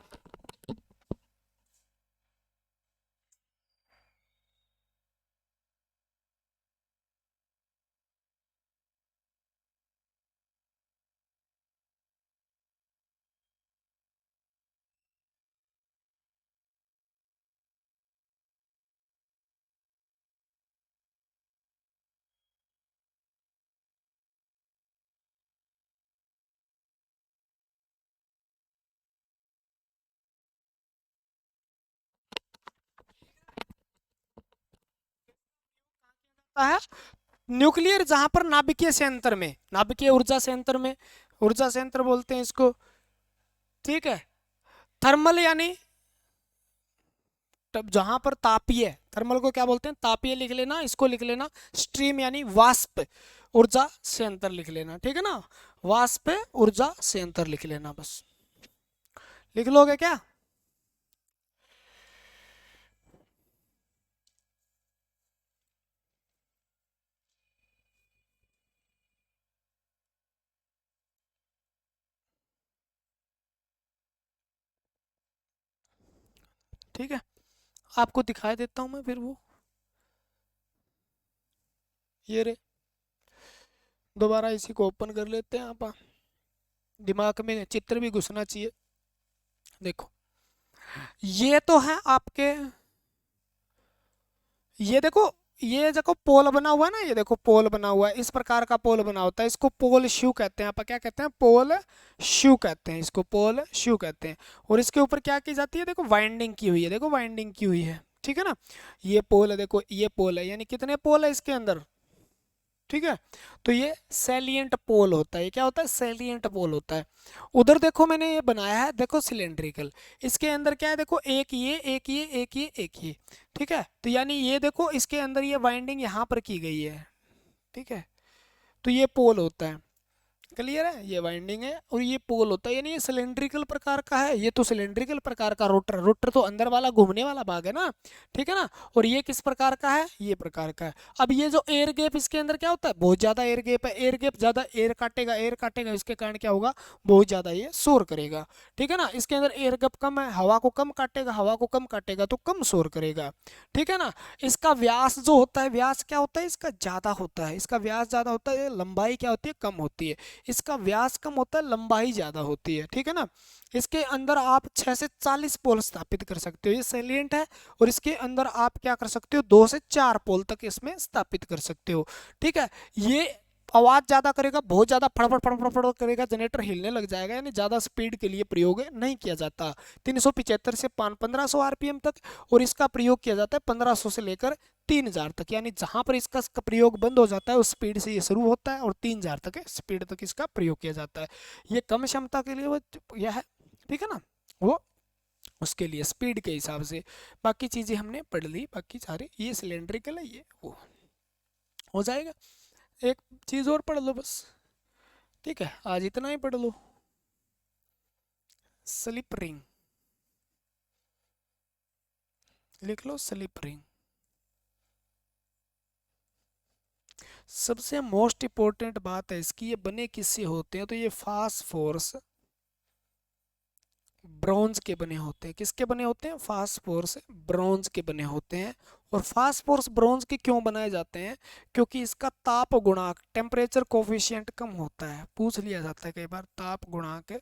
है न्यूक्लियर, जहां पर नाभिकीय संयंत्र में, नाभिकीय ऊर्जा संयंत्र में, ऊर्जा संयंत्र बोलते हैं इसको, ठीक है। थर्मल यानी तब जहां पर तापीय, थर्मल को क्या बोलते हैं, तापीय लिख लेना, इसको लिख लेना स्ट्रीम यानी वाष्प ऊर्जा संयंत्र लिख लेना, ठीक है ना, वाष्प ऊर्जा संयंत्र लिख लेना, बस लिख लोगे क्या? ठीक है, आपको दिखाई देता हूं मैं फिर वो, ये रे, दोबारा इसी को ओपन कर लेते हैं, आप दिमाग में चित्र भी घुसना चाहिए। देखो ये तो है आपके, ये देखो, ये देखो पोल बना हुआ है ना, ये देखो पोल बना हुआ है, इस प्रकार का पोल बना होता है, इसको पोल शू कहते हैं, आप क्या कहते हैं, पोल शू कहते हैं, इसको पोल शू कहते हैं। और इसके ऊपर क्या की जाती है, देखो वाइंडिंग की हुई है, देखो वाइंडिंग की हुई है, ठीक है ना। ये पोल है, देखो ये पोल है, यानी कितने पोल है इसके अंदर, ठीक है। तो ये सैलिएंट पोल होता है, ये क्या होता है, सैलिएंट पोल होता है। उधर देखो मैंने ये बनाया है, देखो सिलेंड्रिकल, इसके अंदर क्या है, देखो एक ये एक ये एक ये एक ये, ठीक है। तो यानी ये देखो इसके अंदर ये वाइंडिंग यहाँ पर की गई है, ठीक है। तो ये पोल होता है, क्लियर है, ये वाइंडिंग है और ये पोल होता है, यानी ये सिलेंड्रिकल प्रकार का है, ये तो सिलेंड्रिकल प्रकार का रोटर, रोटर तो अंदर वाला घूमने वाला भाग है ना, ठीक है ना। और ये किस प्रकार का है, ये प्रकार का है। अब ये जो एयर गैप इसके अंदर क्या होता है, बहुत ज्यादा एयर गैप है, एयर गैप ज्यादा एयर काटेगा, एयर काटेगा, इसके कारण क्या होगा, बहुत ज्यादा ये शोर करेगा, ठीक है ना। इसके अंदर एयर गैप कम है, हवा को कम काटेगा, हवा को कम काटेगा तो कम शोर करेगा, ठीक है ना। इसका व्यास जो होता है, व्यास क्या होता है इसका, ज्यादा होता है, इसका व्यास ज्यादा होता है, लंबाई क्या होती है, कम होती है। इसका व्यास कम होता है, लंबाई ज्यादा होती है, ठीक है ना। इसके अंदर आप 6 से 40 पोल स्थापित कर सकते हो, ये सैलिएंट है। और इसके अंदर आप क्या कर सकते हो, 2 से 4 पोल तक इसमें स्थापित कर सकते हो, ठीक है। ये आवाज ज्यादा करेगा, बहुत ज्यादा फड़फड़ फड़फड़ फड़फड़ करेगा, जनरेटर हिलने लग जाएगा, यानी ज्यादा स्पीड के लिए प्रयोग नहीं किया जाता। 375 से 1500 आरपीएम तक, और इसका प्रयोग किया जाता है 1500 से लेकर 3000 तक, यानी जहां पर इसका प्रयोग बंद हो जाता है उस स्पीड से ये शुरू होता है, और 3000 तक स्पीड तक इसका प्रयोग किया जाता है। ये कम क्षमता के लिए वो यह है, ठीक है ना, वो उसके लिए स्पीड के हिसाब से। बाकी चीजें हमने पढ़ ली, बाकी सारे ये सिलेंड्रिकल है, ये वो हो जाएगा। एक चीज और पढ़ लो बस, ठीक है, आज इतना ही पढ़ लो, स्लिप रिंग लिख लो, स्लिप रिंग। सबसे मोस्ट इम्पोर्टेंट बात है इसकी, ये बने किससे होते हैं, तो ये फास्फोरस ब्रॉन्ज के बने होते हैं, किसके बने होते हैं, फास्फोरस ब्रॉन्ज के बने होते हैं। और फास्फोरस ब्रॉन्ज के क्यों बनाए जाते हैं, क्योंकि इसका ताप गुणांक, टेम्परेचर कोफिशिएंट कम होता है, पूछ लिया जाता है कई बार, ताप गुणांक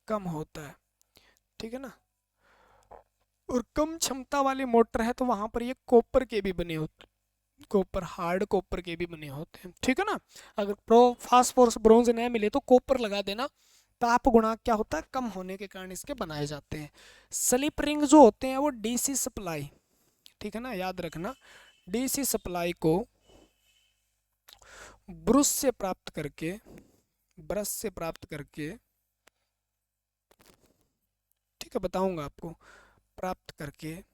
कम होता है, ठीक है ना। और कम क्षमता वाली मोटर है तो वहां पर ये कॉपर के भी बने होते हैं, कॉपर, हार्ड कॉपर के भी बने होते हैं, ठीक है ना। अगर फास्फोरस ब्रोंज न मिले तो कॉपर लगा देना। ताप गुणांक क्या होता है, कम होने के कारण इसके बनाए जाते हैं। स्लिप रिंग जो होते हैं वो डीसी सप्लाई, ठीक है ना, याद रखना, डीसी सप्लाई को ब्रश से प्राप्त करके, ब्रश से प्राप्त करके, ठीक है, बताऊंगा आपको, प्राप्त करके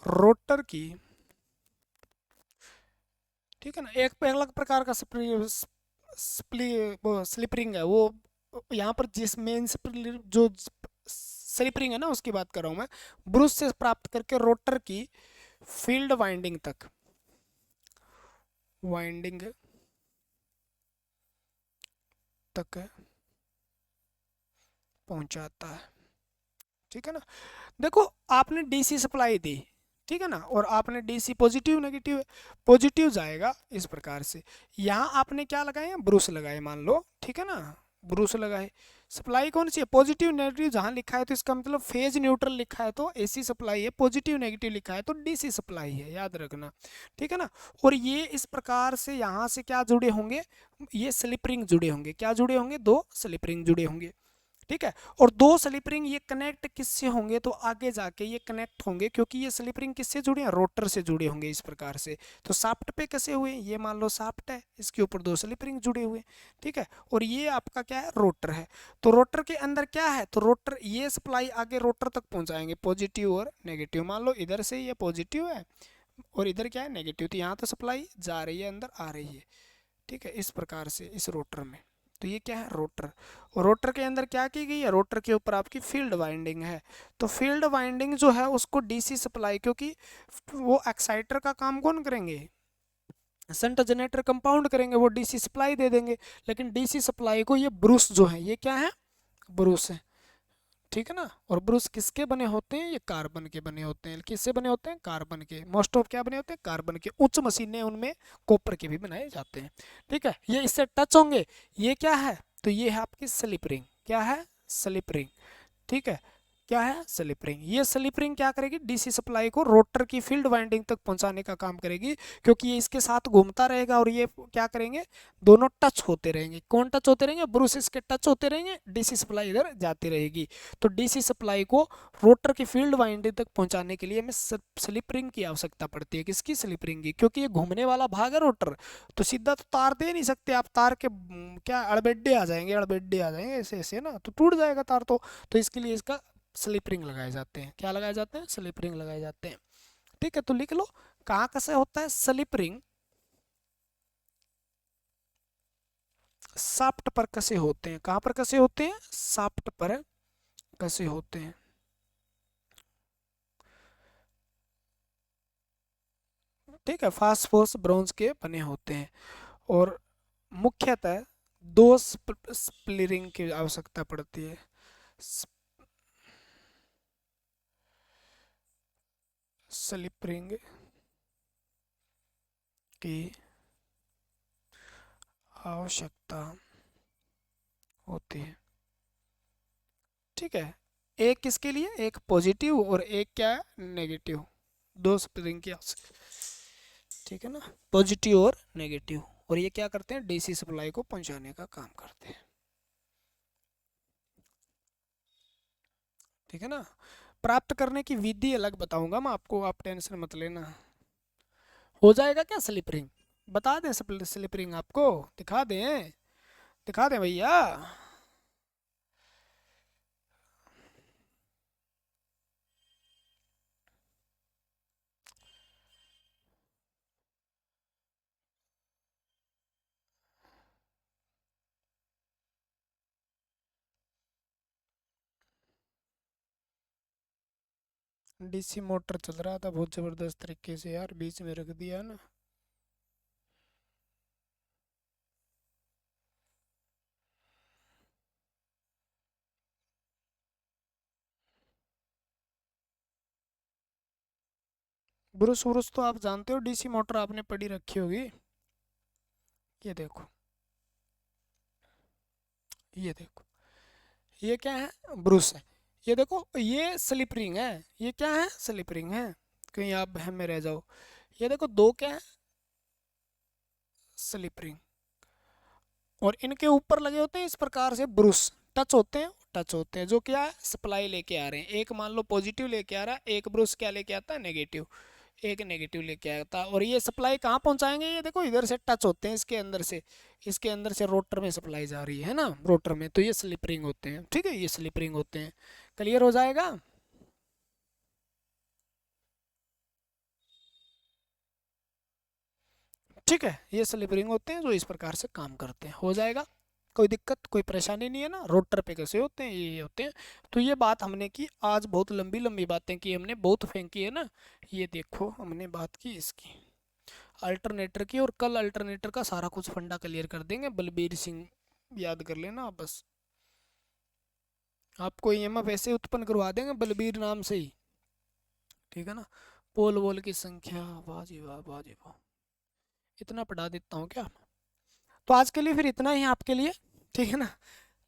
रोटर की, ठीक है ना, एक अलग प्रकार का स्लिप रिंग है वो। यहाँ पर जिस मेन जो स्लिप रिंग है ना उसकी बात कर रहा हूँ मैं। ब्रश से प्राप्त करके रोटर की फील्ड वाइंडिंग तक, वाइंडिंग तक पहुंचाता है, ठीक है ना। देखो आपने डीसी सप्लाई दी, ठीक है ना, और आपने डीसी पॉजिटिव नेगेटिव, पॉजिटिव जाएगा इस प्रकार से। यहाँ आपने क्या लगाए, ब्रूस लगाए मान लो, ठीक है ना, ब्रूस लगाए। सप्लाई कौन सी है, पॉजिटिव नेगेटिव जहाँ लिखा है तो इसका मतलब फेज न्यूट्रल लिखा है तो एसी सप्लाई है, पॉजिटिव नेगेटिव लिखा है तो डीसी सप्लाई है, याद रखना, ठीक है ना। और ये इस प्रकार से यहाँ से क्या जुड़े होंगे, ये स्लिप रिंग जुड़े होंगे, क्या जुड़े होंगे, दो स्लिप रिंग जुड़े होंगे, ठीक है। और दो स्लिप रिंग ये कनेक्ट किससे होंगे, तो आगे जाके ये कनेक्ट होंगे, क्योंकि ये स्लिप रिंग किससे जुड़े हैं, रोटर से जुड़े होंगे इस प्रकार से। तो शाफ्ट पे कैसे हुए, ये मान लो शाफ्ट है, इसके ऊपर दो स्लिप रिंग जुड़े हुए, ठीक है। और ये आपका क्या है, रोटर है। तो रोटर के अंदर क्या है, तो रोटर ये सप्लाई आगे रोटर तक पहुंचाएंगे, पॉजिटिव और नेगेटिव। मान लो इधर से ये पॉजिटिव है और इधर क्या है, नेगेटिव, तो यहाँ तो सप्लाई जा रही है, अंदर आ रही है, ठीक है, इस प्रकार से इस रोटर में। तो ये क्या है, रोटर। और रोटर के अंदर क्या की गई है, रोटर के ऊपर आपकी फील्ड वाइंडिंग है। तो फील्ड वाइंडिंग जो है उसको डीसी सप्लाई, क्योंकि वो एक्साइटर का काम कौन करेंगे, शंट जनरेटर कंपाउंड करेंगे, वो डीसी सप्लाई दे देंगे। लेकिन डीसी सप्लाई को ये ब्रूस जो है, ये क्या है, ब्रूस है, ठीक है ना। और ब्रूस किसके बने होते हैं, ये कार्बन के बने होते हैं। किससे बने होते हैं, कार्बन के। मोस्ट ऑफ क्या बने होते हैं, कार्बन के। उच्च मशीनें उनमें कॉपर के भी बनाए जाते हैं, ठीक है। ये इससे टच होंगे, ये क्या है, तो ये है आपकी स्लिप रिंग, क्या है, स्लिप रिंग, ठीक है। क्या है, स्लिप रिंग। ये स्लिप रिंग क्या करेगी, डीसी सप्लाई को रोटर की फील्ड वाइंडिंग तक पहुंचाने का काम करेगी, क्योंकि ये इसके साथ घूमता रहेगा और ये क्या करेंगे, दोनों टच होते रहेंगे। कौन टच होते रहेंगे, ब्रूस इसके टच होते रहेंगे, डीसी सप्लाई इधर जाती रहेगी। तो डीसी सप्लाई को रोटर की फील्ड वाइंडिंग तक पहुंचाने के लिए हमें स्लिप रिंग की आवश्यकता पड़ती है। किसकी, स्लिप रिंग की, क्योंकि ये घूमने वाला भाग है रोटर। तो सीधा तो तार दे नहीं सकते आप, तार के क्या अड़बेड्डे आ जाएंगे, अड़बेड्डे आ जाएंगे ऐसे ऐसे ना, तो टूट जाएगा तार। तो इसके लिए इसका स्लिप रिंग लगाए जाते हैं। क्या लगाए जाते हैं, स्लिप रिंग लगाए जाते हैं, ठीक है। तो लिख लो, कहाँ कैसे होता है स्लिप रिंग, शाफ्ट पर कसे होते हैं। कहाँ पर कसे होते हैं, शाफ्ट पर कसे होते हैं, ठीक है। फास्फोरस ब्रॉन्ज के बने होते हैं। और मुख्यतः दो स्प्लिरिंग की आवश्यकता पड़ती है, स्लिप रिंग की आवश्यकता होती है, ठीक है। एक किसके लिए, एक पॉजिटिव और एक क्या है, नेगेटिव। दो स्प्रिंग की आवश्यकता, ठीक है ना, पॉजिटिव और नेगेटिव। और ये क्या करते हैं, डीसी सप्लाई को पहुंचाने का काम करते हैं, ठीक है ना। प्राप्त करने की विधि अलग बताऊंगा मैं आपको, आप टेंशन मत लेना। हो जाएगा क्या स्लिप रिंग, बता दें स्लिप रिंग आपको, दिखा दें, दिखा दें भैया। डीसी मोटर चल रहा था बहुत जबरदस्त तरीके से यार, बीच में रख दिया ना। ब्रुश व्रुश तो आप जानते हो, डीसी मोटर आपने पड़ी रखी होगी। ये देखो, ये देखो, ये क्या है, ब्रुश है। ये देखो, ये स्लिप रिंग है, ये क्या है, स्लिप रिंग है, कहीं आप बहम में रह जाओ। ये देखो दो क्या है, स्लिप रिंग, और इनके ऊपर लगे होते हैं इस प्रकार से ब्रूस, टच होते हैं, टच होते हैं, जो क्या है सप्लाई लेके आ रहे हैं। एक मान लो पॉजिटिव लेके आ रहा है, एक ब्रूस क्या लेके आता है नेगेटिव, एक नेगेटिव लेके आता है। और ये सप्लाई कहाँ पहुंचाएंगे, ये देखो इधर से टच होते हैं इसके अंदर से, इसके अंदर से रोटर में सप्लाई जा रही है ना, रोटर में, तो ये स्लिप रिंग होते हैं। ठीक है, ये स्लिप रिंग होते हैं। क्लियर हो जाएगा। ठीक है, ये स्लिप रिंग होते हैं जो इस प्रकार से काम करते हैं। हो जाएगा, कोई दिक्कत कोई परेशानी नहीं है ना। रोटर पे कैसे होते हैं, ये होते हैं। तो ये बात हमने की आज, बहुत लंबी लंबी बातें की हमने, बहुत फेंकी है ना। ये देखो हमने बात की इसकी अल्टरनेटर की, और कल अल्टरनेटर का सारा कुछ फंडा क्लियर कर देंगे। बलबीर सिंह याद कर लेना आप बस, आपको ईएमएफ ऐसे उत्पन्न करवा देंगे बलबीर नाम से ही। ठीक है ना। पोल वोल की संख्या, वाह जी वाह, वाह जी वाह, इतना पढ़ा देता हूँ क्या। तो आज के लिए फिर इतना ही आपके लिए। ठीक है ना।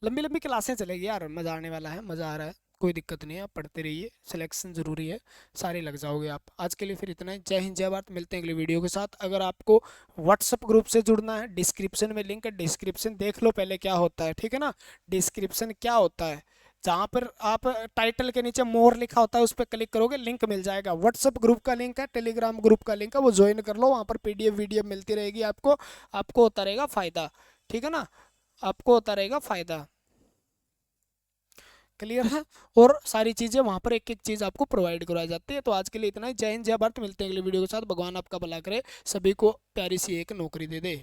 लंबी लंबी क्लासें चलेगी यार, मज़ा आने वाला है, मज़ा आ रहा है, कोई दिक्कत नहीं है, आप पढ़ते रहिए, सिलेक्शन ज़रूरी है, सारे लग जाओगे आप। आज के लिए फिर इतना ही। जय हिंद जय भारत, मिलते हैं अगली वीडियो के साथ। अगर आपको व्हाट्सअप ग्रुप से जुड़ना है, डिस्क्रिप्शन में लिंक है, डिस्क्रिप्शन देख लो पहले क्या होता है। ठीक है ना। डिस्क्रिप्शन क्या होता है, जहाँ पर आप टाइटल के नीचे मोर लिखा होता है उस पर क्लिक करोगे, लिंक मिल जाएगा। व्हाट्सअप ग्रुप का लिंक है, टेलीग्राम ग्रुप का लिंक है, वो ज्वाइन कर लो, वहाँ पर पीडीएफ वीडियो मिलती रहेगी आपको, आपको होता रहेगा फ़ायदा। ठीक है ना, आपको होता रहेगा फ़ायदा। क्लियर है। और सारी चीज़ें वहाँ पर एक एक चीज़ आपको प्रोवाइड करवाई जाती है। तो आज के लिए इतना ही। जय हिंद जय भारत, मिलते हैं अगली वीडियो के साथ। भगवान आपका भला करे, सभी को प्यारी सी एक नौकरी दे दे।